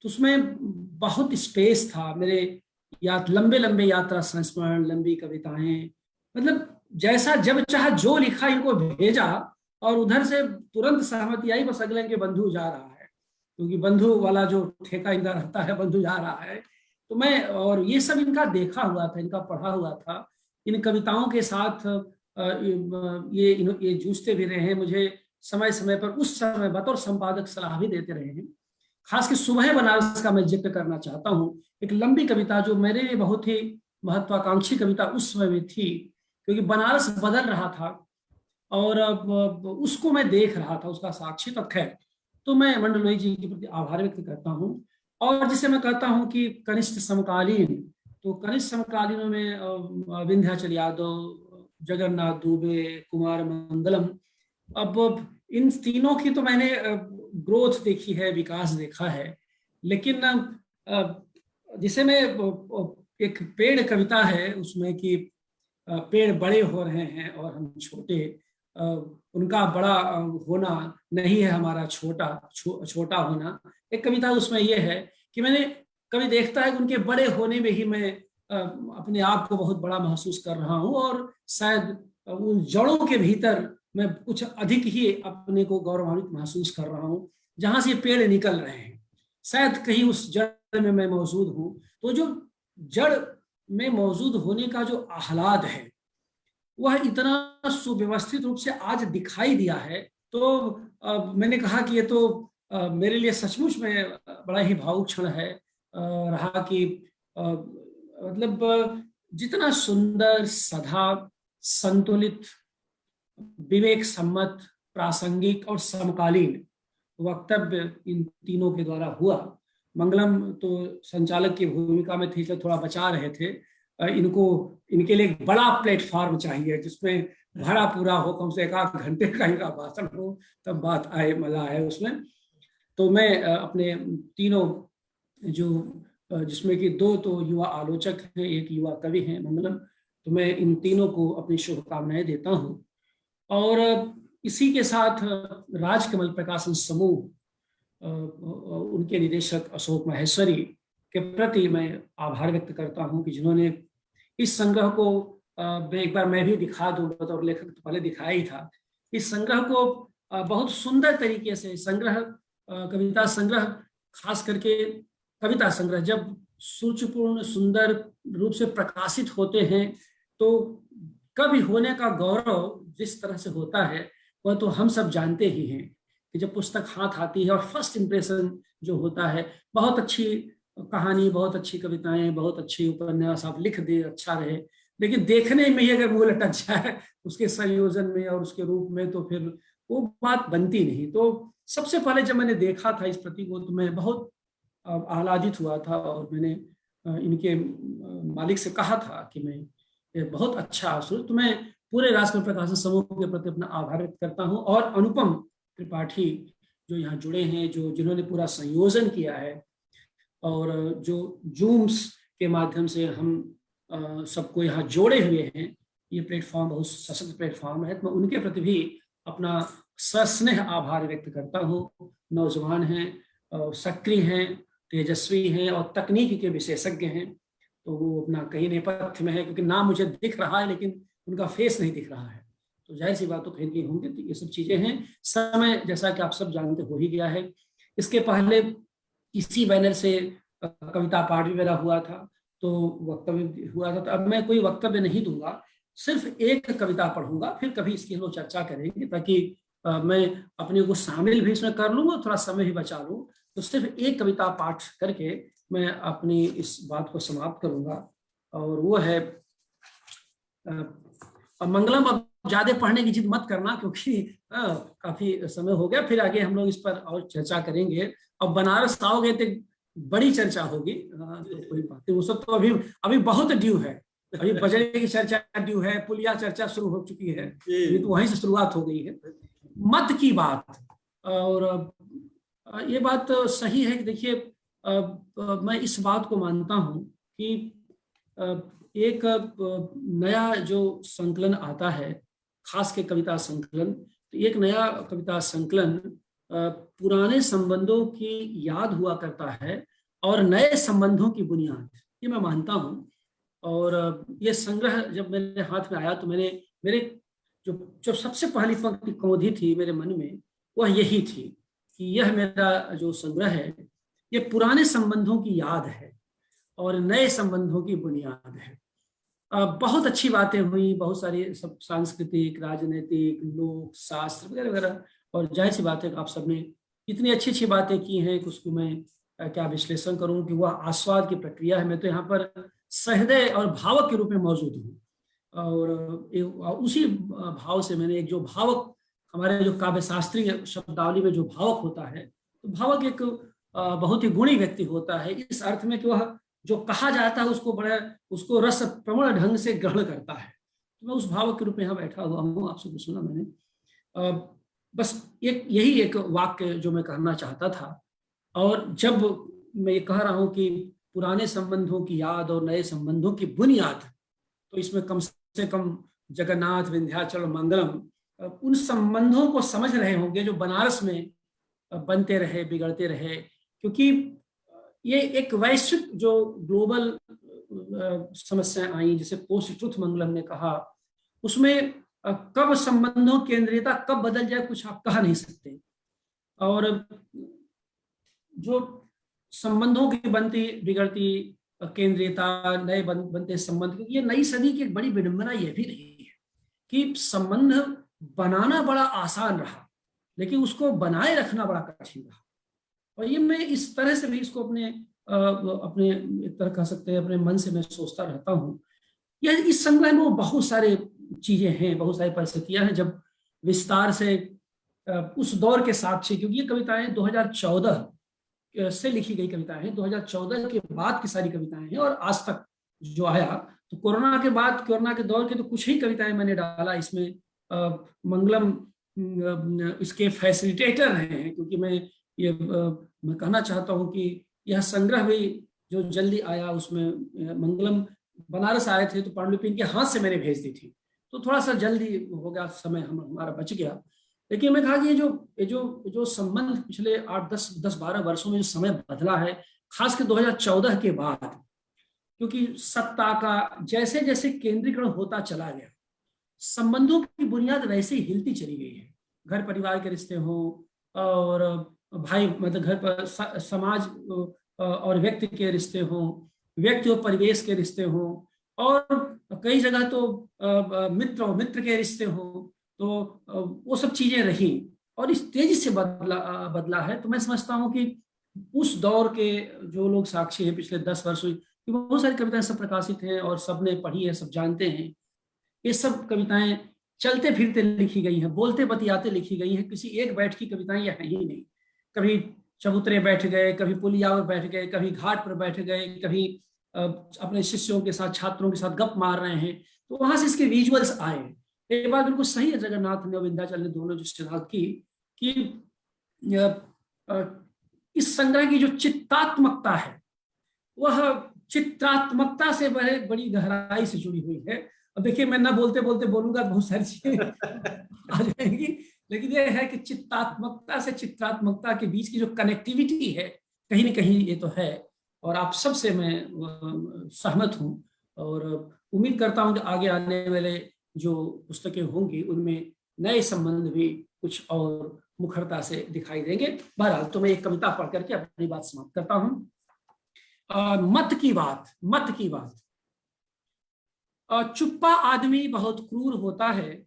तो उसमें बहुत स्पेस था। मेरे लंबे लंबे यात्रा संस्मरण, लंबी कविताएं, मतलब जैसा जब चाहा जो लिखा इनको भेजा और उधर से तुरंत सहमति आई, बस अगले के बंधु जा रहा है, क्योंकि बंधु वाला जो ठेका इनका रहता है, बंधु जा रहा है। तो मैं, और ये सब इनका देखा हुआ था, इनका पढ़ा हुआ था। इन कविताओं के साथ ये जूझते भी रहे हैं। मुझे समय समय पर उस समय बतौर संपादक सलाह भी देते रहे हैं। खास के सुबह बनारस का मैं जिक्र करना चाहता हूँ, एक लंबी कविता जो मेरे लिए बहुत ही महत्वाकांक्षी कविता उस समय में थी, क्योंकि बनारस बदल रहा था और उसको मैं देख रहा था, उसका साक्षी। तो खैर, तो मैं मंडलोई जी के प्रति आभार व्यक्त करता हूँ। और जिसे मैं कहता हूँ कि कनिष्ठ समकालीन, तो कनिष्ठ समकालीनों में विंध्याचल यादव, जगन्नाथ दुबे, कुमार मंगलम, अब इन तीनों की तो मैंने ग्रोथ देखी है, विकास देखा है। लेकिन जिसे मैं, एक पेड़ कविता है उसमें कि पेड़ बड़े हो रहे हैं और हम छोटे, उनका बड़ा होना नहीं है हमारा छोटा होना। एक कविता उसमें यह है कि मैंने कभी देखता है कि उनके बड़े होने में ही मैं अपने आप को बहुत बड़ा महसूस कर रहा हूँ, और शायद उन जड़ों के भीतर मैं कुछ अधिक ही अपने को गौरवान्वित महसूस कर रहा हूँ, जहां से पेड़ निकल रहे हैं। शायद कहीं उस जड़ में मैं मौजूद हूँ। तो जो जड़ में मौजूद होने का जो आह्लाद है वह इतना सुव्यवस्थित रूप से आज दिखाई दिया है। तो मैंने कहा कि ये तो मेरे लिए सचमुच में बड़ा ही भावुक क्षण है रहा कि मतलब जितना सुंदर, सधा, संतुलित, विवेक सम्मत, प्रासंगिक और समकालीन वक्तव्य इन तीनों के द्वारा हुआ। मंगलम तो संचालक की भूमिका में थी, तो थोड़ा बचा रहे थे। इनके लिए एक बड़ा प्लेटफॉर्म चाहिए जिसमें भरा पूरा हो, कम से 1 घंटे का इनका भाषण हो, तब बात आए, मजा आए उसमें। तो मैं अपने तीनों, जो जिसमें कि 2 तो युवा आलोचक हैं, 1 युवा कवि हैं मंगलम, तो मैं इन तीनों को अपनी शुभकामनाएं देता हूँ। और इसी के साथ राजकमल प्रकाशन समूह, उनके निदेशक अशोक माहेश्वरी के प्रति मैं आभार व्यक्त करता हूं कि जिन्होंने इस संग्रह को, एक बार मैं भी दिखा दूं, बतौर लेखक तो पहले दिखाया ही था, इस संग्रह को बहुत सुंदर तरीके से संग्रह, कविता संग्रह, खास करके कविता संग्रह जब सुरुचिपूर्ण सुंदर रूप से प्रकाशित होते हैं तो कवि होने का गौरव जिस तरह से होता है वह तो हम सब जानते ही हैं कि जब पुस्तक हाथ आती है और फर्स्ट इंप्रेशन जो होता है, बहुत अच्छी कहानी, बहुत अच्छी कविताएं, बहुत अच्छी उपन्यास आप लिख दे, अच्छा रहे, लेकिन देखने में ही अगर मुंह लटक जाए उसके संयोजन में और उसके रूप में, तो फिर वो बात बनती नहीं। तो सबसे पहले जब मैंने देखा था इस प्रति को, तो मैं बहुत आह्लादित हुआ था और मैंने इनके मालिक से कहा था कि मैं बहुत अच्छा, तो मैं पूरे राजकमल प्रकाशन समूह के प्रति अपना आभार व्यक्त करता हूं। और अनुपम त्रिपाठी जो यहाँ जुड़े हैं, जिन्होंने पूरा संयोजन किया है, और जो जूम्स के माध्यम से हम सबको यहाँ जोड़े हुए हैं। ये प्लेटफॉर्म बहुत सशक्त प्लेटफॉर्म है, तो मैं उनके प्रति भी अपना सस्नेह आभार व्यक्त करता हूँ। नौजवान हैं, सक्रिय हैं, तेजस्वी हैं और तकनीकी के विशेषज्ञ हैं, तो वो अपना कहीं नेपथ्य में है, क्योंकि नाम मुझे दिख रहा है लेकिन उनका फेस नहीं दिख रहा है, तो जाहिर सी बात तो कहीं कहीं होंगे। तो ये सब चीजें हैं। समय जैसा कि आप सब जानते हो ही गया है। इसके पहले इसी बैनर से कविता पाठ भी मेरा हुआ था, तो वक्तव्य हुआ था। तो अब मैं कोई वक्तव्य नहीं दूंगा, सिर्फ एक कविता पढ़ूंगा, फिर कभी इसकी हम लोग चर्चा करेंगे, ताकि मैं अपने को शामिल भी इसमें कर लूंगा, थोड़ा समय भी बचा लूं। तो सिर्फ एक कविता पाठ करके मैं अपनी इस बात को समाप्त करूंगा, और वो है मंगलम। अब ज्यादा पढ़ने की जिद मत करना, क्योंकि काफी समय हो गया, फिर आगे हम लोग इस पर और चर्चा करेंगे। अब बनारस आओगे तो बड़ी चर्चा होगी, तो कोई बात नहीं। वो सब तो अभी बहुत ड्यू है, अभी बजट की चर्चा ड्यू है, पुलिया चर्चा शुरू हो चुकी है, ये तो वहीं से शुरुआत हो गई है। मत की बात, और ये बात सही है कि देखिए, मैं इस बात को मानता हूं कि एक नया जो संकलन आता है, खास के कविता संकलन, तो एक नया कविता संकलन पुराने संबंधों की याद हुआ करता है और नए संबंधों की बुनियाद, ये मैं मानता हूं। और ये संग्रह जब मेरे हाथ में आया, तो मेरे जो सबसे पहली पंक्ति कौंधी थी मेरे मन में, वह यही थी कि यह मेरा जो संग्रह है, ये पुराने संबंधों की याद है और नए संबंधों की बुनियाद है। बहुत अच्छी बातें हुई, बहुत सारी सब सांस्कृतिक, राजनीतिक, लोक शास्त्र वगैरह वगैरह, और जाहिर सी बात है कि आप सबने इतनी अच्छी अच्छी बातें की हैं कि उसको मैं क्या विश्लेषण करूं कि वह आस्वाद की प्रक्रिया है। मैं तो यहाँ पर सहृदय और भावक के रूप में मौजूद हूँ, और उसी भाव से मैंने एक जो भावक, हमारे जो काव्य शास्त्रीय शब्दावली में जो भावक होता है, तो भावक एक बहुत ही गुणी व्यक्ति होता है, इस अर्थ में कि वह जो कहा जाता है उसको रस प्रवण ढंग से ग्रहण करता है। तो मैं उस भावक के रूप में यहाँ बैठा हुआ हूँ, आपसे कुछ सुना मैंने। बस यही एक वाक्य जो मैं कहना चाहता था। और जब मैं ये कह रहा हूँ कि पुराने संबंधों की याद और नए संबंधों की बुनियाद, तो इसमें कम से कम जगन्नाथ, विंध्याचल, मंगलम, उन संबंधों को समझ रहे होंगे जो बनारस में बनते रहे, बिगड़ते रहे। क्योंकि ये एक वैश्विक जो ग्लोबल समस्याएं आई, जिसे पोस्ट ट्रुथ मंगलम ने कहा, उसमें कब संबंधों की केंद्रीयता कब बदल जाए कुछ आप कह नहीं सकते। और जो संबंधों की बनती बिगड़ती केंद्रीयता, नए बनते संबंध, क्योंकि ये नई सदी की एक बड़ी विडंबना यह भी रही है कि संबंध बनाना बड़ा आसान रहा, लेकिन उसको बनाए रखना बड़ा कठिन रहा। और ये मैं इस तरह से भी इसको अपने एक तरह कह सकते हैं अपने मन से मैं सोचता रहता हूँ। यह इस संग्रह में बहुत सारे चीजें हैं, बहुत सारी परिस्थितियां हैं जब विस्तार से उस दौर के साक्षी, क्योंकि ये कविताएं 2014 से लिखी गई कविताएं हैं, 2014 के बाद की सारी कविताएं हैं, और आज तक जो आया, तो कोरोना के बाद, कोरोना के दौर के तो कुछ ही कविताएं मैंने डाला इसमें। मंगलम इसके फैसिलिटेटर रहे हैं, क्योंकि मैं कहना चाहता हूं कि यह संग्रह भी जो जल्दी आया, उसमें मंगलम बनारस आए थे तो पांडुलिपि इनके हाथ से मैंने भेज दी थी, तो थोड़ा सा जल्दी हो गया, समय हमारा बच गया। लेकिन मैं कहा कि ये जो संबंध पिछले 8-10-12 वर्षों में जो समय बदला है, खासकर 2014 के बाद, क्योंकि सत्ता का जैसे जैसे केंद्रीकरण होता चला गया, संबंधों की बुनियाद वैसे ही हिलती चली गई है। घर परिवार के रिश्ते हों, और भाई मतलब घर पर समाज और व्यक्ति के रिश्ते हों, व्यक्ति और परिवेश के रिश्ते हों, और कई जगह तो मित्र के रिश्ते हों, तो वो सब चीजें रही और इस तेजी से बदला है। तो मैं समझता हूँ कि उस दौर के जो लोग साक्षी हैं पिछले 10 वर्षों की, बहुत सारी कविताएं सब प्रकाशित हैं और सबने पढ़ी है, सब जानते हैं। ये सब कविताएं चलते फिरते लिखी गई हैं, बोलते बतियाते लिखी गई हैं, किसी एक बैठ की कविताएं यह है ही नहीं। कभी चबूतरे बैठ गए, कभी पुलिया पर बैठ गए, कभी घाट पर बैठ गए, कभी अपने शिष्यों के साथ, छात्रों के साथ गप मार रहे हैं, तो वहां से इसके विजुअल्स आए। एक बात बिल्कुल सही है जगन्नाथ ने और विंध्याचल ने दोनों जो सिद्धांत की कि इस संग्रह की जो चित्तात्मकता है वह चित्रात्मकता से बड़ी गहराई से जुड़ी हुई है। अब देखिए, मैं ना बोलते बोलते बोलूंगा बहुत सारी चीजें आ जाएंगी, लेकिन यह है कि चित्तात्मकता से चित्रात्मकता के बीच की जो कनेक्टिविटी है कहीं न कहीं ये तो है, और आप सबसे मैं सहमत हूं और उम्मीद करता हूं कि आगे आने वाले जो पुस्तकें होंगी उनमें नए संबंध भी कुछ और मुखरता से दिखाई देंगे। बहरहाल तो मैं एक कविता पढ़ करके अपनी बात समाप्त करता हूं। मत की बात। चुप्पा आदमी बहुत क्रूर होता है,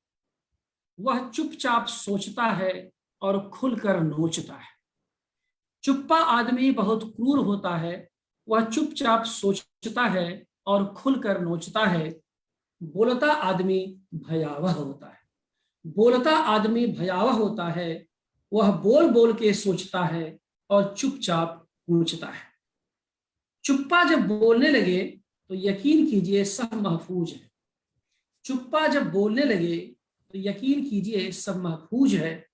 वह चुपचाप सोचता है और खुलकर नोचता है। चुप्पा आदमी बहुत क्रूर होता है, वह चुपचाप सोचता है और खुलकर नोचता है। बोलता आदमी भयावह होता है, वह बोल बोल के सोचता है और चुपचाप पूछता है। चुप्पा जब बोलने लगे तो यकीन कीजिए सब महफूज है। चुप्पा जब बोलने लगे तो यकीन कीजिए सब महफूज है।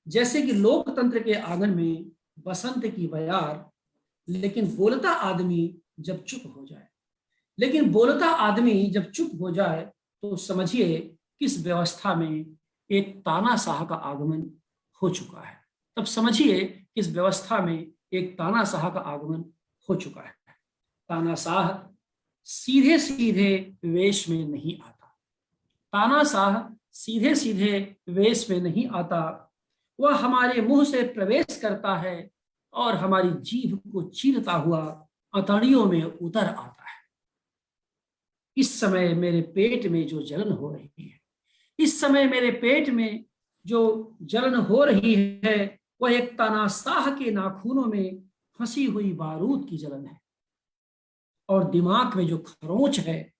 जैसे कि लोकतंत्र के आंगन में बसंत की बयार, लेकिन बोलता आदमी जब चुप हो जाए तो समझिए किस व्यवस्था में एक तानाशाह का आगमन हो चुका है। तब समझिए किस व्यवस्था में एक तानाशाह का आगमन हो चुका है। तानाशाह सीधे सीधे वेश में नहीं आता, वह हमारे मुंह से प्रवेश करता है और हमारी जीभ को चीरता हुआ अतड़ियों में उतर आता है। इस समय मेरे पेट में जो जलन हो रही है, वह एक तानाशाह के नाखूनों में फंसी हुई बारूद की जलन है, और दिमाग में जो खरोंच है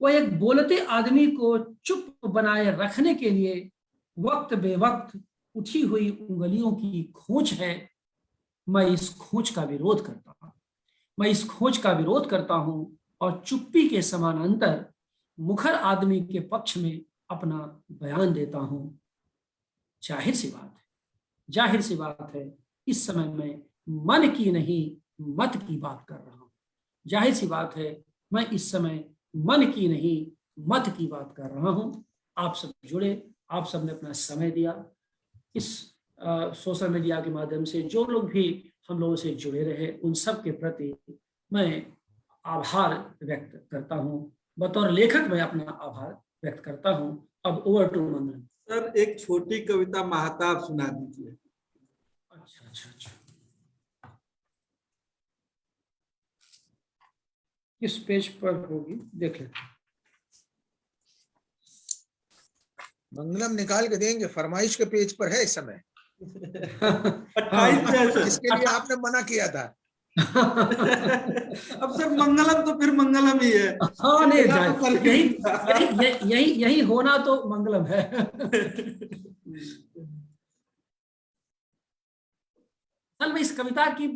वह एक बोलते आदमी को चुप बनाए रखने के लिए वक्त बेवक्त उठी हुई उंगलियों की खोज है। मैं इस खोज का विरोध करता हूं और चुप्पी के समानांतर मुखर आदमी के पक्ष में अपना बयान देता हूं। जाहिर सी बात है इस समय मैं मन की नहीं मत की बात कर रहा हूं। जाहिर सी बात है मैं इस समय मन की नहीं मत की बात कर रहा हूं। आप सब जुड़े, आप सब ने अपना समय दिया। इस सोशल मीडिया के माध्यम से जो लोग भी हम लोगों से जुड़े रहे, उन सब के प्रति मैं आभार व्यक्त करता हूं। बतौर लेखक मैं अपना आभार व्यक्त करता हूं। अब ओवर टू मंगलम। सर, एक छोटी कविता महताब सुना दीजिए। अच्छा, किस पेज पर होगी देख लेते हैं। मंगलम निकाल के देंगे, फरमाइश के पेज पर है इस समय। 28 जिसके लिए आपने मना किया था। अब सर मंगलम तो फिर मंगलम ही है। हाँ, नहीं, यही होना तो मंगलम है। कल मैं इस कविता की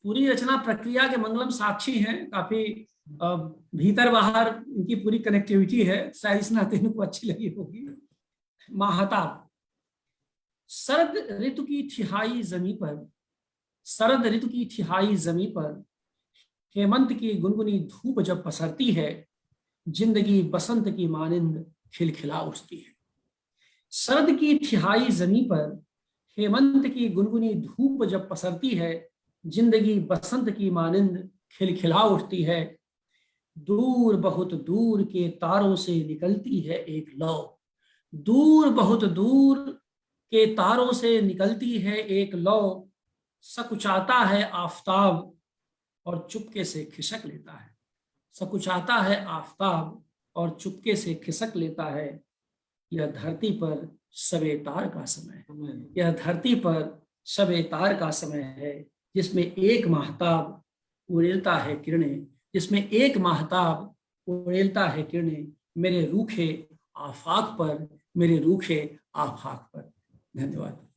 पूरी रचना प्रक्रिया के मंगलम साक्षी हैं। काफी भीतर बाहर इनकी पूरी कनेक्टिविटी है, शायद इस नाते इनको अच्छी लगी होगी। महताब। शरद ऋतु की ठिहाई जमी पर हेमंत की गुनगुनी धूप जब पसरती है, जिंदगी बसंत की मानिंद खिलखिला उठती है। शरद की ठिहाई जमी पर हेमंत की गुनगुनी धूप जब पसरती है, जिंदगी बसंत की मानिंद खिलखिला उठती है। दूर बहुत दूर के तारों से निकलती है एक लौ, दूर बहुत दूर के तारों से निकलती है एक लौ। सकुचाता है आफताब और चुपके से खिसक लेता है। सकुचाता है आफताब और चुपके से खिसक लेता है। यह धरती पर शबे तार का समय है, यह धरती पर शबे तार का समय है, जिसमें एक महताब उड़ेलता है किरणें, जिसमें एक महताब उड़ेलता है किरणें मेरे रूखे आफाक पर, मेरे रूखे आफाक पर। धन्यवाद।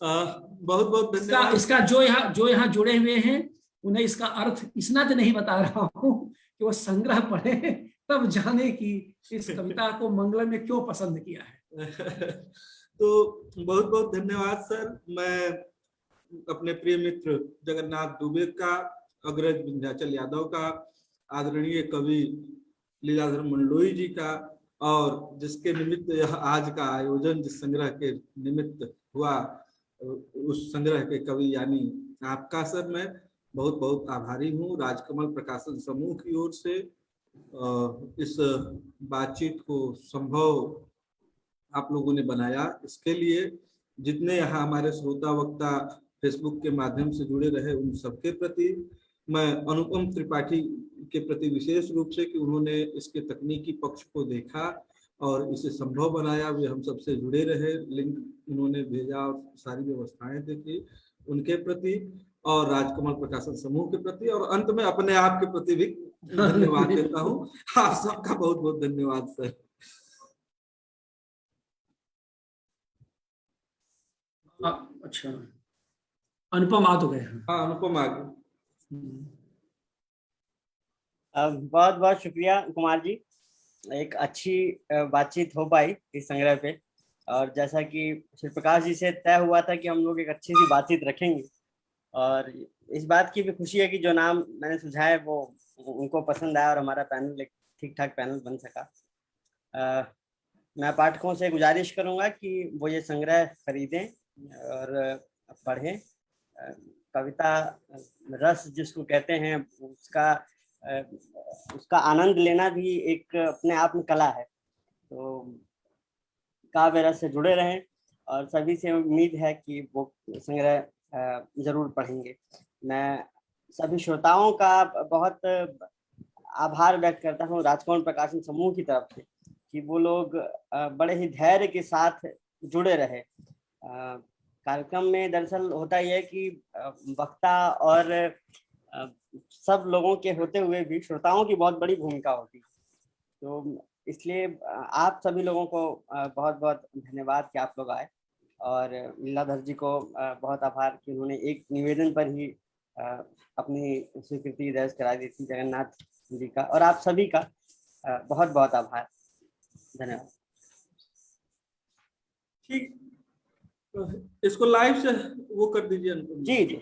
बहुत बहुत धन्यवाद। इसका जो यहाँ जुड़े हुए हैं उन्हें इसका अर्थ इस नाते नहीं बता रहा हूँ कि वो संग्रह पढ़े तब जाने कि इस कविता को मंगलम ने क्यों पसंद किया है। तो बहुत बहुत धन्यवाद सर। मैं अपने प्रिय मित्र जगन्नाथ दुबे का, अग्रज विंध्याचल यादव का, आदरणीय कवि लीलाधर मंडलोई जी का, और जिसके निमित्त यह आज का आयोजन जिस संग्रह के निमित्त हुआ, उस संग्रह के कवि यानी आपका सर, मैं बहुत बहुत आभारी हूँ। राजकमल प्रकाशन समूह की ओर से इस बातचीत को संभव आप लोगों ने बनाया, इसके लिए जितने यहाँ हमारे श्रोता वक्ता फेसबुक के माध्यम से जुड़े रहे उन सबके प्रति, मैं अनुपम त्रिपाठी के प्रति विशेष रूप से कि उन्होंने इसके तकनीकी पक्ष को देखा और इसे संभव बनाया, वे हम सबसे जुड़े रहे, लिंक उन्होंने भेजा और सारी व्यवस्थाएं देखी, उनके प्रति, और राजकमल प्रकाशन समूह के प्रति, और अंत में अपने आप के प्रति भी धन्यवाद देता हूँ। आप सबका बहुत बहुत धन्यवाद सर। अच्छा, अनुपम आ तो गए हैं। हाँ, अनुपम आ गए। बहुत बहुत शुक्रिया कुमार जी, एक अच्छी बातचीत हो पाई इस संग्रह पे। और जैसा कि श्री प्रकाश जी से तय हुआ था कि हम लोग एक अच्छी सी बातचीत रखेंगे, और इस बात की भी खुशी है कि जो नाम मैंने सुझाया वो उनको पसंद आया और हमारा पैनल एक ठीक ठाक पैनल बन सका। मैं पाठकों से गुजारिश करूंगा कि वो ये संग्रह खरीदें और पढ़ें। कविता रस जिसको कहते हैं, उसका आनंद लेना भी एक अपने आप में कला है। तो काव्य रस से जुड़े रहें, और सभी से उम्मीद है कि वो संग्रह जरूर पढ़ेंगे। मैं सभी श्रोताओं का बहुत आभार व्यक्त करता हूँ राजकमल प्रकाशन समूह की तरफ से कि वो लोग बड़े ही धैर्य के साथ जुड़े रहे। कार्यक्रम में दरअसल होता यह है कि वक्ता और सब लोगों के होते हुए भी श्रोताओं की बहुत बड़ी भूमिका होती है। तो इसलिए आप सभी लोगों को बहुत बहुत धन्यवाद कि आप लोग आए, और लीलाधर जी को बहुत आभार कि उन्होंने एक निवेदन पर ही अपनी स्वीकृति दर्ज करा दी थी। जगन्नाथ जी का और आप सभी का बहुत बहुत आभार, धन्यवाद। ठीक, इसको लाइव से वो कर दीजिए अनुपम जी जी।